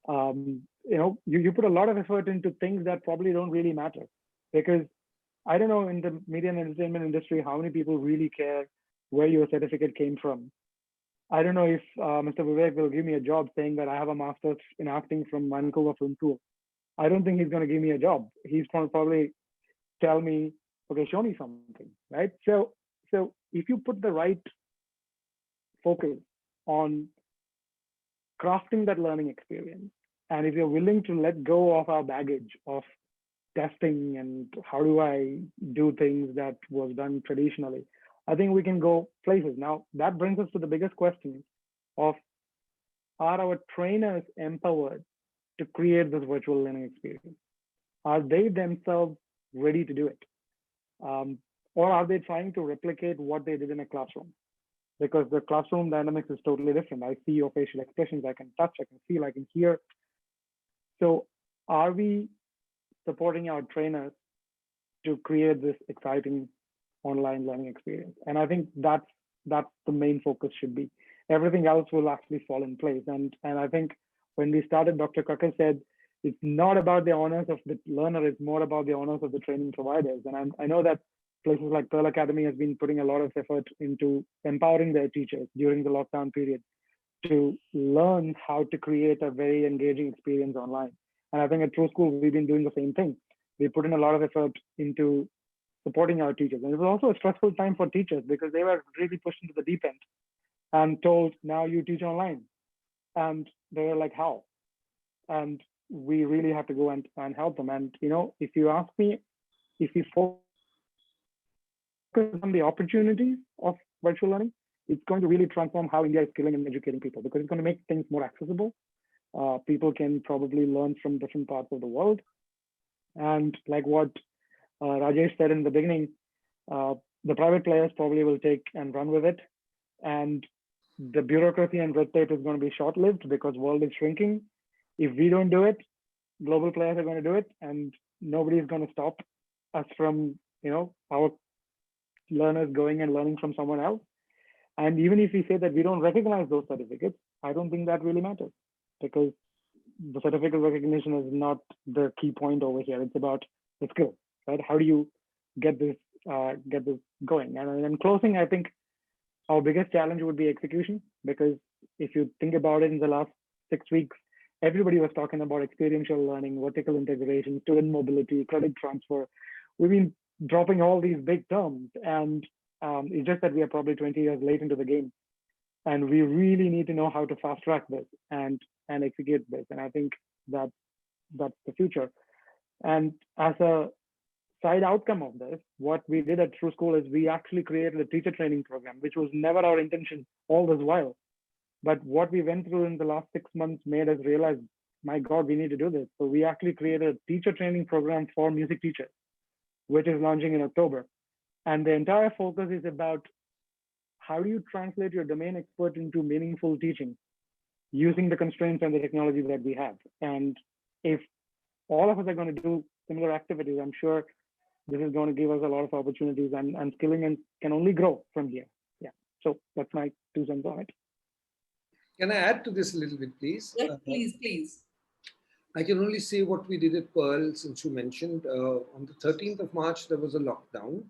You put a lot of effort into things that probably don't really matter, because I don't know in the media and entertainment industry how many people really care where your certificate came from. I don't know if Mr. Viveck will give me a job saying that I have a master's in acting from Vancouver Film School. I don't think he's going to give me a job. He's going to probably tell me, okay, show me something, right? So if you put the right focus on crafting that learning experience, and if you're willing to let go of our baggage of testing and how do I do things that was done traditionally, I think we can go places. Now, that brings us to the biggest question of, are our trainers empowered to create this virtual learning experience? Are they themselves ready to do it? Or are they trying to replicate what they did in a classroom? Because the classroom dynamics is totally different. I see your facial expressions, I can touch, I can feel, I can hear. So are we supporting our trainers to create this exciting online learning experience? And I think that's the main focus should be. Everything else will actually fall in place. And I think when we started, Dr. Kacker said, it's not about the honors of the learner, it's more about the honors of the training providers. And I know that places like Pearl Academy has been putting a lot of effort into empowering their teachers during the lockdown period to learn how to create a very engaging experience online. And I think at True School, we've been doing the same thing. We put in a lot of effort into supporting our teachers. And it was also a stressful time for teachers because they were really pushed into the deep end and told, now you teach online. And they were like, how? And we really have to go and help them. And, if you ask me, if we focus on the opportunities of virtual learning, it's going to really transform how India is skilling and educating people, because it's going to make things more accessible. People can probably learn from different parts of the world. And like what Rajesh said in the beginning, the private players probably will take and run with it. And the bureaucracy and red tape is going to be short-lived because world is shrinking. If we don't do it, global players are going to do it, and nobody is going to stop us from, our learners going and learning from someone else. And even if we say that we don't recognize those certificates, I don't think that really matters, because the certificate recognition is not the key point over here. It's about the skill, right? How do you get this going? And in closing, I think our biggest challenge would be execution, because if you think about it, in the last 6 weeks, everybody was talking about experiential learning, vertical integration, student mobility, credit transfer. We've been dropping all these big terms, and it's just that we are probably 20 years late into the game. And we really need to know how to fast track this and execute this. And I think that's the future. And as a side outcome of this, what we did at True School is we actually created a teacher training program, which was never our intention all this while. But what we went through in the last 6 months made us realize, my God, we need to do this. So we actually created a teacher training program for music teachers, which is launching in October. And the entire focus is about how do you translate your domain expert into meaningful teaching using the constraints and the technology that we have. And if all of us are going to do similar activities, I'm sure this is going to give us a lot of opportunities, and skilling and can only grow from here. Yeah. So that's my 2 cents on it. Can I add to this a little bit, please? Yes, please. I can only say what we did at Pearl, since you mentioned. On the 13th of March, there was a lockdown.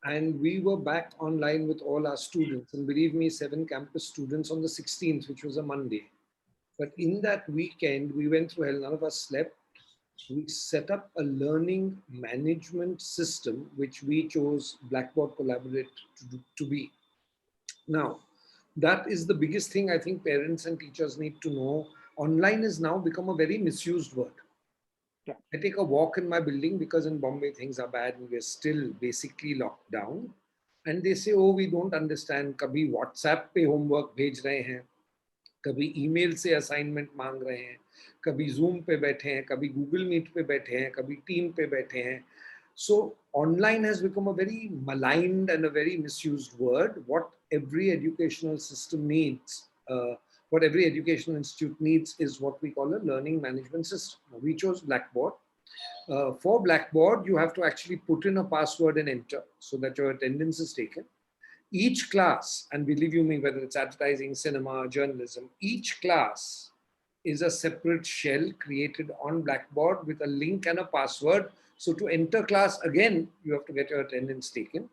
And we were back online with all our students. And believe me, 7 campus students on the 16th, which was a Monday. But in that weekend, we went through hell. None of us slept. We set up a learning management system, which we chose Blackboard Collaborate to be. Now, that is the biggest thing I think parents and teachers need to know. Online has now become a very misused word. Yeah. I take a walk in my building because in Bombay things are bad and we're still basically locked down. And they say, oh, we don't understand. Kabhi WhatsApp pe homework bhej rahe hain. कभी email से assignment मांग रहे हैं, कभी zoom पे बैठे हैं, कभी गूगल मीट पे बैठे हैं, कभी टीम पे बैठे हैं. So online has become a very maligned and a very misused word. What every educational system needs, what every educational institute needs is what we call a learning management system. We chose Blackboard. For Blackboard, you have to actually put in a password and enter so that your attendance is taken. Each class, and believe you me, whether it's advertising, cinema, journalism, each class is a separate shell created on Blackboard with a link and a password. So to enter class, again, you have to get your attendance taken.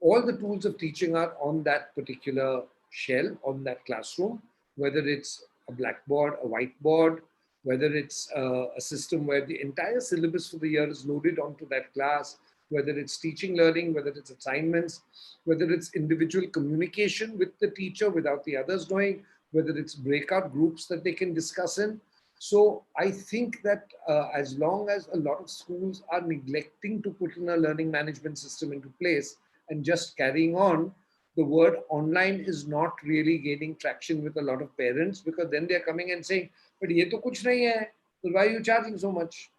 All the tools of teaching are on that particular shell, on that classroom, whether it's a blackboard, a whiteboard, whether it's a system where the entire syllabus for the year is loaded onto that class, whether it's teaching, learning, whether it's assignments, whether it's individual communication with the teacher without the others knowing, whether it's breakout groups that they can discuss in. So I think that as long as a lot of schools are neglecting to put in a learning management system into place and just carrying on, the word online is not really gaining traction with a lot of parents, because then they're coming and saying, but ye to kuch nahi hai, so why are you charging so much?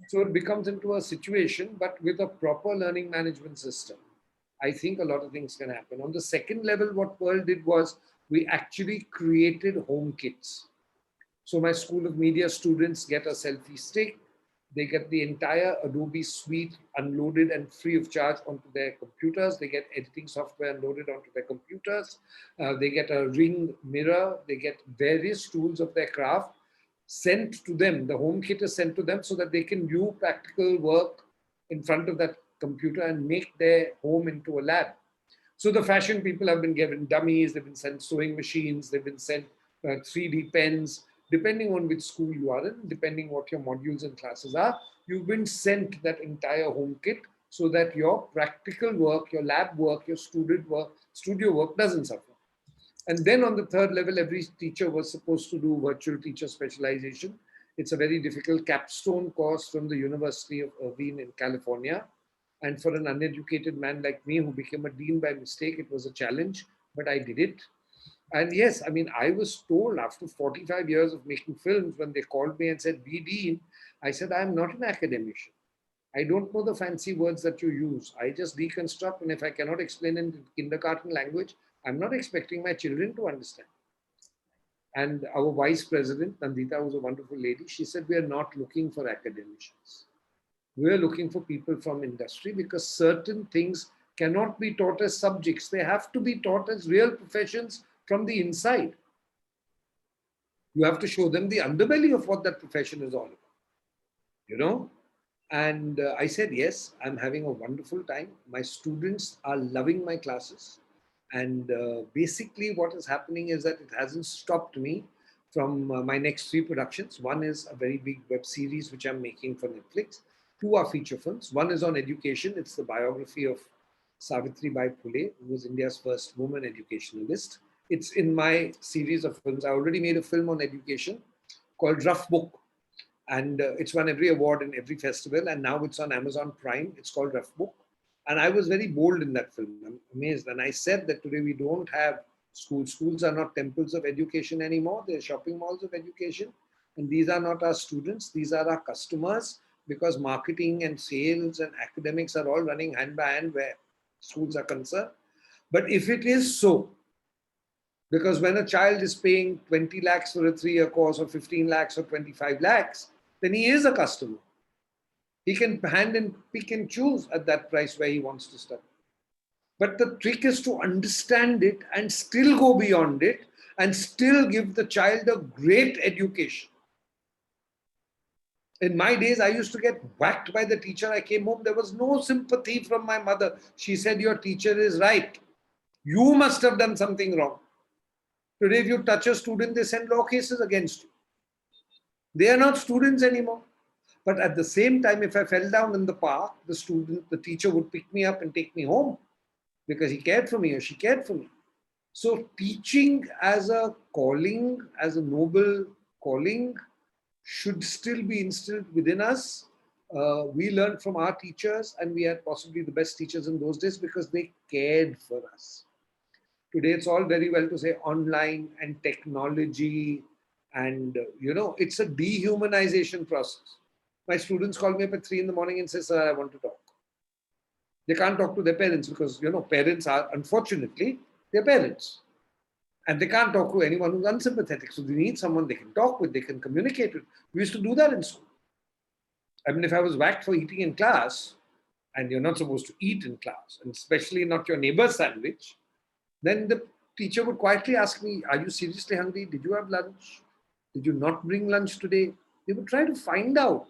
So it becomes into a situation, but with a proper learning management system, I think a lot of things can happen. On the second level, what Pearl did was we actually created home kits. So my School of Media students get a selfie stick. They get the entire Adobe suite unloaded and free of charge onto their computers. They get editing software unloaded onto their computers. They get a Ring mirror. They get various tools of their craft sent to them. The home kit is sent to them so that they can do practical work in front of that computer and make their home into a lab. So the fashion people have been given dummies, they've been sent sewing machines, they've been sent 3D pens, depending on which school you are in, depending what your modules and classes are, you've been sent that entire home kit so that your practical work, your lab work, your student work, studio work doesn't suffer. And then on the third level, every teacher was supposed to do virtual teacher specialization. It's a very difficult capstone course from the University of Irvine in California. And for an uneducated man like me who became a dean by mistake, it was a challenge, but I did it. And yes, I mean, I was told after 45 years of making films, when they called me and said, be dean, I said, I'm not an academician. I don't know the fancy words that you use. I just deconstruct, and if I cannot explain in kindergarten language, I'm not expecting my children to understand. And our vice president, Nandita, was a wonderful lady. She said, we are not looking for academicians. We are looking for people from industry, because certain things cannot be taught as subjects. They have to be taught as real professions from the inside. You have to show them the underbelly of what that profession is all about, you know? And I said, yes, I'm having a wonderful time. My students are loving my classes. And basically what is happening is that it hasn't stopped me from my next 3 productions. One is a very big web series, which I'm making for Netflix. 2 are feature films. One is on education. It's the biography of Savitribai Phule, who was India's first woman educationalist. It's in my series of films. I already made a film on education called Rough Book. And it's won every award in every festival. And now it's on Amazon Prime. It's called Rough Book. And I was very bold in that film. I'm amazed. And I said that today we don't have schools. Schools are not temples of education anymore. They're shopping malls of education. And these are not our students. These are our customers, because marketing and sales and academics are all running hand by hand where schools are concerned. But if it is so, because when a child is paying 20 lakhs for a 3-year course, or 15 lakhs or 25 lakhs, then he is a customer. He can hand and pick and choose at that price where he wants to study. But the trick is to understand it and still go beyond it and still give the child a great education. In my days, I used to get whacked by the teacher. I came home, there was no sympathy from my mother. She said, your teacher is right. You must have done something wrong. Today, if you touch a student, they send law cases against you. They are not students anymore. But at the same time, if I fell down in the park, the teacher would pick me up and take me home because he cared for me or she cared for me. So teaching as a calling, as a noble calling, should still be instilled within us. We learned from our teachers, and we had possibly the best teachers in those days because they cared for us. Today, it's all very well to say online and technology, and it's a dehumanization process. My students call me up at 3 in the morning and say, sir, I want to talk. They can't talk to their parents because, parents are, unfortunately, their parents. And they can't talk to anyone who's unsympathetic. So they need someone they can talk with, they can communicate with. We used to do that in school. I mean, if I was whacked for eating in class, and you're not supposed to eat in class, and especially not your neighbor's sandwich, then the teacher would quietly ask me, are you seriously hungry? Did you have lunch? Did you not bring lunch today? They would try to find out.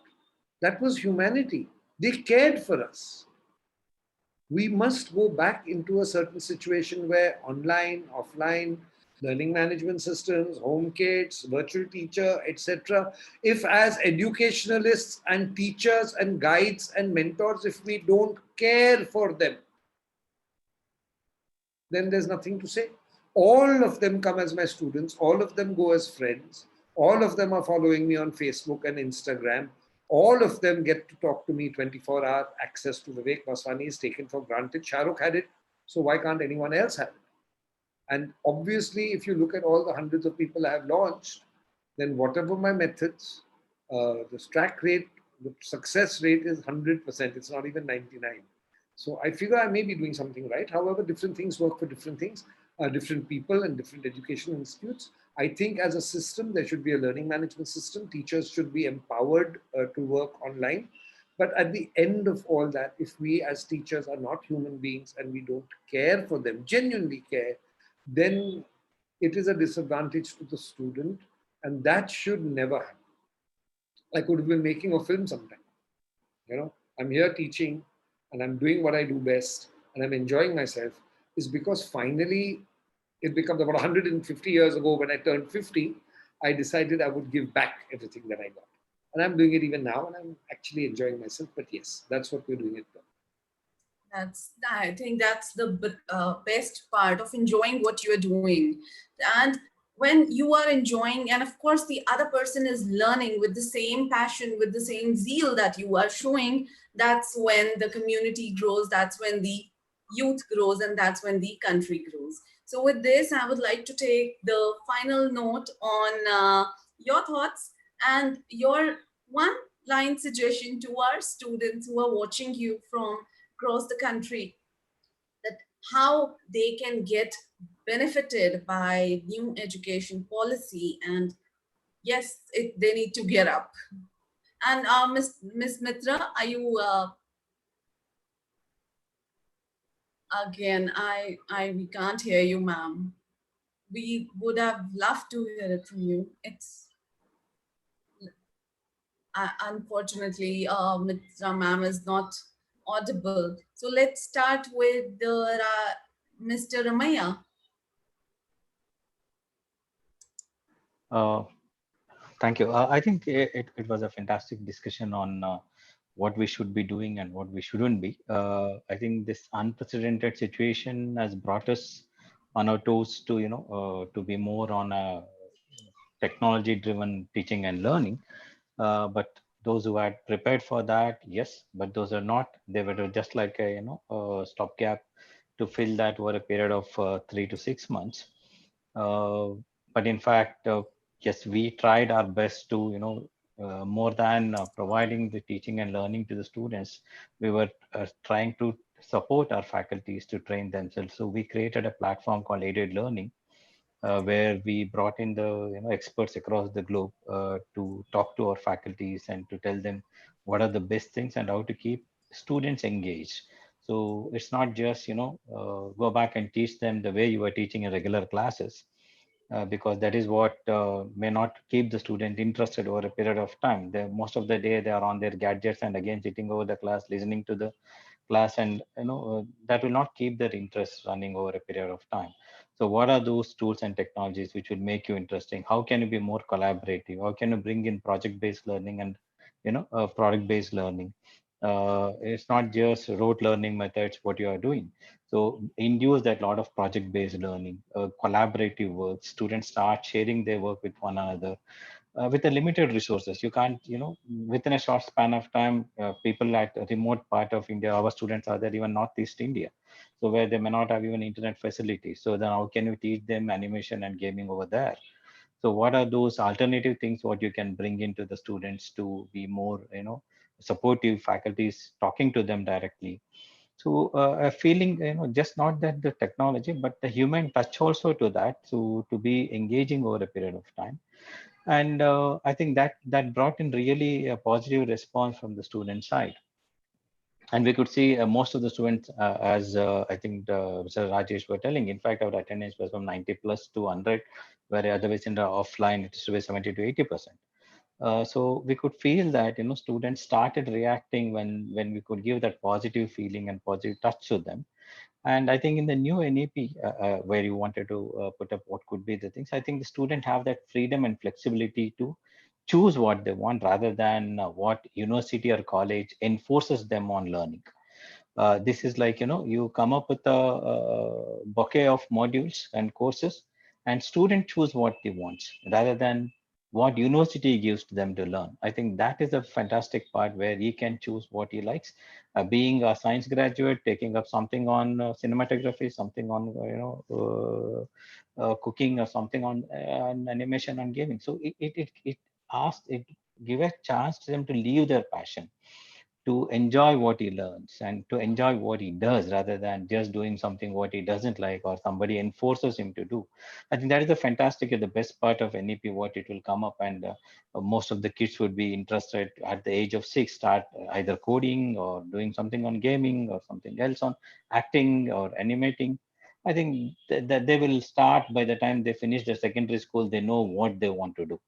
That was humanity. They cared for us. We must go back into a certain situation where online, offline, learning management systems, home kits, virtual teacher, etc. If as educationalists and teachers and guides and mentors, if we don't care for them, then there's nothing to say. All of them come as my students. All of them go as friends. All of them are following me on Facebook and Instagram. All of them get to talk to me 24-hour access to Viveck. Vaswani is taken for granted. Shah Rukh had it, so why can't anyone else have it? And obviously, if you look at all the hundreds of people I have launched, then whatever my methods, the strike rate, the success rate is 100%. It's not even 99. So I figure I may be doing something right. However, different things work for different things, different people and different educational institutes. I think as a system, there should be a learning management system. Teachers should be empowered to work online. But at the end of all that, if we as teachers are not human beings and we don't care for them, genuinely care, then it is a disadvantage to the student, and that should never happen. I could have been making a film sometime. I'm here teaching and I'm doing what I do best and I'm enjoying myself, is because finally it becomes about 150 years ago when I turned 50, I decided I would give back everything that I got. And I'm doing it even now and I'm actually enjoying myself. But yes, that's what we're doing it for. I think that's the best part of enjoying what you're doing. And when you are enjoying, and of course the other person is learning with the same passion, with the same zeal that you are showing, that's when the community grows, that's when the youth grows, and that's when the country grows. So with this, I would like to take the final note on your thoughts and your one-line suggestion to our students who are watching you from across the country, that how they can get benefited by new education policy. And yes, they need to get up. And Miss Mitra, are you again? We can't hear you, ma'am. We would have loved to hear it from you. It's unfortunately Mitra ma'am is not audible. So let's start with Mr. Ramaiah. Thank you. I think it was a fantastic discussion on what we should be doing and what we shouldn't be. I think this unprecedented situation has brought us on our toes to, to be more on a technology-driven teaching and learning. But those who had prepared for that, yes, but those are not. They were just like a stopgap to fill that over a period of 3 to 6 months. But in fact, yes, we tried our best to, more than providing the teaching and learning to the students, we were trying to support our faculties to train themselves. So we created a platform called Aided Learning, where we brought in the experts across the globe to talk to our faculties and to tell them what are the best things and how to keep students engaged. So it's not just go back and teach them the way you were teaching in regular classes. because that is what may not keep the student interested over a period of time. Most of the day they are on their gadgets and again sitting over the class, listening to the class, and that will not keep their interest running over a period of time. So what are those tools and technologies which will make you interesting? How can you be more collaborative? How can you bring in project-based learning and product-based learning? It's not just rote learning methods what you are doing. So induce that lot of project-based learning, collaborative work. Students start sharing their work with one another. With the limited resources, you can't, within a short span of time, people at a remote part of India, our students are there, even Northeast India, so where they may not have even internet facilities. So then how can you teach them animation and gaming over there? So what are those alternative things what you can bring into the students to be more, supportive faculties talking to them directly? So a feeling, just not that the technology, but the human touch also to that, so to be engaging over a period of time. And I think that brought in really a positive response from the student side. And we could see most of the students, as I think Mr. Rajesh were telling, in fact, our attendance was from 90 plus to 100, where otherwise in the offline it is to be 70 to 80%. So we could feel that students started reacting when we could give that positive feeling and positive touch to them. And I think in the new NEP, where you wanted to put up what could be the things, I think the student have that freedom and flexibility to choose what they want rather than what university or college enforces them on learning. This is like, you come up with a bouquet of modules and courses, and student choose what they want rather than what university gives to them to learn. I think that is a fantastic part where he can choose what he likes. Being a science graduate, taking up something on cinematography, something on, cooking, or something on animation and gaming. So it give a chance to them to leave their passion, to enjoy what he learns and to enjoy what he does rather than just doing something what he doesn't like or somebody enforces him to do. I think that is the fantastic and the best part of NEP, what it will come up, and most of the kids would be interested at the age of 6, start either coding or doing something on gaming or something else on acting or animating. I think that they will start by the time they finish their secondary school, they know what they want to do,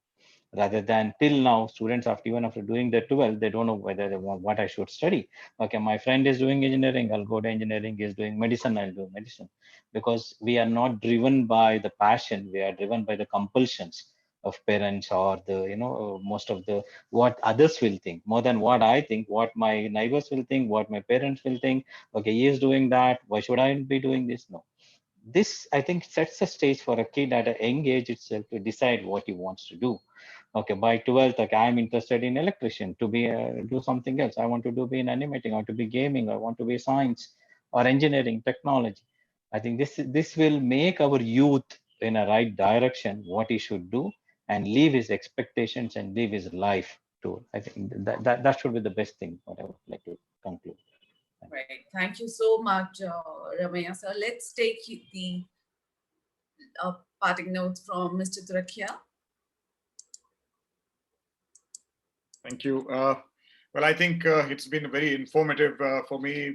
rather than till now students after even after doing the 12 they don't know whether they want what I should study. Okay, my friend is doing engineering, I'll go to engineering. Is doing medicine, I'll do medicine. Because we are not driven by the passion, we are driven by the compulsions of parents or the most of the what others will think more than what I think, what my neighbors will think, what my parents will think. Okay, he is doing that, why should I be doing this? No, this I think sets a stage for a kid at a young age itself to decide what he wants to do. Okay, by 12th, okay, I'm interested in electrician to be do something else. I want to do be in animating, I want to be gaming, I want to be science or engineering, technology. I think this will make our youth in a right direction what he should do and leave his expectations and live his life to. I think that should be the best thing. What I would like to conclude. Right. Thank you so much, Ramaiah sir. Let's take the parting notes from Mr. Turakhia. Thank you. Well, I think it's been very informative for me.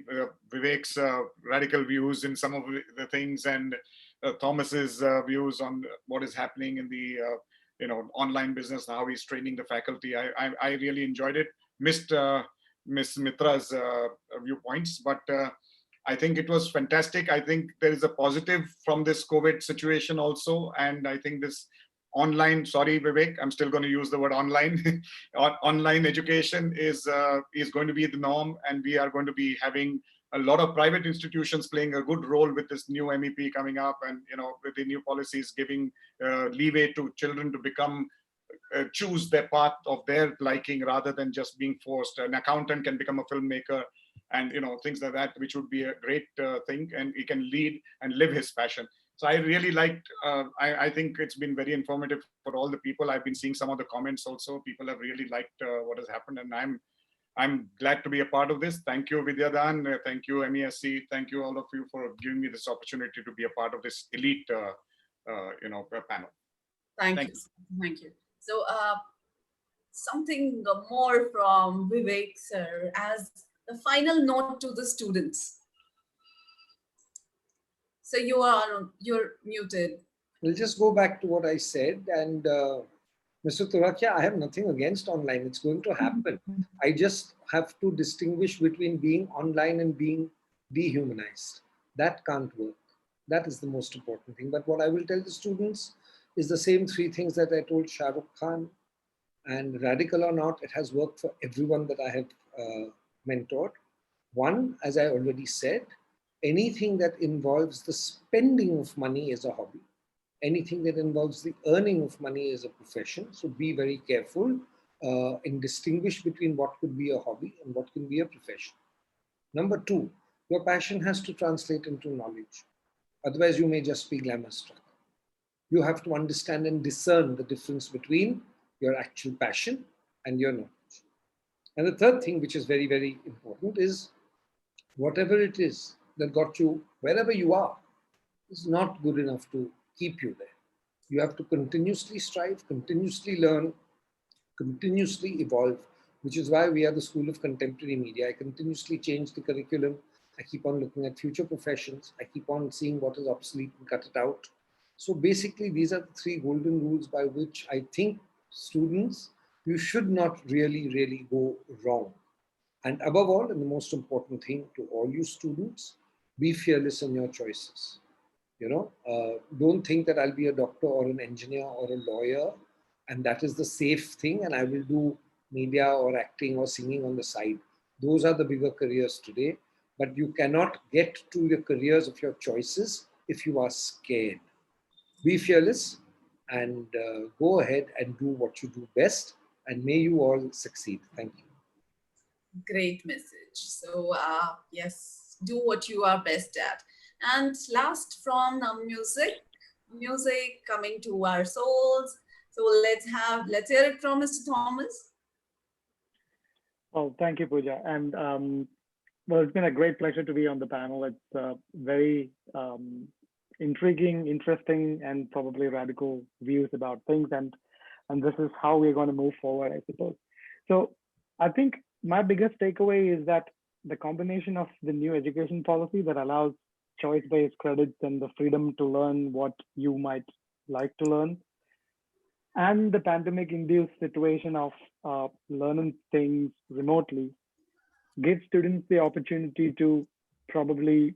Viveck's radical views in some of the things, and Thomas's views on what is happening in the online business, how he's training the faculty. I really enjoyed it. Missed Miss Mitra's viewpoints, but I think it was fantastic. I think there is a positive from this COVID situation also, and I think this online, sorry Viveck, I'm still going to use the word online. Online education is going to be the norm, and we are going to be having a lot of private institutions playing a good role with this new MEP coming up, and with the new policies giving leeway to children to become choose their path of their liking rather than just being forced. An accountant can become a filmmaker, and things like that, which would be a great thing, and he can lead and live his passion. So I really liked, I think it's been very informative for all the people. I've been seeing some of the comments also. People have really liked what has happened, and I'm glad to be a part of this. Thank you, Vidyadaan. Thank you, MESC. Thank you, all of you, for giving me this opportunity to be a part of this elite, panel. Thank you. Thank you. So something more from Viveck, sir, as the final note to the students. So you're muted. We'll just go back to what I said. And Mr. Turakhia, I have nothing against online. It's going to happen. I just have to distinguish between being online and being dehumanized. That can't work. That is the most important thing. But what I will tell the students is the same three things that I told Shah Rukh Khan. And radical or not, it has worked for everyone that I have mentored. One, as I already said, anything that involves the spending of money is a hobby. Anything that involves the earning of money is a profession. So be very careful and distinguish between what could be a hobby and what can be a profession. Number two, your passion has to translate into knowledge. Otherwise, you may just be glamour struck. You have to understand and discern the difference between your actual passion and your knowledge. And the third thing, which is very, very important, is whatever it is that got you wherever you are is not good enough to keep you there. You have to continuously strive, continuously learn, continuously evolve, which is why we are the School of Contemporary Media. I continuously change the curriculum. I keep on looking at future professions. I keep on seeing what is obsolete and cut it out. So basically, these are the three golden rules by which I think students, you should not really go wrong. And above all, and the most important thing to all you students, be fearless in your choices. You know, don't think that I'll be a doctor or an engineer or a lawyer, and that is the safe thing, and I will do media or acting or singing on the side. Those are the bigger careers today, but you cannot get to the careers of your choices if you are scared. Be fearless and go ahead and do what you do best, and may you all succeed. Thank you. Great message. So yes, do what you are best at. And last from music coming to our souls. So let's hear it from Mr. Thomas. Oh, thank you, Pooja. And well, it's been a great pleasure to be on the panel. It's very intriguing, interesting, and probably radical views about things. And this is how we're going to move forward, I suppose. So I think my biggest takeaway is that the combination of the new education policy that allows choice-based credits and the freedom to learn what you might like to learn, and the pandemic-induced situation of learning things remotely gives students the opportunity to probably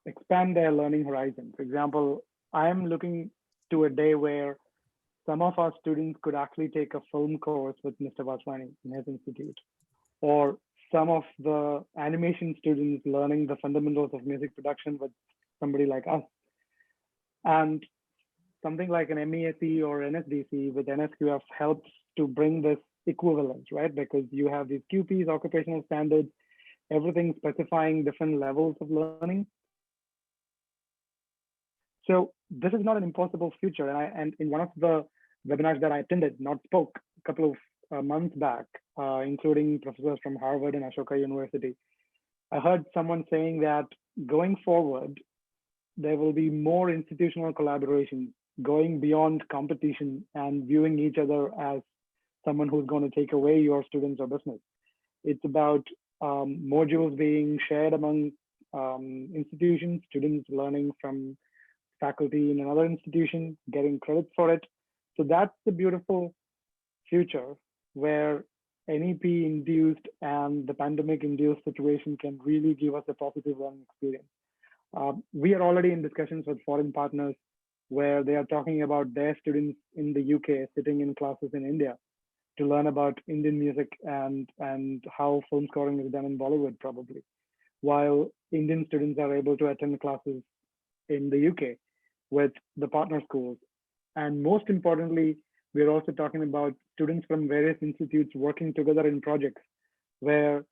expand their learning horizon. For example, I am looking to a day where some of our students could actually take a film course with Mr. Vaswani in his institute, or some of the animation students learning the fundamentals of music production with somebody like us. And something like an MESC or NSDC with NSQF helps to bring this equivalence, right? Because you have these QPs, occupational standards, everything specifying different levels of learning. So this is not an impossible future. And in one of the webinars that I attended, not spoke a couple of months back, including professors from Harvard and Ashoka University, I heard someone saying that going forward, there will be more institutional collaboration, going beyond competition and viewing each other as someone who's going to take away your students or business. It's about modules being shared among institutions, students learning from faculty in another institution, getting credits for it. So that's the beautiful future where NEP-induced and the pandemic-induced situation can really give us a positive learning experience. We are already in discussions with foreign partners where they are talking about their students in the UK sitting in classes in India to learn about Indian music and how film scoring is done in Bollywood, probably, while Indian students are able to attend classes in the UK with the partner schools. And most importantly, we're also talking about students from various institutes working together in projects where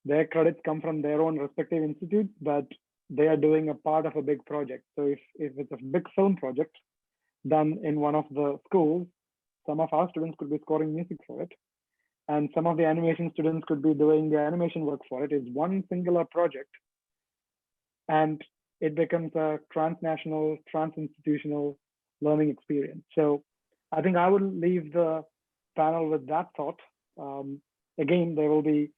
their credits come from their own respective institutes, but they are doing a part of a big project. So if it's a big film project done in one of the schools, some of our students could be scoring music for it, and some of the animation students could be doing the animation work for it. It's one singular project, and it becomes a transnational, trans-institutional learning experience. So I think I would leave the panel with that thought. Again, there will be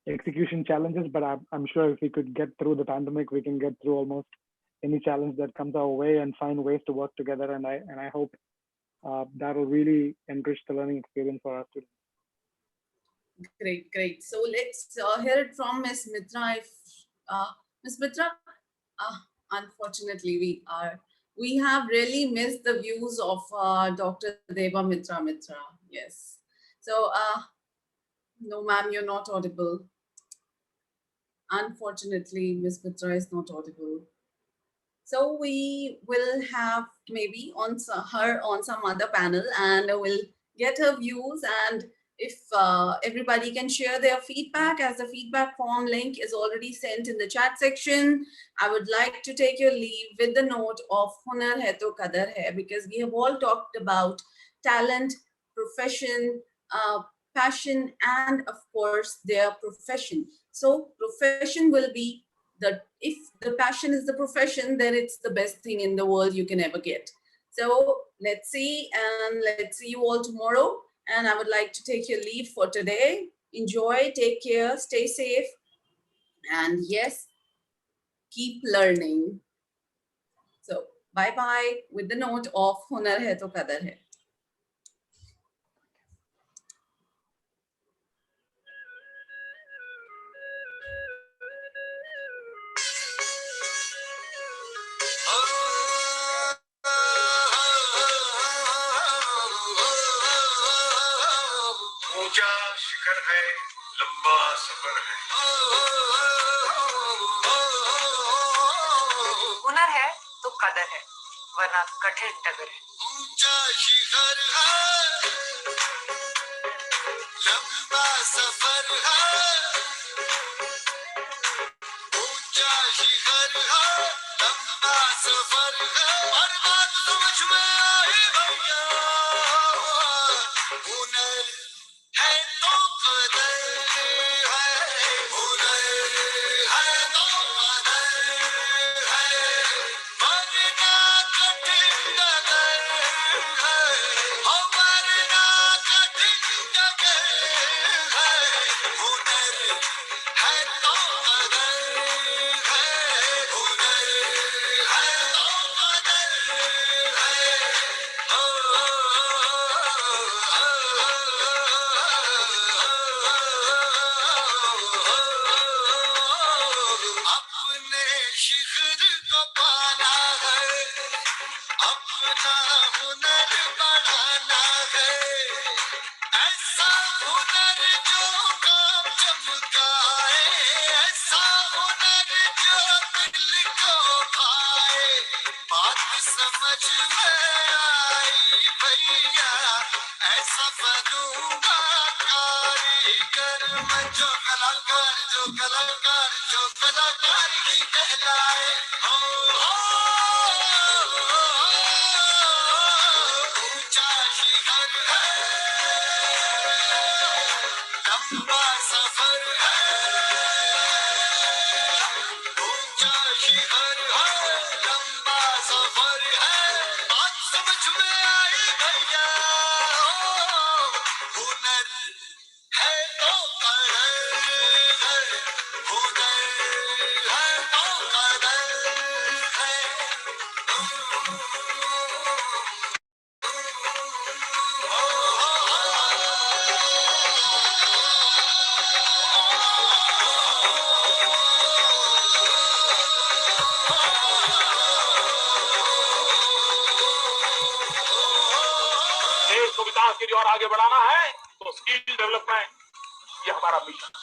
execution challenges, but I'm sure if we could get through the pandemic, we can get through almost any challenge that comes our way and find ways to work together. And I hope that will really enrich the learning experience for our students. Great, great. So let's hear it from Ms. Mitra. Ms. Mitra, unfortunately, we have really missed the views of Dr. Debamitra Mitra. Yes. So, no, ma'am, you're not audible. Unfortunately, Ms. Mitra is not audible. So we will have maybe her on some other panel, and we'll get her views, and if everybody can share their feedback, as the feedback form link is already sent in the chat section. I would like to take your leave with the note of Hunar Hai to Qadar Hai, because we have all talked about talent, profession, passion, and of course their profession. So profession will be if the passion is the profession, then it's the best thing in the world you can ever get. So let's see, and let's see you all tomorrow. And I would like to take your leave for today. Enjoy, take care, stay safe, and yes, keep learning. So bye-bye with the note of Hunar Hai to Qadar Hai. ऊंचा शिखर है, लंबा सफर है। हुनर है तो कदर है, वरना कठिन डगर है। ऊंचा शिखर है, लंबा सफर है। ऊंचा शिखर है, लंबा सफर है। और बात समझ में आई भैया, हुनर है तो कदर है, हुनर है तो कदर है, वरना कठिन डगर है, वरना कठिन डगर है। हुनर है तो कदर है, हुनर है तो कदर है। अपने शिखर को पाना है, अपना हुनर बढ़ाना है। ऐसा हुनर जो काम चमकाए, ऐसा हुनर जो दिल को भाए। बात समझ में आई भैया, ऐसा बनूंगा कारीगर मैं, जो कलाकार की कहलाए। ऊंचा शिखर है, लंबा सफर है। ऊंचा शिखर है, लंबा सफर है। बात समझ में आई भैया, हुनर है तो कदर है, हुनर है तो कदर है। देश को विकास की ओर आगे बढ़ाना है तो स्किल डेवलपमेंट, ये हमारा मिशन है।